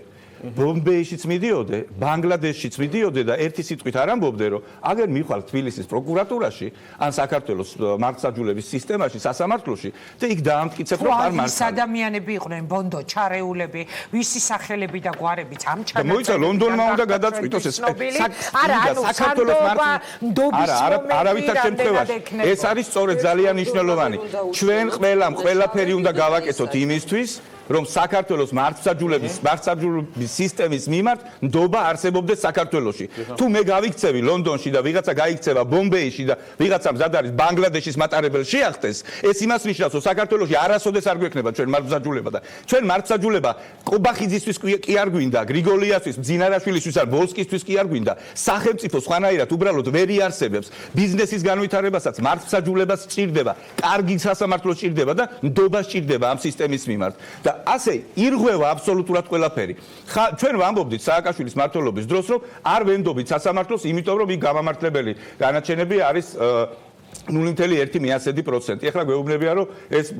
ბომბეიშიც მიდიოდე, ბანგლადეშშიც მიდიოდე და ერთი სიტყვით არ ამბობდე, რომ აგერ მიხვალ თბილისის პროკურატურაში, ან საქართველოს მართლმსაჯულების სისტემაში, სასამართლოში და იქ დაამტკიცებ, რომ არ მართლა. ის ადამიანები იყვნენ ბონდო ჩარეულები, ვისი სახელები და გვარებიც ამ ჩანაწერში. მოიცა ლონდონმა უნდა გადაწყვიტოს ეს საქართველოს არავითარ შემთხვევაში. ეს არის სწორედ ძალიან მნიშვნელოვანი. ჩვენ ყველაფერი უნდა გავაკეთოთ იმისთვის, რომ საქართველოს მართლმსაჯულების სისტემის მიმართ ნდობა არსებობდეს საქართველოში. თუ მე გავიქცევი ლონდონში და ვიღაცა გაიქცევა ბომბეიში და ვიღაცა მზად არის ბანგლადეშის მატარებელს შეახტეს, ეს იმას ნიშნავს, რომ საქართველოში არასოდეს არ გვექნება ჩვენ მართლმსაჯულება და ჩვენ მართლმსაჯულება ყობახიძისთვის კი არ გვინდა, გრიგოლიასთვის, მძინარაშვილისთვის ან ვოლსკისთვის კი არ გვინდა. სახელმწიფო სხვანაირად უბრალოდ ვერ იარსებებს. ბიზნესის განვითარებასაც მართლმსაჯულება სჭირდება, კარგი სასამართლო სჭირდება და ნდობა სჭირდება ამ სისტემის მიმართ. და ასე ირღვევა აბსოლუტურად ყველაფერი. ჩვენ ვამბობდით სააკაშვილის მმართველობის დროს, რომ არ ვენდობით სასამართლოს, იმიტომ რომ იქ გამამართლებელი განაჩენები არის 0.1%. ეხლა გვეუბნებია, რომ ეს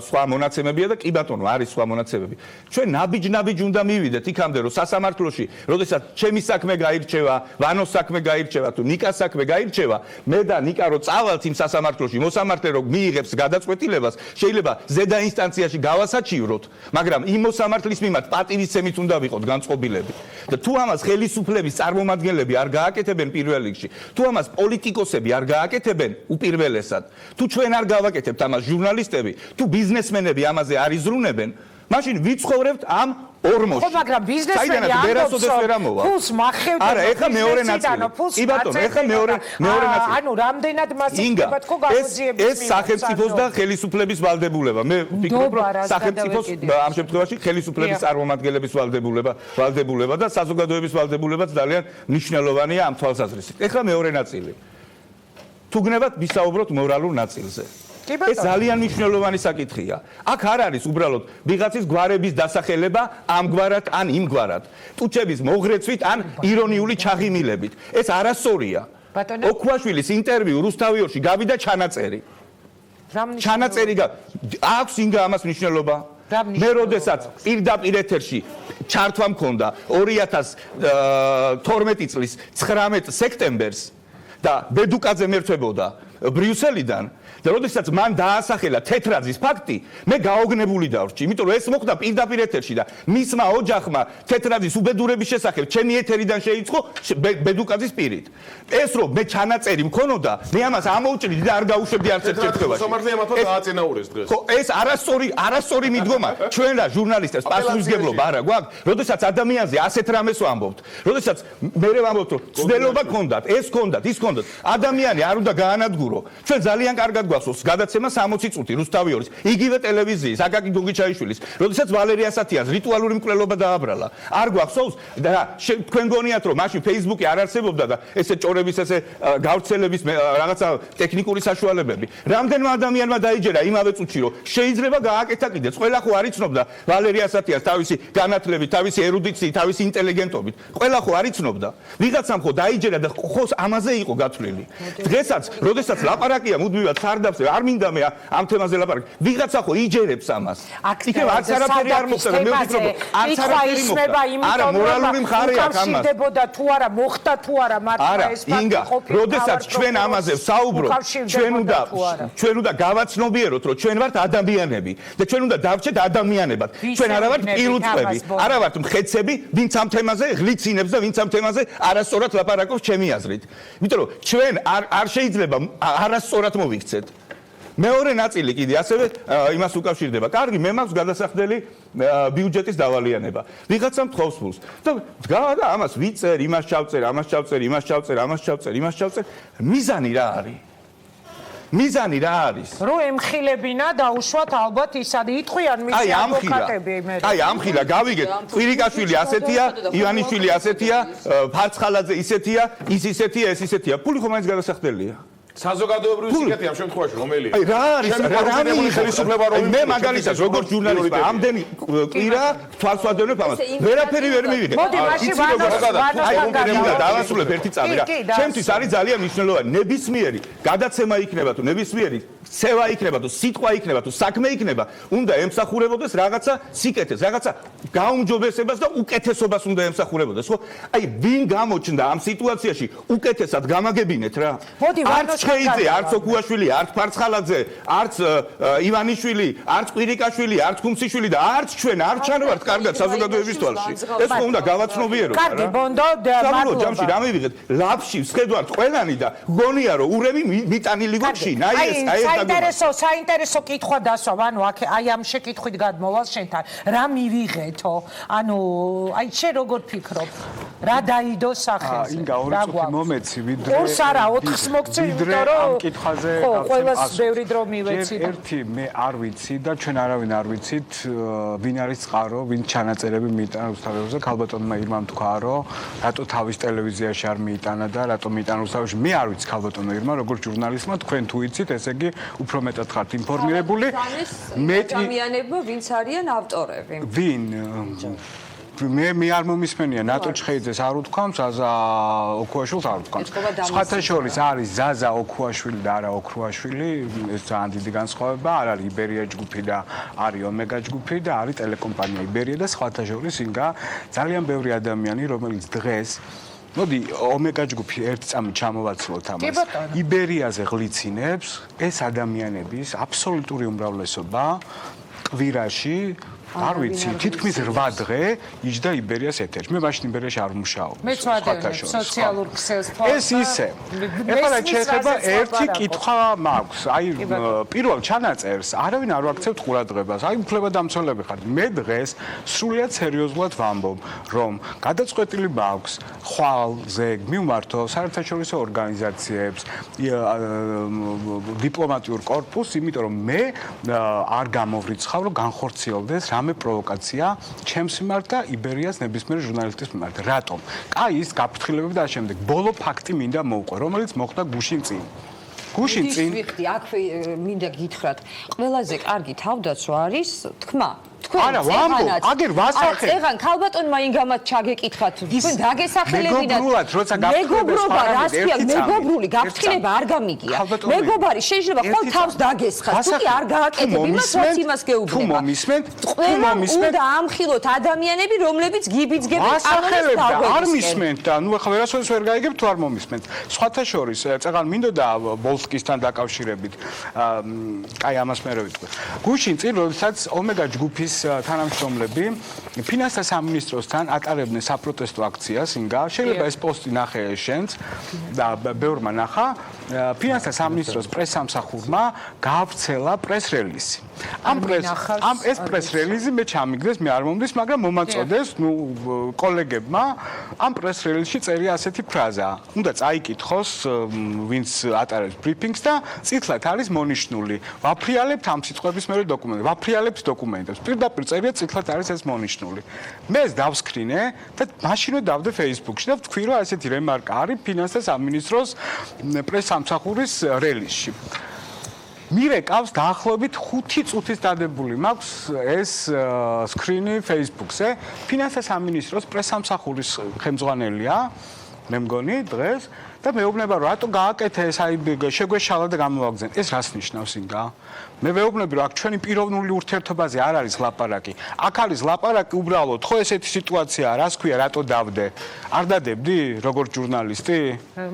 სხვა მონაცემებია და კი ბატონო, არის სხვა მონაცემები. ჩვენ ნაბიჯ უნდა მივიდეთ იქამდე, რომ სასამართლოში, როდესაც ჩემი საქმე გაირჩევა, ვანოს საქმე გაირჩევა თუ ნიკას საქმე გაირჩევა, მე და ნიკა რო წავალთ იმ სასამართლოში, მოსამართლე რო მიიღებს გადაწყვეტილებას, შეიძლება ზედა ინსტანციაში გავასაჩივროთ, მაგრამ იმ მოსამართლის მიმართ პატივისცემით უნდა ვიყოთ განწყობილები. და თუ ამას ხელისუფლების წარმომადგენლები არ გააკეთებენ პირველ რიგში, თუ ამას პოლიტიკოსები არ გააკეთებენ უპირველესად, თუ ჩვენ არ გავაკეთებთ ამას ჟურნალისტები, თუ ბიზნესმენები ამაზე არ იზრუნებენ, მაშინ ვიცხოვრებთ ამ ორმოში. ხო, მაგრამ ბიზნესმენი ამბობს, ფულს მახევდა. არა, ეხა მეორე ნაწილი. კი ბატონო, ეხა მეორე ნაწილი. ანუ რამდენად მასშტაბად ხო გამოძიების ეს სახელმწიფოს და ხელისუფლების ვალდებულება. მე ვფიქრობ, რომ სახელმწიფოს ამ შემთხვევაში ხელისუფლების წარმომადგენლების ვალდებულება და საზოგადოების ვალდებულებაც ძალიან მნიშვნელოვანია ამ თვალსაზრისით. ეხლა მეორე ნაწილი. თუ გნებათ ვისაუბროთ მორალურ ნაწილზე. ეს ძალიან მნიშვნელოვანი საკითხია. აქ არ არის უბრალოდ ვიღაცის გვარების დასახელება ამგვარად ან იმგვარად. ტუჩების მოღრეცვით ან ირონიული ჩაღიმილებით. ეს არასწორია. ოქუაშვილის ინტერვიუ რუსთავიორში გავიდა ჩანაწერი. ჩანაწერი აქვს ინგა ამას მნიშვნელობა. მე როდესაც პირდაპირ ეთერში ჩართვა მქონდა 2012 წლის 19 სექტემბერს და ბედუკაძე მერჩებოდა ბრიუსელიდან და როდესაც მან დაასახელა თეთრაძის ფაქტი, მე გაოგნებული დავრჩი, იმიტომ რომ ეს მოხდა პირდაპირ ეთერში და მისმა ოჯახმა თეთრაძის უბედურების შესახებ ჩემი ეთერიდან შეიწყო ბედუკაძის პირით. ეს რომ მე ჩანაწერი მქონოდა, მე ამას ამოვჭრიდი და არ გაუშვებდი არც ერთ შემთხვევაში. სამართლე ამათო დააწინაურეს დღეს. ხო, ეს არასწორი მიდგომა. ჩვენ რა ჟურნალისტებს პასუხისმგებლობა არა გვაქვს, როდესაც ადამიანზე ასეთ რამეს ვამბობთ. როდესაც მე ვამბობთ, რომ ცდელობა გქონდათ, ეს გქონდათ, ის გქონდათ. ადამიანი არ უნდა გაანადგურო. ჩვენ ძალიან კარგად გვახსოვს გადაცემა 60 წუთი რუსთავიორის, იგივე ტელევიზიის, აკაკი გოგიჩაიშვილის, როდესაც ვალერი ასათიანს რიტუალური მკვლელობა დააბრალა. არ გვახსოვს და თქვენ გონიათ რომ მაშინ Facebook-ი არ არსებობდა და ესე ჭორების ესე გავრცელების რაღაცა ტექნიკური საშუალებები. რამდენმა ადამიანმა დაიჯერა იმავე წუთში რომ შეიძლება გააკეთა კიდეც. ყველა ხო არ იცნობდა ვალერი ასათიანს თავისი განათლებით, თავისი ერუდიციით, თავისი ინტელიგენტობით. ყველა ხო არ იცნობდა. ვიღაცამ ხო დაიჯერა და ხო ამაზე იყო გათვლილი. დღესაც, როდესაც ლაპარაკია მუდმივად სარდაფზე, არ მინდა მე ამ თემაზე ლაპარაკი. ვიღაცა ხო იჯერებს ამას. იქნებ არც არაფერი არ მოხდა, მე ვფიქრობ, არც არაფერი მოხდა. არა, მორალური მხარე აქვს ამას. უკავშირდებოდა თუ არა, მოხდა თუ არა, მართლა ეს ფაქტი ყოფილა. როდესაც ჩვენ ამაზე ვსაუბრობ, ჩვენ უნდა გავაცნობიეროთ, რომ ჩვენ ვართ ადამიანები და ჩვენ უნდა დავრჩეთ ადამიანებად. ჩვენ არა ვართ პირუტყვები, არა ვართ მხეცები, ვინც ამ თემაზე ღლიცინებს და ვინც ამ თემაზე არასწორად ლაპარაკობს ჩემი აზრით. იმიტომ რომ ჩვენ არ შეიძლება არასწორად მოვიქცეთ. მეორე ნაწილი კიდე ასევე იმას უკავშირდება. კარგი, მე მაქვს გადასახდელი ბიუჯეტის დავალიანება. ვიღაცამ თხოვს ფულს. და დგავა და ამას ვიწერ, იმას ჩავწერ, ამას ჩავწერ, იმას ჩავწერ, ამას ჩავწერ, იმას ჩავწერ. მიზანი რა არის? მიზანი რა არის? რომ ემხილებინა დაუშვათ ალბათ ისადი იტყვიან მისი ადვოკატები მე. აი ამხილა გავიგეთ. კვირიკაშვილი ასეთია, ივანიშვილი ასეთია, ფარცხალაძე ისეთია, ის ისეთია, ეს ისეთია. ფული ხომ მაინც გადასახდელია. საზოგადოებრივი სიკეთე ამ შემთხვევაში რომელია? აი რა არის რა ხელისუფლება რომ მე მაგალითად როგორც ჟურნალისტი ამდენი კვირა თვალსაჩინო ამას ვერაფერი ვერ მივიღე. დავასრულებ ერთი წამი რა. ჩემთვის არის ძალიან მნიშვნელოვანი ნებისმიერი გადაცემა იქნება თუ ნებისმიერი ცევა იქნება თუ სიტყვა იქნება თუ საქმე იქნება, უნდა ემსახურებოდეს რაღაცა სიკეთეს, რაღაცა გაუმჯობესებას და უკეთესობას უნდა ემსახურებოდეს, ხო? აი, ვინ გამოჩნდა ამ სიტუაციაში უკეთესად გამაგებინეთ რა. არც ხეიძე, არც ოქუაშვილი, არც ფარცხალაძე, არც ივანიშვილი, არც კვირიკაშვილი, არც ხუმციშვილი და არც ჩვენ არ ჩანვართ კარგად საზოგადოების თვალში. ეს ხო უნდა გავაცნობიეროთ რა. კარგი, ბონდო, მადლობა. ჯამში რა მივიღეთ? ლაფში ვსხედვართ ყველანი და გონია რომ ურემი მიტანილი გვაჩინ. აი ეს საინტერესო კითხვა დასვა, ანუ აი ამ შეკითხვით გადმოვალ შენთან. რა მივიღეთო? ანუ აი შენ როგორ ფიქრობ? რა დაიდო სახელზე? ინგა ორი წუთი მომეცი ვიდრე 2-ს არა 4-ს მოგცე, იმიტომ რომ ამ კითხვაზე ყველას ბევრი დრო მივეცი. ერთი მე არ ვიცი და ჩვენ არავინ არ ვიცით ვინ არის წყარო, ვინ ჩანაწერები მიიტანა რუსთაველზე. ქალბატონმა ირმამ თქვა რომ რატო თავის ტელევიზიაში არ მიიტანა და რატო მიიტანა რუსთაველში. მე არ ვიცი ქალბატონო ირმა როგორც ჟურნალისტმა, თქვენ თუ ვიცით, ესე იგი უფრო მეტად ხართ ინფორმირებული. მეტი ადამიანებმა ვინც არიან ავტორები. ვინ? მე არ მომისმენია ნატო ჩხეიძეს არ უთქვამს, ზაზა ოქუაშვილს არ უთქვამს. სხვათა შორის არის ზაზა ოქუაშვილი და არა ოქრუაშვილი, ეს ძალიან დიდი განსხვავება, არ არის იბერია ჯგუფი და არის ომეგა ჯგუფი და არის ტელეკომპანია იბერია და სხვათა შორის ინგა ძალიან ბევრი ადამიანი, რომელიც დღეს მოდი ომეგა ჯგუფი ერთ წამით ჩამოვაცილოთ ამას. იბერიაზე ღლიცინებს ეს ადამიანების აბსოლუტური უმრავლესობა კვირაში არ ვიცი, თითქმის 8 დღე იჯდა იბერიას ეთერში. მე მაშინ იბერიაში არ ვმუშაობ. მე ვადევნებ სოციალურ ქსელს თვალს. ეს ისე. ეხლა შეიძლება ერთი კითხვა მაქვს. აი პირველ ჩანაწერს არავინ არ ვაქცევთ ყურადღებას. აი უფლებადამცველები ხართ. მე დღეს სრულიად სერიოზულად ვამბობ, რომ გადაწყვეტილი მაქვს ხვალზე მივმართო საერთაშორისო ორგანიზაციებს, დიპლომატიურ კორპუსს, იმიტომ რომ მე არ გამოვრიცხავ, რომ განხორციელდეს რამე პროვოკაცია ჩემს მიმართ და იბერიას ნებისმიერ ჟურნალისტის მიმართ. რატომ? კაი ის გაფრთხილებები და ამავდროულად ბოლო ფაქტი მინდა მოვყვე, რომელიც მოხდა გუშინ წინ. გუშინ წინ ვიხდი, აქ მინდა გითხრათ, ყველაზე კარგი თავდაცვა არის თქმა. არა, ვამბობ, აგერ ვასახებ. წეგან ქალბატონმა ინგამად ჩაგეკითხათ, თქვენ დაგესახელებინათ. მეგობრულად, როცა მეგობრობა, რას ქვია, მეგობრული გაფრთხილება არ გამიგია. მეგობარი შეიძლება ყოველ თავს დაგესხათ, თუ კი არ გააკეთებ იმას, რაც იმას გეუბნება. თუ მომისმენთ, უნდა ამხილოთ ადამიანები, რომლებიც გიბიძგებენ კანონის დაგვრევის. არ მისმენთ და ნუ ახლა ვერასოდეს ვერ გაიგებ თუ არ მომისმენთ. სხვათა შორის, წეგან მინდოდა ბოლსკისთან დაკავშირებით, კაი ამას მე რო ვიტყვი. გუშინ წინ, როდესაც ომეგა ჯგუფის თანამშრომლები ფინანსთა სამინისტროსთან ატარებდნენ საპროტესტო აქციას, ინგა შეიძლება ეს პოსტი ნახე შენც და ბევრმა ნახა. ფინანსთა სამინისტროს პრესსამსახურმა გაავრცელა პრეს-რელიზი. ამ ეს პრეს-რელიზი მე ჩამიგდეს, მე არ მომდის, მაგრამ მომაწოდეს, ნუ კოლეგებმა ამ პრეს-რელიზში წერია ასეთი ფრაზა. უნდა წაიკითხოს ვინც ატარებს ბრიფინგს და წითლად არის მონიშნული. ვაფრიალებთ ამ სიტყვების მერე დოკუმენტებს. ვაფრიალებთ დოკუმენტებს. პირდაპირ წერია წითლად არის ეს მონიშნული. მე ეს დავსკრინე და მაშინვე დავდე Facebook-ში და ვთქვი, რომ ასეთი რემარკა არის ფინანსთა სამინისტროს პრესსამსახურის რელიზში. მირეკავს დაახლოებით 5 წუთის დადებული მაქვს ეს სკრინი Facebook-ზე. ფინანსთა სამინისტროს პრესსამსახურის ხელმძღვანელია, მე მგონი დღეს და მეუბნება რომ რატო გააკეთე ეს აი შეგვეშალა და გამოვაგზავნე. ეს რას ნიშნავს ინგა? მე მეუბნები რომ აქ ჩვენი პიროვნული ურთიერთობაზე არ არის ლაპარაკი. აქ არის ლაპარაკი უბრალოდ ხო ესეთი სიტუაციაა, რას ქვია, რატო დავდე? არ დადებდი როგორც ჟურნალისტი?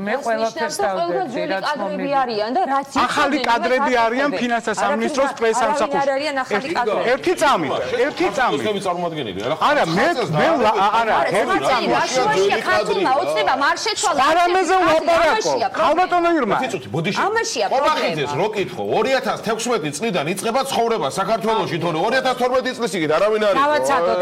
მე ყველაფერს დავდებდი, რაც კადრები არიან და რაც ახალი კადრები არიან ფინანსთა სამინისტროს პრესსამსახურში. ერთი წამით. ხები წარმოადგენელი რა. არა, მე არა, ერთი წამით. ქართულმა ოცნება არ შეცვალა. არამეზე ლაპარაკო. ქალბატონო ირმა. ამაშია პრობლემა. რო კითხო, 2016 წლიდან იწყება ცხოვრება საქართველოში, თორე 2012 წლის იქით არავინ არ იყო. დავაცადოთ,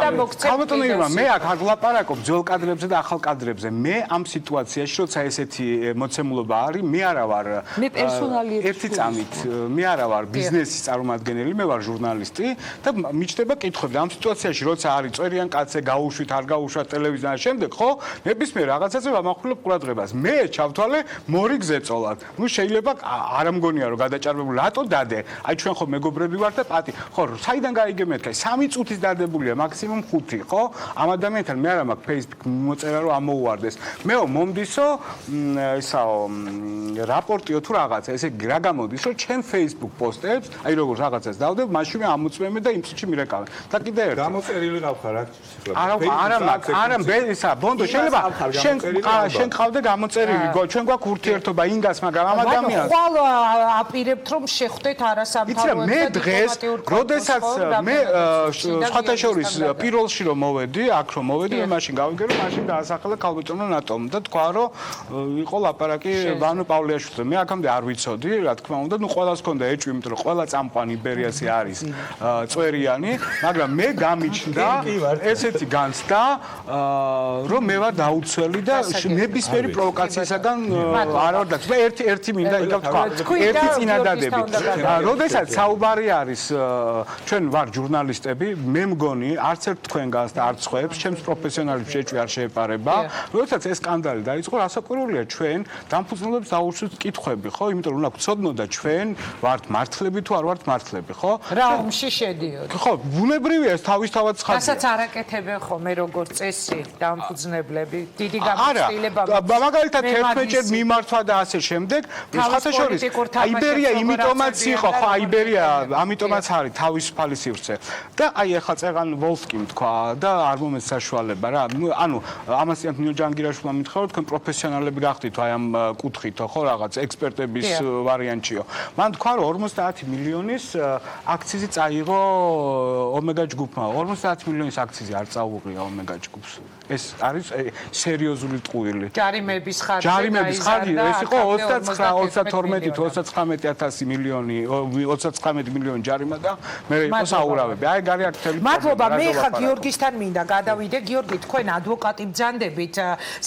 და მოგცემ. ქალბატონო ირმა, მე აქ არ ვლაპარაკობ ძველ კადრებზე და ახალ კადრებზე. მე ამ სიტუაციაში, როცა ესეთი მოცემულობა არის, მე არა ვარ მე პერსონალურად ერთი წამით, მე არა ვარ ბიზნესის წარმომადგენელი, მე ვარ ჟურნალისტი და მიჩნდება კითხვები ამ სიტუაციაში, როცა არის წერიან კაცზე გაუშვით, არ გაუშვათ ტელევიზიაში შემდეგ, ხო? ნებისმიერ რაღაცაზე ვამახვილებ ყურადღებას. მე ჩავთვალე მორიგზე წოლად. ნუ შეიძლება არ ამგონია რომ გადაჭარბებული რატო დადე? აი ჩვენ ხო მეგობრები ვართ და პატი. ხო, საიდან გაიგე მეთქე? 3 წუთის დადებულია, მაქსიმუმ 5, ხო? ამ ადამიანთან მე არა მაქვს Facebook მოწერა რომ ამოუვარდეს. მეო მომდისო ესაო რაპორტიო თუ რაღაცა, ესე იგი რა გამოდის რომ ჩვენ Facebook პოსტებს, აი როგორ რაღაცას დავდებ, მაშინვე ამოწმემე და იმ წუთში მირეკავენ. და კიდე ერთი. გამოწერილი გავხარ აქ. არა, ისა, ბონდო, შეიძლება შენ ყავდა გამოწერილი, ჩვენ გვაქვს ურთიერთობა ინგას, მაგრამ ამ ადამიანს ხვალ აპირებთ რომ შეხვდეთ არასამთავროებრივ მე დღეს, როდესაც მე სხვათა შორის პირველში რომ მოვედი, აქ რომ მოვედი, მე მაშინ გავიგე რომ მაშინ დაასახელა ქალბატონო ნატომ და თქვა რომ იყო ლაპარაკი ვანო პავლეაშვილზე. მე აქამდე არ ვიცოდი, რა თქმა უნდა, ნუ ყველას ქონდა ეჭვი, იმიტომ რომ ყველა წამყვანი იბერიაზე არის წვერიანი, მაგრამ მე გამიჩნდა ესეთი განცდა, რომ მე ვარ დაუცველი და ნებისმიერი პროვოკაციისაგან არ ვარ და ერთი მინდა იგავ თქვა. ერთი წინადადებით. როდესაც საუბარი არის ჩვენ ვარ ჟურნალისტები, მე მგონი არც ერთ თქვენგანს და არც სხვაებს ჩემს პროფესიონალებს შეჭვი არ შეეპარება. როდესაც ეს სკანდალი დაიწყო, რასაკვირველია ჩვენ დამფუძნებლებს დაუშვით კითხვები, ხო? იმიტომ რომ უნდა გვცოდნოთ და ჩვენ ვართ მართლები თუ არ ვართ მართლები, ხო? რა ომში შედიოდ. ხო, ბუნებრივია ეს თავისთავად ცხადია. რასაც არ აკეთებენ ხოლმე როგორც წესი დამფუძნებლები, დიდი გამოცდილება. მაგალითად 11 ჯერ მიმართვა და ასე შემდეგ, სხვათა შორის იბერია იმიტომაც იყო, ხო, იბერია ამიტომაც არის თავისუფალი სივრცე. და აი ახლა წეღან ვოლფკიმ თქვა და არ მომეც საშუალება რა. ანუ ამასიანთ ნიო ჯანგირაშვილმა მითხრა რომ თქვენ პროფესიონალები გახდით აი ამ კუთხითო, ხო, რაღაც ექსპერტების ვარიანტიო. მან თქვა რომ 50 მილიონის აქციზი წაიღო ომეგა ჯგუფმა. 50 მილიონის აქციზი არ წაუღია ომეგა ჯგუფს. ეს არის სერიოზული ტყუილი. ჯარიმების ხარჯი ეს იყო 29 მილიონი 39 მილიონი ჯარიმა და მე იყო საურავები. აი გარი აქტელი. მადლობა, მე ხა გიორგისთან მინდა გადავიდე. გიორგი, თქვენ ადვოკატი ბრძანდებით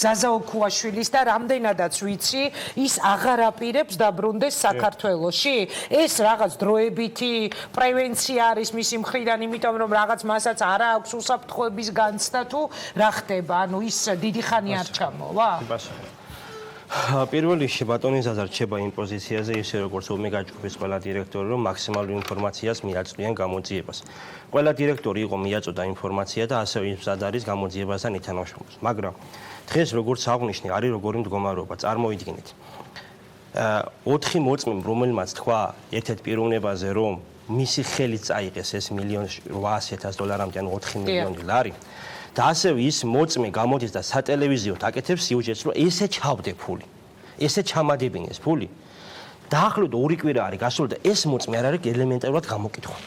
ზაზა ოქუაშვილის და რამდენადაც ვიცი, ის აღარ აპირებს დაბრუნდეს საქართველოში. ეს რაღაც დროებითი პრევენცია არის მისი მხრიდან, იმიტომ რომ რაღაც მასაც არა აქვს უსაფრთხოების განცდა თუ რა ხდება, ანუ ის დიდი ხანი არ ჩამოვა? პირველ რიგში ბატონი ზაზა რჩება იმ პოზიციაზე, ისე როგორც ომეგა ჯგუფის ყველა დირექტორი, რომ მაქსიმალურ ინფორმაციას მიაწვდიან გამოძიებას. ყველა დირექტორი იყო მიაწოდა ინფორმაცია და ასევე ის მზად არის გამოძიებასთან ითანამშრომლოს. მაგრამ დღეს როგორც აღნიშნე, არის როგორი მდგომარეობა, წარმოიდგინეთ. 4 მოწმემ, რომელმაც თქვა ერთ-ერთ პიროვნებაზე, რომ მისი ხელით წაიღეს ეს $1,800,000-მდე, ანუ 4 მილიონი ლარი. და ასევე ის მოწმე გამოდის და სატელევიზიოდ აკეთებს სიუჟეტს, რომ ესე ჩავდე ფული. ესე ჩამადებინეს ფული. დაახლოებით 2 კვირა არის გასული და ეს მოწმე არ არის ელემენტარულად გამოკითხული.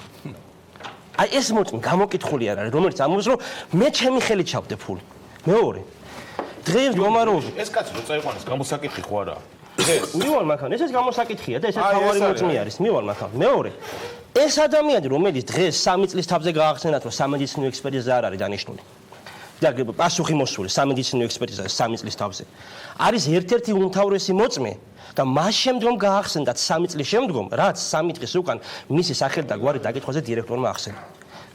აი ეს მოწმე გამოკითხული არ არის, რომელიც ამბობს, რომ მე ჩემი ხელით ჩავდე ფული. მეორე. დღეს მდგომარეობა ეს კაცი რო წაიყვანეს გამოსაკითხი ხო არა? მივალ მაგან, ესეც გამოსაკითხია და ესეც თავარი მოწმე არის, მივალ მაგან. მეორე. ეს ადამიანი, რომელიც დღეს 3 წლის თავზე გაახსენათ, რომ სამედიცინო ექსპერტიზა არ არის დანიშნული. და პასუხი მოსული სამედიცინო ექსპერტიზა 3 წლის თავზე. არის ერთ-ერთი უმთავრესი მოწმე და მას შემდგომ გაახსენდათ 3 წლის შემდგომ, რაც 3 დღის უკან მისი სახელი და გვარი დაკითხვაზე დირექტორმა ახსენა.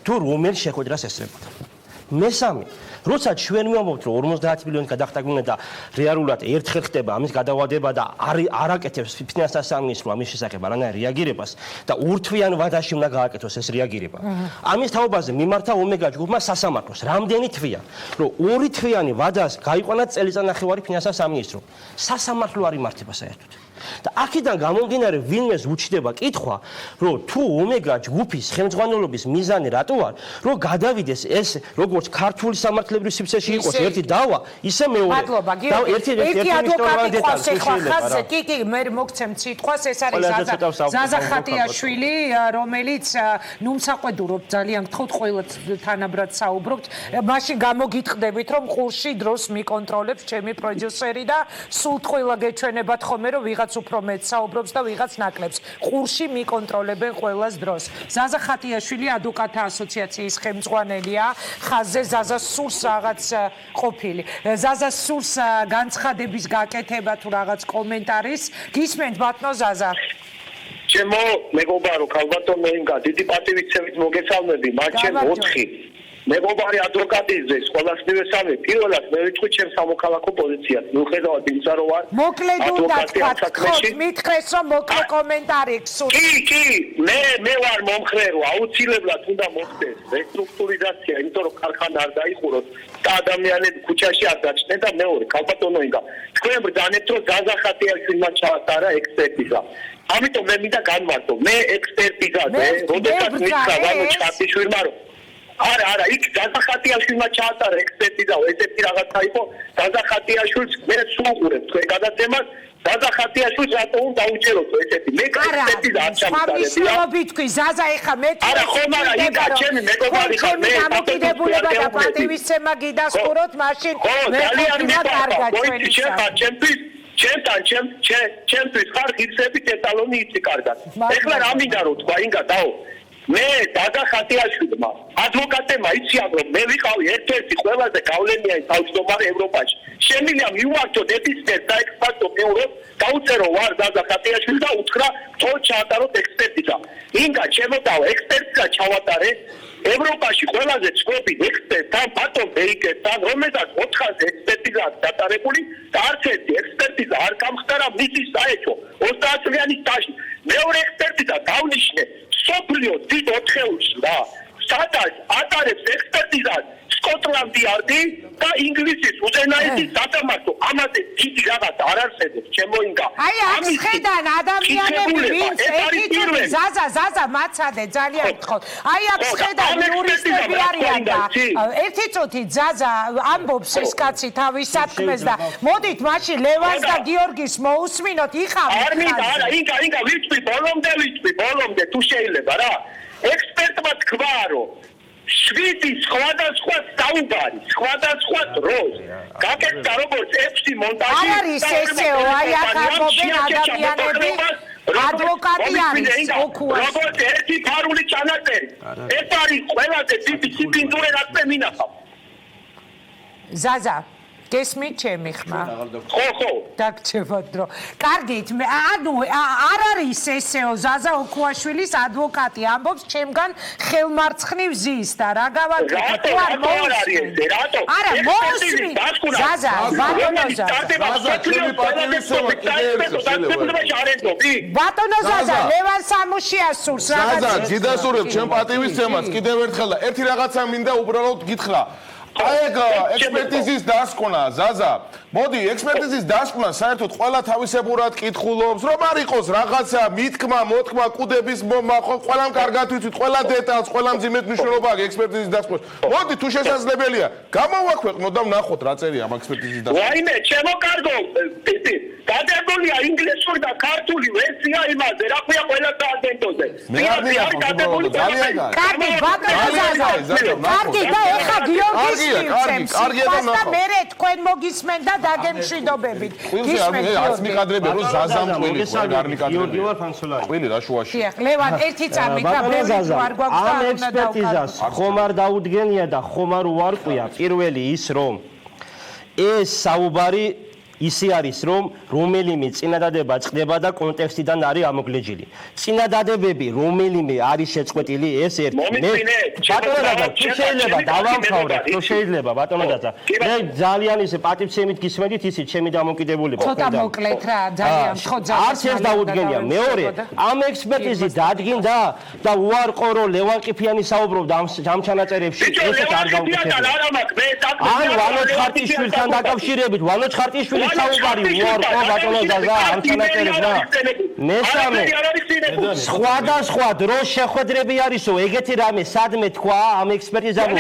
თუ რომელ შეხვედრას ესწრებოდა. მესამე, როცა ჩვენ ვამბობთ, რომ 50 მილიონი გადახტაგუნა და რეალურად ერთხელ ხდება ამის გადავადება და არ აკეთებს ფინანსთა სამინისტრო ამის შესახებ არანაირ რეაგირებას და ურთვიან ვადაში უნდა გააკეთოს ეს რეაგირება. ამის თაობაზე მიმართა ომეგა ჯგუფმა სასამართლოს. რამდენი თვია, რომ 2 თვიანი ვადას გაიყვანა წელიწადნახევარი ფინანსთა სამინისტრო. სასამართლო არ იმართება საერთოდ. და აქედან გამომდინარე ვინმეს უჩდება კითხვა, რომ თუ ომეგა ჯგუფის ხელმძღვანელობის მიზანი რატო არ, რომ გადავიდეს ეს როგორც ქართული სამართლებრივ სივრცეში იყოს ერთი დავა, ისე მეორე. მადლობა, ერთი ადვოკატი ყავს ახლა ხაზზე. კი, მე მოგცემთ სიტყვას, ეს არის ზაზა ხატიაშვილი, რომელიც ნუმსაყვედურობთ, ძალიან გთხოვთ ყოველთ თანაბრად საუბრობთ. მაშინ გამოგიტყდებით, რომ ყურში დროს მიკონტროლებს ჩემი პროდიუსერი და სულ ყველა გეჩვენებათ ხოლმე, რომ ვიღაც უფრო მეტ საუბრობს და ვიღაც ნაკლებს. ყურში მიკონტროლებენ ყველას დროს. ზაზა ხატიაშვილი ადვოკატთა ასოციაციის ხელმძღვანელია. ხაზზე ზაზა სურს რაღაც ყოფილი. ზაზა სურს განცხადების გაკეთება თუ რაღაც კომენტარის. გისმენთ ბატონო ზაზა? ჩემო მეგობარო ქალბატონო ინგა დიდი პატივისცემით მოგესალმები, მათ ჩემ 4 მეგობარი ადვოკატიზეს ყველას მივესალმე. პირველად მე ვიტყვი ჩემს სამოქალაქო პოზიციას. მიუხედავად იმისა, რომ ვარ მოკლედ უნდა თქვა, მითხრეს რომ მოკლე კომენტარი გსურთ. კი, მე ვარ მომხრე, რომ აუცილებლად უნდა მოხდეს რესტრუქტურიზაცია, იმიტომ რომ ქარხანა არ დაიხუროს და ადამიანები ქუჩაში არ დაჩნდნენ და მეორე, ქალბატონო ინგა, თქვენ ბრძანებთ, რომ ზაზა ხატიაშვილმა ჩაატარა ექსპერტიზა. ამიტომ მე მინდა განმარტო, მე ექსპერტიზაზე, როდესაც მითხრა ვანო ჩხატიშვილმა რომ არა, იქ დაზახატიაშვილმა ჩაატარა ექსპერტიზა, ესეთი რაღაცა იყო, დაზახატიაშვილს მე სულ უყურებ თქვენ გადაცემას, დაზახატიაშვილს რატო უნდა დაუჭეროთ ესეთი? მე ექსპერტიზა არ ჩამოწარებია. თქვი, ზაზა ეხა მე არა, ხომ არა, იქა ჩემი მეგობარი ხარ, მე დამოკიდებულება და პატივისცემა გიდასკუროთ, მაშინ მე კარგად ჩვენი ჩემთვის ჩემთვის ხარ ღირსების ეტალონი იცი კარგად. ეხლა რა მინდა რომ თქვა ინგა დაო მე დაგა ხატიაშვილმა ადვოკატებმა იციან რომ მე ვიყავი ერთ-ერთი ყველაზე გავლენიანი თავმჯდომარე ევროპაში. შემიძლია მივმართო ნებისმიერ საექსპერტო ბიუროს, დაუწერო ვარ დაგა ხატიაშვილი და უთხრა თო ჩაატაროთ ექსპერტიზა. ინგა ჩემოდაო ექსპერტიზა ჩავატარე ევროპაში ყველაზე ცნობილ ექსპერტთან ბატონ ბეიკერთან, რომელსაც 400 ექსპერტიზაა დატარებული და არც ერთი ექსპერტიზა არ გამხდარა მისი საეჭვო 30 წლიანი სტაჟი. მეორე ექსპერტიზა დავნიშნე სოფლიოს დიდ ოთხეულში რა. სადაც ატარებს ექსპერტიზას სკოტლანდი არდი და ინგლისის უზენაესი სასამართლო. ამაზე დიდი რაღაც არ არსებობს, ჩემოინგა. აი აქ ხედან ადამიანები ვინც ეთიკეტი ზაზა მაცადე ძალიან გთხოვთ. აი აქ ხედან იურისტები არიან და ერთი წუთი ზაზა ამბობს ეს კაცი თავის სათქმეს და მოდით მაშინ ლევანს და გიორგის მოусმინოთ იხავით. არ მინდა, არა, ინგა ვიწვი ბოლომდე თუ შეიძლება რა. ექსპერტმა თქვა რომ 7 სხვადასხვა საუბარი, სხვადასხვა დროს გაკეთდა როგორც 6 მონტაჟი. არ არის ესეო, აი აქ ამბობენ ადამიანები ადვოკატი არის ოქუას. როგორც ერთი ფარული ჩანაწერი. ეს არის ყველაზე დიდი სიბინძურე რაც მე მინახავ. ზაზა გესმით ჩემი ხმა? ხო. დაგჭებათ დრო. კარგით, ანუ არ არის ესეო ზაზა ოქუაშვილის ადვოკატი ამბობს ჩემგან ხელმარცხნივ ზის და რა გავაკეთე? თუ არ მოусმენ. არა, მოусმენ. ზაზა, ბატონო ზაზა, ლევან სამუშიას სურს რაღაც. ზაზა, გიდასურებ ჩემ პატივისცემას კიდევ ერთხელ და ერთი რაღაცა მინდა უბრალოდ გითხრა. აი ეგ ექსპერტიზის დასკვნა, ზაზა. მოდი, ექსპერტიზის დასკვნა საერთოდ ყველა თავისებურად კითხულობს, რომ არ იყოს რაღაცა მითქმა, მოთქმა, კუდების მომმა, ხო, ყველამ კარგად ვიცით, ყველა დეტალს, ყველა მძიმედ მნიშვნელობა აქვს ექსპერტიზის დასკვნა. მოდი, თუ შესაძლებელია, გამოვაქვეყნოთ და ვნახოთ რა წერია ამ ექსპერტიზის დასკვნა. ვაიმე, ჩემო კარგო, გადაგებულია ინგლისური და ქართული ვერსია იმაზე, რა ქვია ყველა სააგენტოზე. მე არ გადაგებული ძალიან კარგი, ბატონო ზაზა. კარგი და ეხა გიორგის კარგი და ნახო. მე თქვენ მოგისმენ და დაგემშვიდობებით. გისმენთ. არც მიყადრები რომ ზაზამ ყვილი არ მიყადრები. გიორგი ვარ ფანსოლარი. ყვილი რა შუაში. დიახ, ლევან ერთი წამითა ბევრი არ გვაქვს და ამ ექსპერტიზას ხომ არ დაუდგენია და ხომ არ უარყვია პირველი ის რომ ეს საუბარი ისი არის რომ რომელიმე წინადადება წდება და კონტექსტიდან არის ამოგლეჯილი. წინადადებები რომელიმე არის შეწყვეტილი ეს ერთი. მე ბატონო დადა, თუ შეიძლება დავამთავრებ, თუ შეიძლება ბატონო დადა. მე ძალიან ისე პატივცემით გისმენთ ისიც ჩემი დამოკიდებულება. ცოტა მოკლედ რა, ძალიან ხო ძალიან. არც ეს დაუდგენია. მეორე, ამ ექსპერტიზი დადგინდა და უარყო რომ ლევან ყიფიანი საუბრობდა ამ ჩანაწერებში, ესეც არ გაუკეთებია. ან ვანო ჩხარტიშვილთან დაკავშირებით, ვანო ჩხარტიშვილი საუბარი უარყო ბატონო ზაზა ამ ჩანაწერებს და მესამე სხვადასხვა დროს შეხვედრები არისო ეგეთი რამე სადმე თქვა ამ ექსპერტიზამ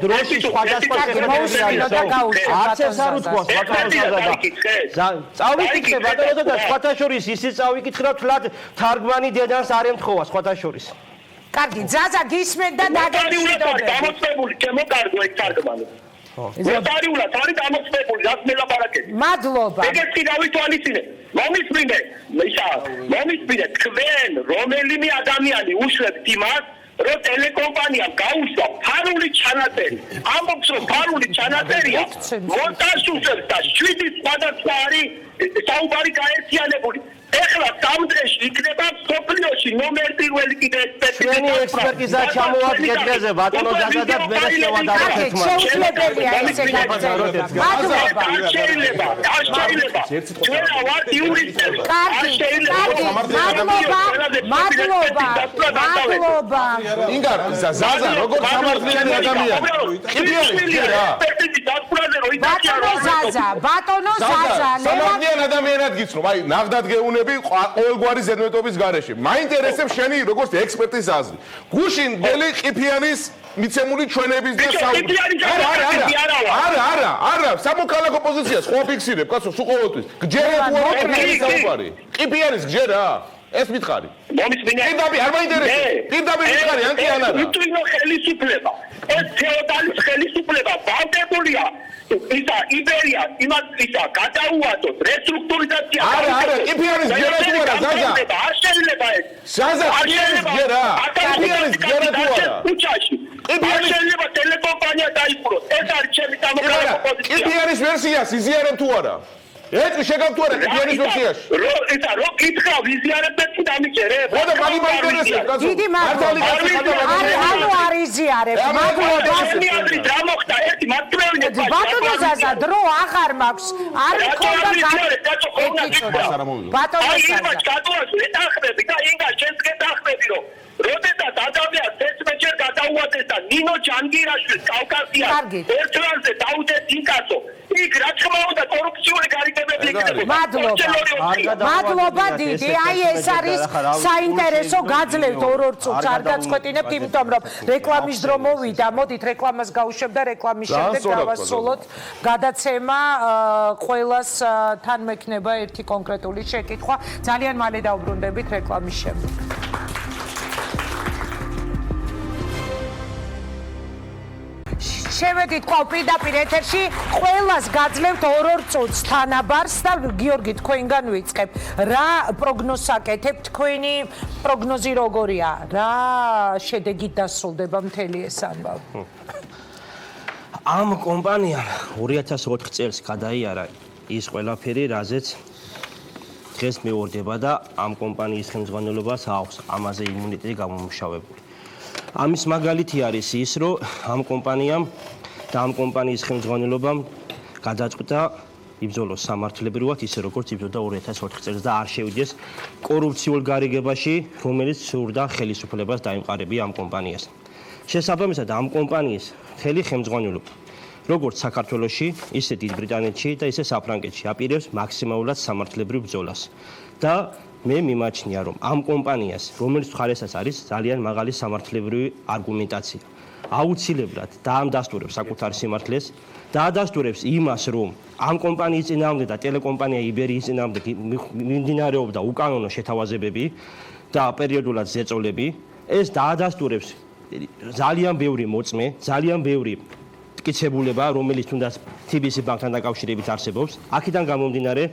დროში სხვადასხვა შეხვედრები არც ეს არ უთქვა ბატონო ზაზა წავიკითხე ბატონო ზაზა სხვათა შორის ისიც წავიკითხე რა თლად თარგმანი დედანს არ ემთხოვა სხვათა შორის კარგი ზაზა გისმენ და დაგემშვიდობებით გამოწვეული ჩემო კარგო ეს თარგმანი ნოტარიულად არის გამოწვეული რაც მე ლაპარაკები. მადლობა. ეგეთი დავითვალისწინე. მომისმინე თქვენ რომელიმე ადამიანი უშვებთ იმას რომ ტელეკომპანიამ გაუსვა ფარული ჩანაწერი. ამბობს რომ ფარული ჩანაწერია მონტაჟს უსწრებს და 7 სხვადასხვა არის საუბარი გაერთიანებული. ეხლა სამ დღეში იქნება სოფლიოში ნომერ პირველი კიდე ჩვენი ექსპერტიზა ჩამოვადგეთ დღეზე ბატონო ზაზა და მე შევადაროთ ერთმანეთს. შეუძლებელია ესე გაგრძელება. მადლობა. შეიძლება. ჩვენა ვართ იურისტები. მადლობა. ინგარ ზაზა როგორც სამართლიანი ადამიანი. ბატონო ზაზა, სამართლიან ადამიანად გიცნობ, აი ნახდად გეუნები ყოველგვარი ზედმეტობის გარეშე. მაინტერესებს შენი როგორც ექსპერტის აზრი. გუშინ დელი ყიფიანის მიცემული ჩვენების და არა, სამოქალაქო პოზიციას ხო ფიქსირებ, კაცო, სულ ყოველთვის. გჯერა თუ არა ყიფიანის საუბარი? ყიფიანის გჯერა? ეს მითხარი. პირდაპირ არ მაინტერესებს. პირდაპირ მითხარი ან კი არა? უთვინო ხელისუფლება. ეს ფეოდალის ხელისუფლება ვალდებულია. ისა იბერია იმას ისა გადაუვადოთ რესტრუქტურიზაცია. არა, ყიფიანის გჯერა თუ არა, ზაზა? არ შეიძლება ეს. ზაზა, ყიფიანის გჯერა? ყიფიანის გჯერა თუ არა? უჩაში. არ შეიძლება ტელეკომპანია დაიპყროს. ეს არის ჩემი დამოკრატიული პოზიცია. ყიფიანის ვერსიას იზიარებ თუ არა? ეტყვი შეგავ თუ არა ყიფიანის ვერსიაში? რო კითხა ვიზიარებთ კი დამიჯერებ. ხოდა მაგ მაინტერესებს კაცო. დიდი მადლობა. ანუ არ იზიარებ. მადლობა. რა მოხდა ერთი მართლმეურნე ბატონო ზაზა, დრო აღარ მაქვს. არ მქონდა ბატონო ზაზა. გადუას ეთახმები და ინგა შენს გეთახმები რომ როდესაც ადამიანს თესმეჯერ გადაუვადეს და ნინო ჯანგირაშვილს კავკასიაში ერთლანზე დაუდეს ინკასო იქ რა თქმა უნდა კორუფციული გარიგებები იქნება. მადლობა დიდი. აი ეს არის საინტერესო გაძლევთ ორ წუთს არ გაწყვეტინებთ, იმიტომ რომ რეკლამის დრო მოვიდა. მოდით რეკლამას გავუშვებ და რეკლამის შემდეგ დავასრულოთ გადაცემა. ყველას თან მექნება ერთი კონკრეტული შეკითხვა. ძალიან მალე დავბრუნდებით რეკლამის შემდეგ. შევედით ყო პირდაპირ ეთერში, ყველას გაძლევთ ორ წუთს თანაბარს და გიორგი თქვენგან ვიწყებ. რა პროგნოზს აკეთებთ? თქვენი პროგნოზი როგორია? რა შედეგით დასრულდება მთელი ეს ამბავი? ამ კომპანიამ 2004 წელს გადაიარა ის ყველაფერი, რაზეც დღეს მეუორდება და ამ კომპანიის ხელმძღვანელობას აქვს ამაზე იმუნიტეტი გამომუშავებული. ამის მაგალითი არის ის, რომ ამ კომპანიამ და ამ კომპანიის ხელმძღვანელობამ გადაწყვიტა იბრძოლოს სამართლებრივად, ისე როგორც იბრძოდა 2004 წელს და არ შევიდეს კორუფციულ გარიგებაში, რომელიც სურდა ხელისუფლებას დაემყარებია ამ კომპანიას. შესაბამისად, ამ კომპანიის მთელი ხელმძღვანელობა, როგორც საქართველოში, ისე დიდ ბრიტანეთში და ისე საფრანგეთში აპირებს მაქსიმალურად სამართლებრივ ბრძოლას. და მე მიმაჩნია, რომ ამ კომპანიას, რომელიც მხარესაც არის, ძალიან მაღალი სამართლებრივი არგუმენტაცია. აუცილებლად დაამდასტურებს საკუთარ სიმართლეს, დაადასტურებს იმას, რომ ამ კომპანიის წინააღმდეგ და ტელეკომპანია იბერიის წინააღმდეგ მიმდინარეობდა უკანონო შეთავაზებები და პერიოდულად ზეწოლები. ეს დაადასტურებს ძალიან ბევრი მოწმე, ძალიან ბევრი მტკიცებულება, რომელიც თუნდაც TBC ბანკთან დაკავშირებით არსებობს. აქედან გამომდინარე,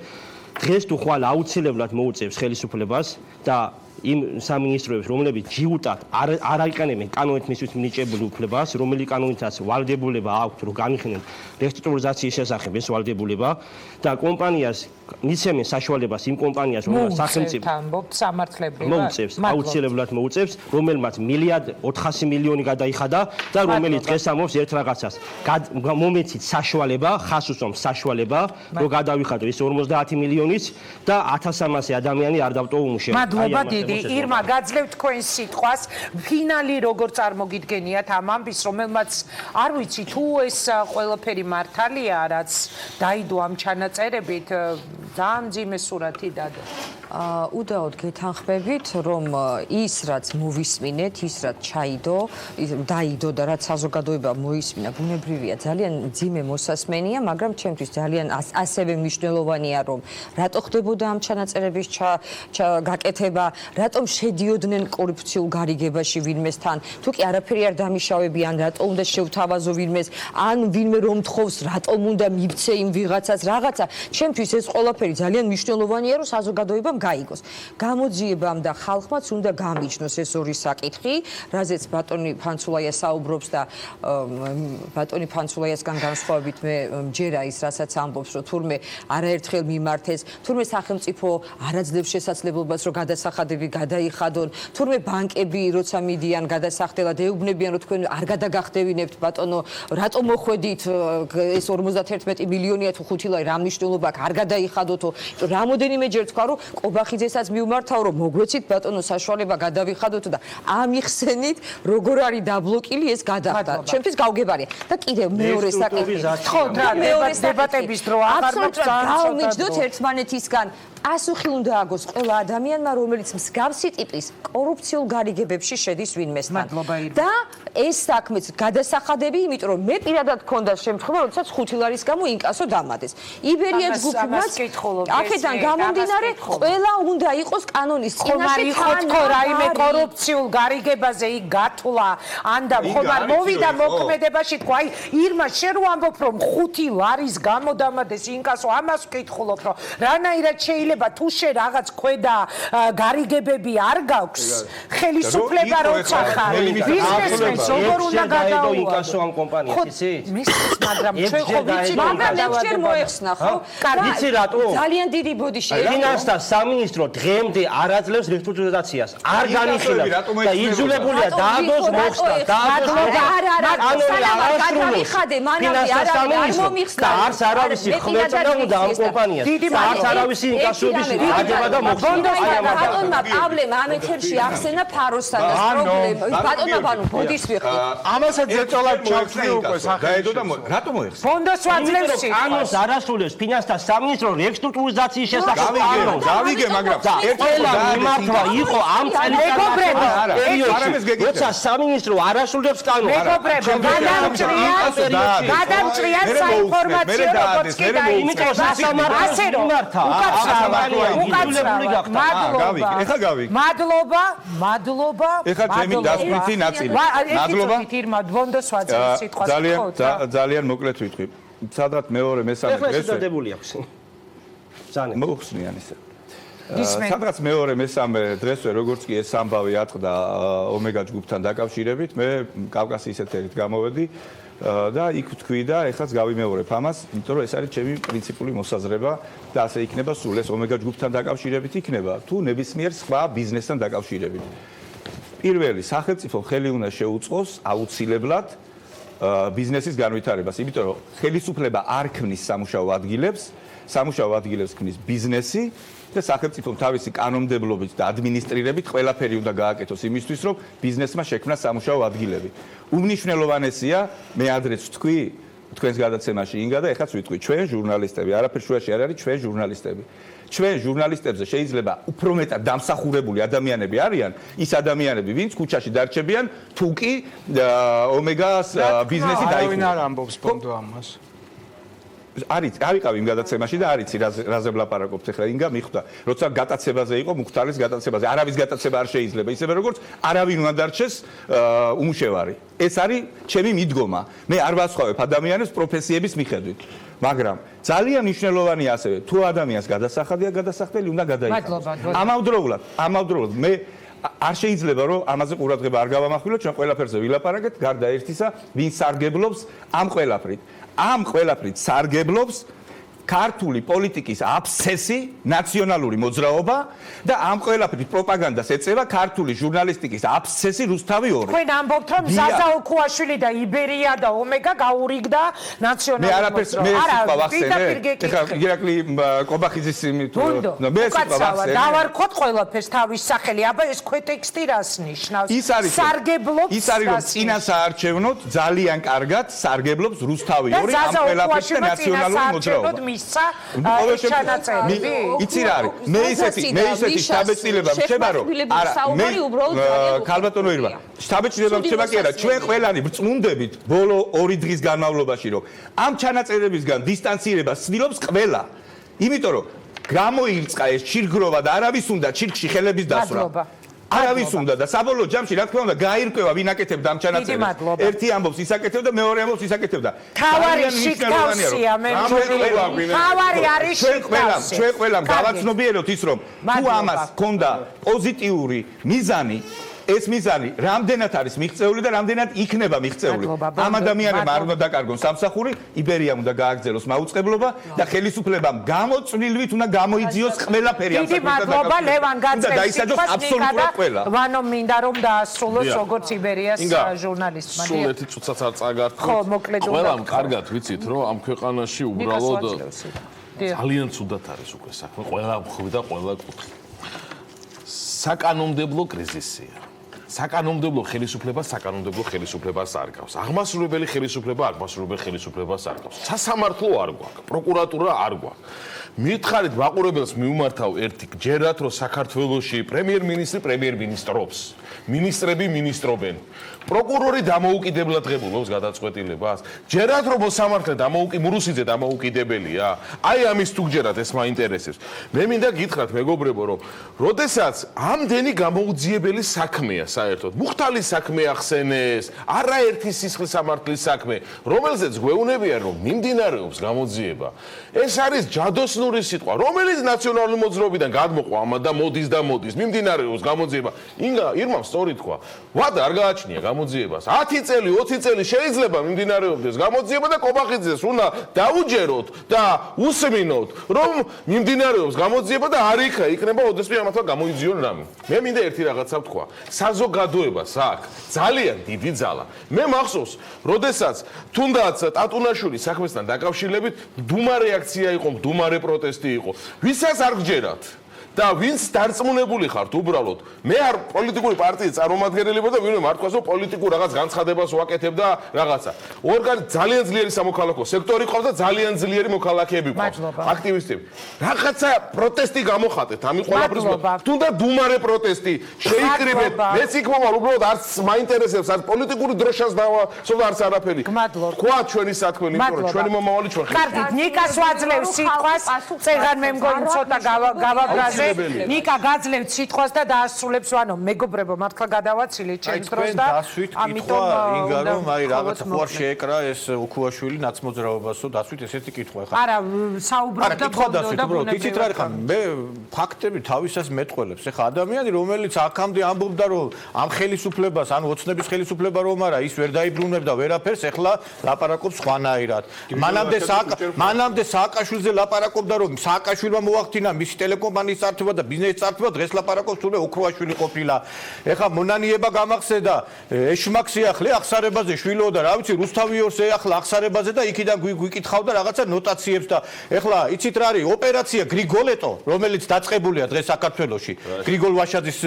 დღეს თუ ხვალ აუცილებლად მოუწევს ხელისუფლებას და იმ სამინისტროებს, რომლებიც ჯიუტად არ აიყენებენ კანონით მისთვის მინიჭებულ უფლებას, რომელი კანონითაც ვალდებულება აქვთ, რომ განიხილონ რესტრუქტურიზაციის შესახებ ეს ვალდებულება და კომპანიას მიცემენ საშუალებას იმ კომპანიას, რომელსაც სახელმწიფო მოუწევს, აუცილებლად მოუწევს, რომელმაც 1.4 მილიონი გადაიხადა და რომელიც დღეს ამობს ერთ რაღაცას. მომეცით საშუალება, ხას უსვამს საშუალება, რომ გადავიხადო ეს 50 მილიონიც და 1300 ადამიანი არ დავტოვო უმუშევრად. მადლობა დიდი. ირმა, გაძლევთ თქვენ სიტყვას. ფინალი როგორ წარმოგიდგენიათ ამ ამბის, რომელმაც არ ვიცი თუ ეს ყველაფერი მართალია, რაც დაიდო ამ ჩანაწერებით, ძალიან მძიმე სურათი დადო. უდაოდ გეთანხმებით, რომ ის რაც მოვისმინეთ, ის რაც დაიდო და რაც საზოგადოება მოისმინა, ბუნებრივია, ძალიან მძიმე მოსასმენია, მაგრამ ჩემთვის ძალიან ასევე მნიშვნელოვანია, რომ რატო ხდებოდა ამ ჩანაწერების გაკეთება, რატომ შედიოდნენ კორუფციულ გარიგებაში ვინმესთან, თუ კი არაფერი არ დამიშავებიან, რატო უნდა შევთავაზო ვინმეს, ან ვინმე რომ თხოვს, რატომ უნდა მივცე იმ ვიღაცას რაღაცა. ჩემთვის ეს ყველაფერი ძალიან მნიშვნელოვანია, რომ საზოგადოება გაიგოს. გამოძიებამ და ხალხმაც უნდა გამიჯნოს ეს ორი საკითხი, რაზეც ბატონი ფანცულაია საუბრობს და ბატონი ფანცულაიასგან განსხვავებით მე მჯერა ის, რასაც ამბობს, რომ თურმე არაერთხელ მიმართეს, თურმე სახელმწიფო არაძლევს შესაძლებლობას, რომ გადასახადები გადაიხადონ, თურმე ბანკები როცა მიდიან გადასახდელად ეუბნებიან, რომ თქვენ არ გადაგახდევინებთ ბატონო, რატომ მოხვედით ეს 51 მილიონია თუ 5 ლარი რა მნიშვნელობა აქვს, არ გადაიხადოთო. რამოდენიმეჯერ თქვა, რომ ყობახიძესაც მივმართავ, რომ მოგვეცით ბატონო საშუალება გადავიხადოთო და ამიხსენით, როგორ არის დაბლოკილი ეს გადახდა. ჩემთვის გავგებარია. და კიდევ მეორე საკითხი. ხო, დებატების დრო აღარ მაქვს გავმიჯდოთ ერთმანეთისგან. პასუხი უნდა აგოს ყველა ადამიანმა, რომელიც მსგავსი ტიპის კორუფციულ გარიგებებში შედის ვინმესთან. და ეს საქმეც გადასახადები, იმიტომ რომ მე პირადად მქონდა შემთხვევა, როდესაც 5 ლარის გამო ინკასო დამადეს. იბერია ჯგუფმაც აქედან გამომდინარე, ყველა უნდა იყოს კანონის წინაშე ხო, რაიმე კორუფციულ გარიგებაზე იქ გათვლა, ანდა ხომ არ მოვიდა მოქმედებაში თქვა, აი ირმა შენ რო ამბობ რომ 5 ლარის გამო დამადეს ინკასო, ამას ვკითხულობ, რომ რანაირად შეიძლება თუ შე რაღაც ქვედა გარიგებები არ გაქვს, ხელისუფლება როცა ხარ, ბიზნესმენს როგორ უნდა გადაუვადო ინკასო ამ კომპანიას, იცით? მისცეს, მაგრამ ჩვენ ხო ვიცით, მაგრამ ლევჩერ მოეხსნა, ხო? ვიცი რატო? ძალიან დიდი ბოდიში. ფინანსთა სამინისტრო დღემდე არ აძლევს რესტრუქტურიზაციას. არ განიხილავს და იძულებულია დაადოს მოხსნა, დაადოს და არც არავისი ხვეწდა უნდა ამ კომპანიას. არც არავისი ინკასოების აგება და მოხსნა. ბატონმა პავლემ ამ ეთერში ახსენა ფაროსანას პრობლემა. ბატონმა ბანუ ბოდის ვიხდი. ამასაც ზეწოლად ჩავწვი უკვე სახედო და რატომ მოიხსნა? ფონდოს ვაძლევს კანონს არ ასრულებს ფინანსთა სამინისტრო რესტრუქტურიზაციის შესახებ კანონს. გავიგე, მაგრამ ერთელა მიმართვა იყო ამ წელიწადში, როცა სამინისტრო არ ასრულებს კანონს. მეგობრებო, გადამჭრიან საინფორმაციო როგორც კი იმიტომ სასამართლოს მიმართა. ეხა გავიგე. მადლობა. ეხა ჩემი დასკვნითი ნაწილი. მადლობა. ძალიან მოკლედ ვიტყვი. სადღაც მეორე მესამე დღესვე. ეხლა შედადებული აქვს. ძალიან მოხსნიან ისე. სადღაც მეორე მესამე დღესვე როგორც კი ეს ამბავი ატყდა ომეგა ჯგუფთან დაკავშირებით, მე კავკასიის ეთერით გამოვედი და იქ ვთქვი და ეხლაც გავიმეორებ ამას, იმიტომ რომ ეს არის ჩემი პრინციპული მოსაზრება და ასე იქნება სულ ეს ომეგა ჯგუფთან დაკავშირებით იქნება თუ ნებისმიერ სხვა ბიზნესთან დაკავშირებით. პირველი, სახელმწიფო ხელი უნდა შეუწყოს აუცილებლად ბიზნესის განვითარებას, იმიტომ რომ ხელისუფლება არ ქმნის სამუშაო ადგილებს ქმნის ბიზნესი და სახელმწიფომ თავისი კანონმდებლობით და ადმინისტრირებით ყველაფერი უნდა გააკეთოს იმისთვის, რომ ბიზნესმა შექმნას სამუშაო ადგილები. უმნიშვნელოვანესია, მე ადრეც ვთქვი, თქვენს გადაცემაში ინგა და ეხლაც ვიტყვი, ჩვენ ჟურნალისტები, არაფერ შუაში არ არის, ჩვენ ჟურნალისტები. ჩვენ ჟურნალისტებზე შეიძლება უფრო მეტად დამსახურებული ადამიანები არიან, ის ადამიანები, ვინც ქუჩაში დარჩებიან, თუ კი ომეგას ბიზნესი დაიხურა. ვინ არ ამბობს ფონდო ამას? არის, ავიყავი იმ გადაცემაში და არიცი რაზე ვლაპარაკობთ ახლა ინგა მიხვდა, როცა გატაცებაზე იყო მუხთარის გატაცებაზე, არავის გატაცება არ შეიძლება, ისევე როგორც არავინ უნდა დარჩეს უმუშევარი. ეს არის ჩემი მიდგომა. მე არ ვასხვავებ ადამიანებს პროფესიების მიხედვით. მაგრამ ძალიან მნიშვნელოვანია ასევე, თუ ადამიანს გადასახადია გადასახდელი უნდა გადაიხადოს. ამავდროულად მე არ შეიძლება რომ ამაზე ყურადღება არ გავამახვილოთ, ჩვენ ყველაფერზე ვილაპარაკეთ, გარდა ერთისა, ვინ სარგებლობს ამ ყველაფრით. ამ ყველაფრით სარგებლობს ქართული პოლიტიკის აბსესი, ნაციონალური მოძრაობა და ამ ყველაფრით პროპაგანდას ეწევა ქართული ჟურნალისტიკის აბსესი რუსთავი 2. თქვენ ამბობთ რომ ზაზა ოქუაშვილი და იბერია და ომეგა გაურიგდა ნაციონალურ მოძრაობას. ეხლა ირაკლი ყობახიძის მე სიტყვა დავარქოთ ყველაფერს თავის სახელი. აბა ეს ქვეტექსტი რას ნიშნავს? სარგებლობს ის არის რომ წინასაარჩევნოდ ძალიან კარგად სარგებლობს რუსთავი 2 ამ ყველაფერს და ნაციონალური მოძრაობა. იცი რა არის? მე ისეთი შტაბეჭდილება მრჩება რომ მე ქალბატონო ირმა შტაბეჭდილება მრჩება კი არა ჩვენ ყველანი ბრწმუნდებით ბოლო 2 დღის განმავლობაში რომ ამ ჩანაწერებისგან დისტანცირებას ცდილობს ყველა. იმიტომ რომ გამოირწყა ეს ჩირგროვა და არავის უნდა ჩირგში ხელების დასვრა. არავის უნდა და საბოლოო ჯამში რა თქმა უნდა გაირკვევა ვინ აკეთებდა ამ ჩანაწერებს. ერთი ამბობს ის აკეთებდა, მეორე ამბობს ის აკეთებდა. თავარი შიკთავსია მე თავარი არის შიკთავსი. ჩვენ ყველამ გავაცნობიეროთ ის რომ თუ ამას ჰქონდა პოზიტიური მიზანი ეს მიზანი რამდენად არის მიღწეული და რამდენად იქნება მიღწეული. ამ ადამიანებმა არ უნდა დაკარგონ სამსახური, იბერიამ უნდა გააგრძელოს მაუწყებლობა და ხელისუფლებამ გამოწვლილვით უნდა გამოიძიოს ყველაფერი ამ საკითხთან დაკავშირებით. დიდი მადლობა ლევან გაწევს სიტყვას აბსოლუტურად ყველა. ვანო მინდა რომ დაასრულოს როგორც იბერიას ჟურნალისტმა. სულ ერთი წუთსაც არ წაგართვით. ხო, მოკლედ უნდა. ყველამ კარგად ვიცით რომ ამ ქვეყანაში უბრალოდ ძალიან ცუდად არის უკვე საქმე, ყველა მხრივ და ყველა კუთხით. საკანონმდებლო კრიზისია. საკანონმდებლო ხელისუფლებას არ გავს. აღმასრულებელი ხელისუფლება აღმასრულებელ ხელისუფლებას არ გავს. სასამართლო არ გვაქვს, პროკურატურა არ გვაქვს. მითხარით მაყურებელს მიუმართავ ერთი ჯერათ რომ საქართველოში პრემიერ-მინისტრი პრემიერ-მინისტრობს, მინისტრები მინისტრობენ. პროკურორი დამოუკიდებლად ღებულობს გადაწყვეტილებას. ჯერათ რომ მოსამართლე მურუსიძე დამოუკიდებელია. აი ამის თუ გჯერათ ეს მაინტერესებს. მე მინდა გითხრათ მეგობრებო რომ როდესაც ამდენი გამოუძიებელი საქმეა საერთოდ მუხტალის საქმე ახსენეს, არაერთი სისხლის სამართლის საქმე, რომელზეც გვეუბნებიან რომ მიმდინარეობს გამოძიება. ეს არის ჯადოსნური სიტყვა, რომელიც ნაციონალური მოძრაობიდან გადმოყვა ამა და მოდის, მიმდინარეობს გამოძიება. ირმამ სწორი თქვა. ვადა არ გააჩნია გამოძიებას. 10 წელი, 20 წელი შეიძლება მიმდინარეობდეს გამოძიება და კობახიძეს უნდა დაუჯეროთ და უსმინოთ, რომ მიმდინარეობს გამოძიება და არ იქნება ოდესმე ამათმა გამოიძიონ რამე. მე მინდა ერთი რაღაცა ვთქვა. საზოგადოებას აქვს ძალიან დიდი ძალა. მე მახსოვს, როდესაც თუნდაც ტატუნაშვილის საქმესთან დაკავშირებით დუმა რეაქცია იყო, დუმა პროტესტი იყო. ვისაც არ გჯერათ და ვინც დარწმუნებული ხართ უბრალოდ მე არ პოლიტიკური პარტიის წარმომადგენელი ვარ და ვინმე მართვას რომ პოლიტიკურ რაღაც განცხადებას ვაკეთებ და რაღაცა ორგანი ძალიან ძლიერი სამოქალაქო სექტორი ყავს და ძალიან ძლიერი მოქალაქეები ყავს აქტივისტები რაღაცა პროტესტი გამოხატეთ ამის ყველაფრის თუნდაც დუმარე პროტესტი შეიკრიბეთ მეც იქ მომარ უბრალოდ არც მაინტერესებს არც პოლიტიკური დროშას დავასწორ არც არაფერი თქვა ჩვენი საქმე იმიტომ რომ ჩვენი მომავალი ჩვენ ხართ კარგით ნიკას ვაძლევს სიტყვას წეგან მე მგონი ცოტა გავაბრაზე ნიკა გაძლევთ სიტყვას და დაასრულებს ვანო მეგობრებო მართლა გადავაცილეთ ჩემს დროს და ამიტომ ინგა რომ აი რაღაცა ხო არ შეეკრა ეს უქუაშვილი ნაცმოძრაობასო დასვით ესეთი კითხვა ხა არა საუბრობ და და უბრალოდ იცით რა ხა მე ფაქტები თავისას მეტყველებს ეხა ადამიანი რომელიც აქამდე ამბობდა რომ ამ ხელისუფლებას ანუ ოცნების ხელისუფლება რომ არა ის ვერ დაიბრუნებდა ვერაფერს ეხლა ლაპარაკობს ხვანაირად მანამდე სააკაშვილზე ლაპარაკობდა რომ სააკაშვილმა მოახდინა მისი ტელეკომპანიის წართვა და ბიზნესის წართვა დღეს ლაპარაკობს თუნდაც ოქროაშვილი ყოფილა ეხლა მონანიება გამახსენდა ეშმაქსი ახლა ახსარებაზე შვილო და რა ვიცი რუსთავიორს ეხლა ახსარებაზე და იქიდან გვიკითხავდა რაღაცა ნოტაციებს და ეხლა იცით რა არის ოპერაცია გრიგოლეტო რომელიც დაწყებულია დღეს საქართველოში გრიგოლ ვაშაძის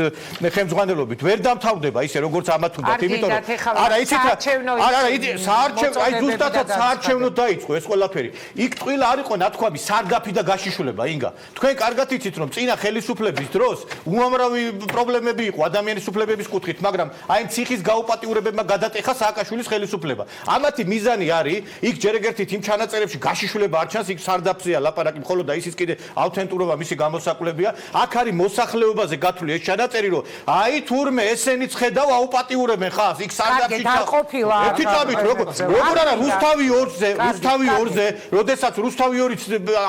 ხელმძღვანელობით ვერ დამთავრდება ისე როგორც ამათ უნდა იმიტომ რომ არა იცით არა საარჩევნო აი ზუსტად საარჩევნო დაიწყო ეს ყველაფერი იქ ტყილა არ იყო ნათქვამი სარდაფი და გაშიშულება ინგა თქვენ კარგად იცით რომ წინა ხელისუფლების დროს უამრავი პრობლემები იყო ადამიანის უფლებების კუთხით მაგრამ აი ციხის გაუპატიურებებმა გადატეხა სააკაშვილის ხელისუფლება ამათი მიზანი არის იქ ჯერ ეგერთით იმ ჩანაწერებში გაშიშულება არ ჩანს იქ სარდაფზეა ლაპარაკი მხოლოდ და ისიც კიდე ავთენტურობა მისი გამოსაკლებია აქ არის მოსახლეობაზე გათვლილი ეს ჩანაწერი რომ აი თურმე ესენიც ხედავ აუპატიურებენ ხას იქ სარდაფში დაყოფილა ერთი წამით როგორ არა რუსთავი 2-ზე როდესაც რუსთავი 2-იც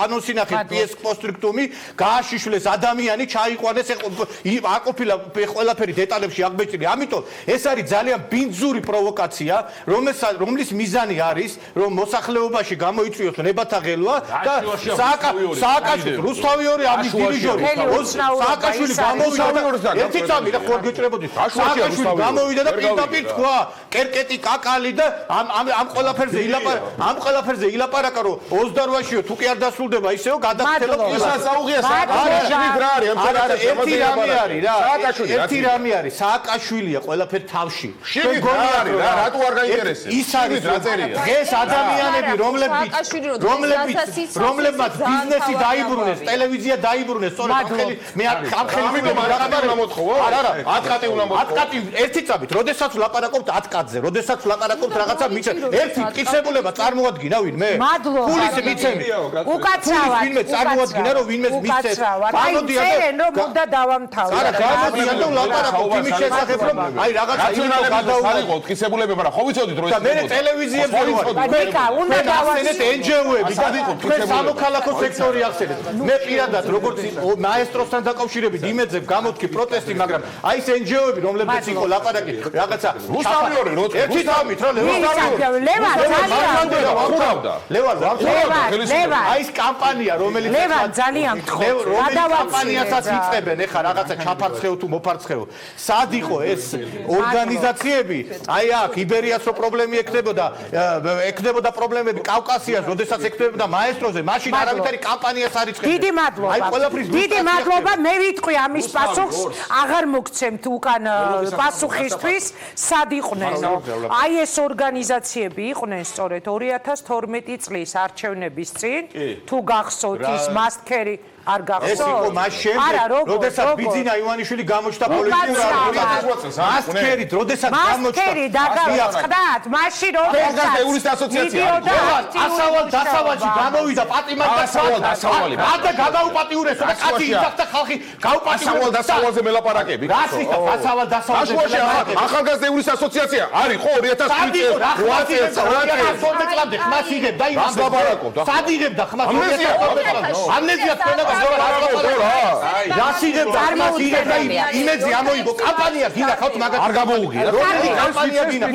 ანონსი ნახეთ PS პოსტრიქტუმი გააშიშვლეს ადამიანი ჩაიყვანეს აყოფილა ყველაფერი დეტალებში აღბეჭდილი ამიტომ ეს არის ძალიან ბინძური პროვოკაცია რომლის მიზანი არის რომ მოსახლეობაში გამოიწვიოს ნებათა ღელვა და სააკაშვილი რუსთავი 2 ამის დირიჟორი სააკაშვილი გამოვიდა ერთი წამი და ხო გეჭრებოდი სააკაშვილი გამოვიდა და პირდაპირ თქვა კერკეტი კაკალი და ამ ყველაფერზე ილაპარაკა რომ 28-იო თუ კი არ დასრულდება ისეო გადაგხელოთ ისასაუღია სააკაშვილის რა არის ერთი რამე არის სააკაშვილია ყველაფერ თავში შენ გონი არის რა რატო არ გაინტერესებს ის არის რა წერია დღეს ადამიანები რომლებმაც ბიზნესი დაიბრუნეს ტელევიზია დაიბრუნეს სწორედ მე ამ ხელმძღვანელობამ ამიტომ არ მოთხოვო არა 10 კატი უნდა მოთხოვო 10 კატი ერთი წამით როდესაც ლაპარაკობთ 10 კატი ხატზე, როდესაც ვლაპარაკობთ რაღაცა მიცემ. ერთი მტკიცებულება წარმოადგინა ვინმე? ფულის მიცემი. უკაცრავად. ვინმე წარმოადგინა რომ ვინმე მიცემ. გამოდიან რომ უნდა დავამთავროთ. არა, გამოდიან რომ ვლაპარაკობთ იმის შესახებ რომ აი რაღაცა გადაუყო მტკიცებულები, მაგრამ ხო ვიცოდით რომ და მე ტელევიზიებზე ვარ. ნიკა, უნდა დავახსენეთ NGO-ები და სამოქალაქო სექტორი ახსენეთ. მე პირადად როგორც მაესტროსთან დაკავშირებით იმედზებ გამოდქი პროტესტი, მაგრამ აი ეს NGO-ები რომლებიც იყო ლაპარაკი რაღაცა რუსტამიორი რო ერთი თამით რა ლევან აი ეს კამპანია რომელიც ლევან ძალიან გთხოვთ კამპანიასაც იწყებენ ეხა რაღაცა ჩაფარცხეო თუ მოფარცხეო სად იყო ეს ორგანიზაციები აი აქ იბერიას რო პრობლემი ექნებოდა პრობლემები კავკასიას როდესაც ექნებოდა მაესტროზე მაშინ არავითარი კამპანიას არ იწყებდა დიდი მადლობა აი ყველაფრის დიდი მადლობა მე ვიტყვი ამის პასუხს აღარ მოგცემთ უკან პასუხისთვის სად იყვნენო აი ეს ორგანიზაციები იყვნენ სწორედ 2012 წლის არჩევნების წინ თუ გახსოვთ ის მასკერი არ გახსოვთ? ეს იყო მას შემდეგ, როდესაც ბიძინა ივანიშვილი გამოჩნდა პოლიტიკურ მასკერით, როდესაც გამოჩნდა. მასკერი დაგავიწყდათ, მაშინ როდესაც ეურის ასოციაცია. ასავალ დასავალში გამოვიდა პატიმარ დასავალი. და გადაუპატიურეს და კაცი იძახდა ხალხი გაუპატიურეს. დასავალზე მელაპარაკები. რასი და დასავალ დასავალზე ახალგაზრდა ეურის ასოციაცია არის ხო 2012 წლამდე ხმას იღებდა იმას ლაპარაკობდა. სად იღებდა ხმას 2012 წლამდე? ამნეზია თქვენა რასიღებდა მას იღებდა იმედზე ამოიღო კამპანია გინდა ხავთ მაგათ არ გამოუღია რომელი კამპანია გინდა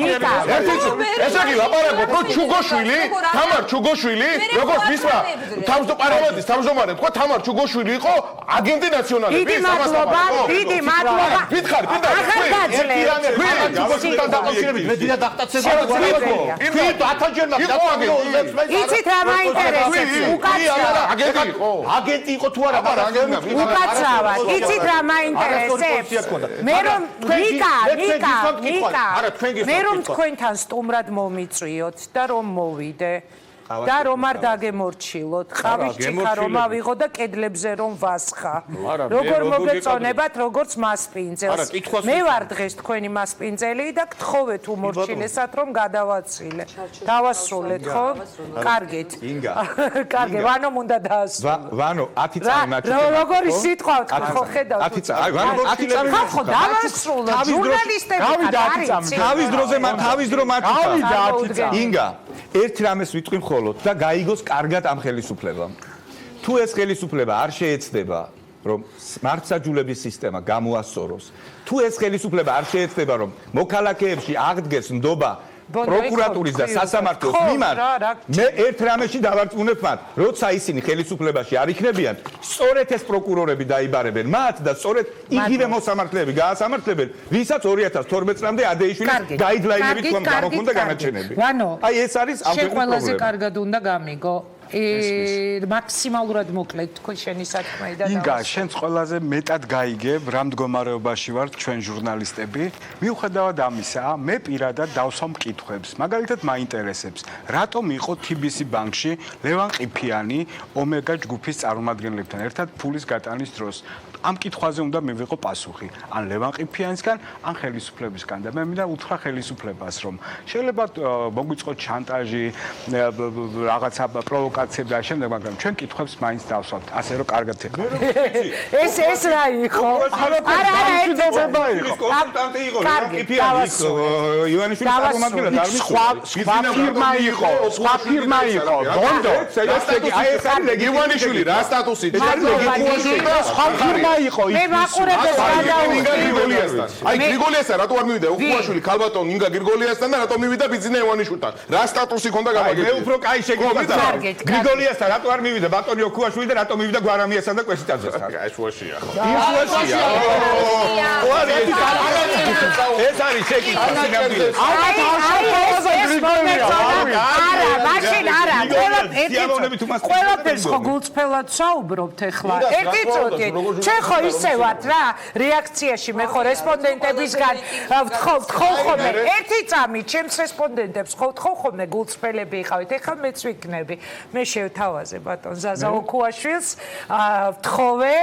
ესე იგი ლაპარაკობ რომ ჩუგოშვილი თამარ ჩუგოშვილი როგორც მისმა თავმჯდომარეს თავმჯდომარე თქვა თამარ ჩუგოშვილი იყო აგენტი ნაციონალების დიდი მადლობა დიდი მადლობა ვითხარ პინდა თამარ ჩუგოშვილთან დაკავშირებით მე დიდი დახტაცება ვიყო 1000 იცით რა მაინტერესებს უკაცრავად აგენტი იყო თუ არა უკაცრავად იცით რა მაინტერესებს მე რომ ნიკა მე რომ თქვენთან სტუმრად მომიწვიოთ და რომ მოვიდე და რომ არ დაგემორჩილოთ ყავის ჭიქა რომ ავიღო და კედლებზე რომ ვასხა როგორ მოგეწონებათ როგორც მასპინძელს მე ვარ დღეს თქვენი მასპინძელი და გთხოვეთ უმორჩილესად რომ გადავაცილე დავასრულეთ ხო კარგით კარგი ვანომ უნდა დაასრულო ვანო 10 წამი მაჩვენე როგორი სიტყვა ხო ხედავთ 10 წამი ვანო 10 წამი ხო დავასრულო ჟურნალისტები თავის დროზე თავის დრო მაჩვენე 10 წამი ინგა ერთ რამეს ვიტყვი მხოლოდ და გაიგოს კარგად ამ ხელისუფლებამ. თუ ეს ხელისუფლება არ შეეცდება, რომ მართლმსაჯულების სისტემა გამოასწოროს, თუ ეს ხელისუფლება არ შეეცდება, რომ მოქალაქეებში აღდგეს ნდობა პროკურატურის და სასამართლოს მიმართ, მე ერთ რამეში დავარწმუნებ მათ, როცა ისინი ხელისუფლებაში არ იქნებიან, სწორედ ეს პროკურორები დაიბარებენ მათ და სწორედ იგივე მოსამართლეები გაასამართლებენ, ვისაც 2012 წლამდე ადეიშვილის გაიდლაინებით გამოხონდა განაჩენები. აი ეს არის ამ ქვეყნის პრობლემა. ყველაზე კარგად უნდა გამიგო მაქსიმალურად მოკლედ თქვენ შენი საქმე და ინგა შენც ყველაზე მეტად გაიგებ რა მდგომარეობაში ვართ ჩვენ ჟურნალისტები მიუხედავად ამისა მე პირადად დავსვამ მკითხვებს მაგალითად მაინტერესებს რატომ იყო TBC ბანკში ლევან ყიფიანი ომეგა ჯგუფის წარმომადგენლებთან ერთად ფულის გატანის დროს ამ კითხვაზე უნდა მივიღო პასუხი ან ლევან ყიფიანისგან ან ხელისუფლებისგან და მე მინდა უთხრა ხელისუფლებას რომ შეიძლება მოგვიწყოთ შანტაჟი რაღაცა პროვოკაციები და შემდეგ მაგრამ ჩვენ კითხვებს მაინც დავსვათ ასე რომ კარგად ეხება ეს რა იყო არა ერთობა იყო კონსულტანტი იყო ლევან ყიფიანი იყო ივანიშვილის წარმომადგენელი არ მისვა სხვა ფირმა იყო ბონდო ეს არის ივანიშვილი რა სტატუსით სხვა ფირმა იყო მე მაყურებელს გადავუხდი აი გრიგოლიასთან რატო არ მივიდა უხუაშვილი ქალბატონ ინგა გრიგოლიასთან და რატო მივიდა ბიძინა ივანიშვილთან რა სტატუსი ქონდა გამაგებია მე უფრო კაი შეგიძლია გრიგოლიასთან რატო არ მივიდა ბატონი ოქუაშვილი და რატო მივიდა გვარამიასთან და კვესიტაძესთან აი შუაშია ხო ეს არის შეკითხვა არა მაშინ არა ყველა სიამოვნებით უმას ყველაფერს ხო გულწრფელად საუბრობთ ახლა. ერთი წუთი. ჩვენ ხო ისევად რა რეაქციაში მე ხო რესპონდენტებისგან ვთხოვ ხოლმე ერთი წამი ჩემს რესპონდენტებს ხო ვთხოვ ხოლმე გულწრფელები იყავით. ეხლა მეც ვიქნები. მე შევთავაზე ბატონ ზაზა ოქუაშვილს ვთხოვე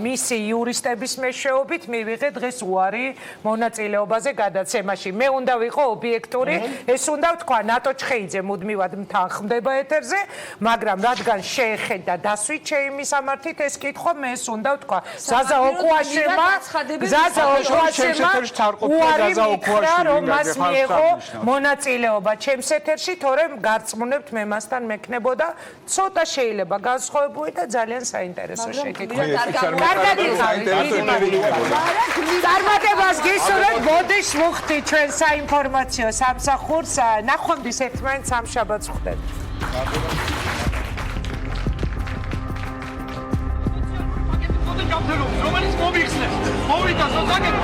მისი იურისტების მეშვეობით მივიღე დღეს უარი მონაწილეობაზე გადაცემაში. მე უნდა ვიყო ობიექტური, ეს უნდა ვთქვა ნატო ჩხეიძე მუდმივად მთანხმდება ეთერზე, მაგრამ რადგან შეეხედა დასვით ჩემი სამართით ეს კითხვა, მე ეს უნდა ვთქვა. ზაზა ოქუაშვილმა უარი მითხრა, რომ მას მიეღო მონაწილეობა ჩემს ეთერში, თორემ გარწმუნებთ მე მასთან მექნებოდა, ცოტა შეიძლება განსხვავებული და ძალიან საინტერესო შეკითხვა. კარგად იყავით, დიდი მადლობა. წარმატებას გისურვებთ, ბოდიშ მუხტი ჩვენ საინფორმაციო სამსახურს, ნახვამდის ერთმანეთს სამშაბათს ხვდებით. რომელიც მომიხსნეს, მოვიდა ზოგადად.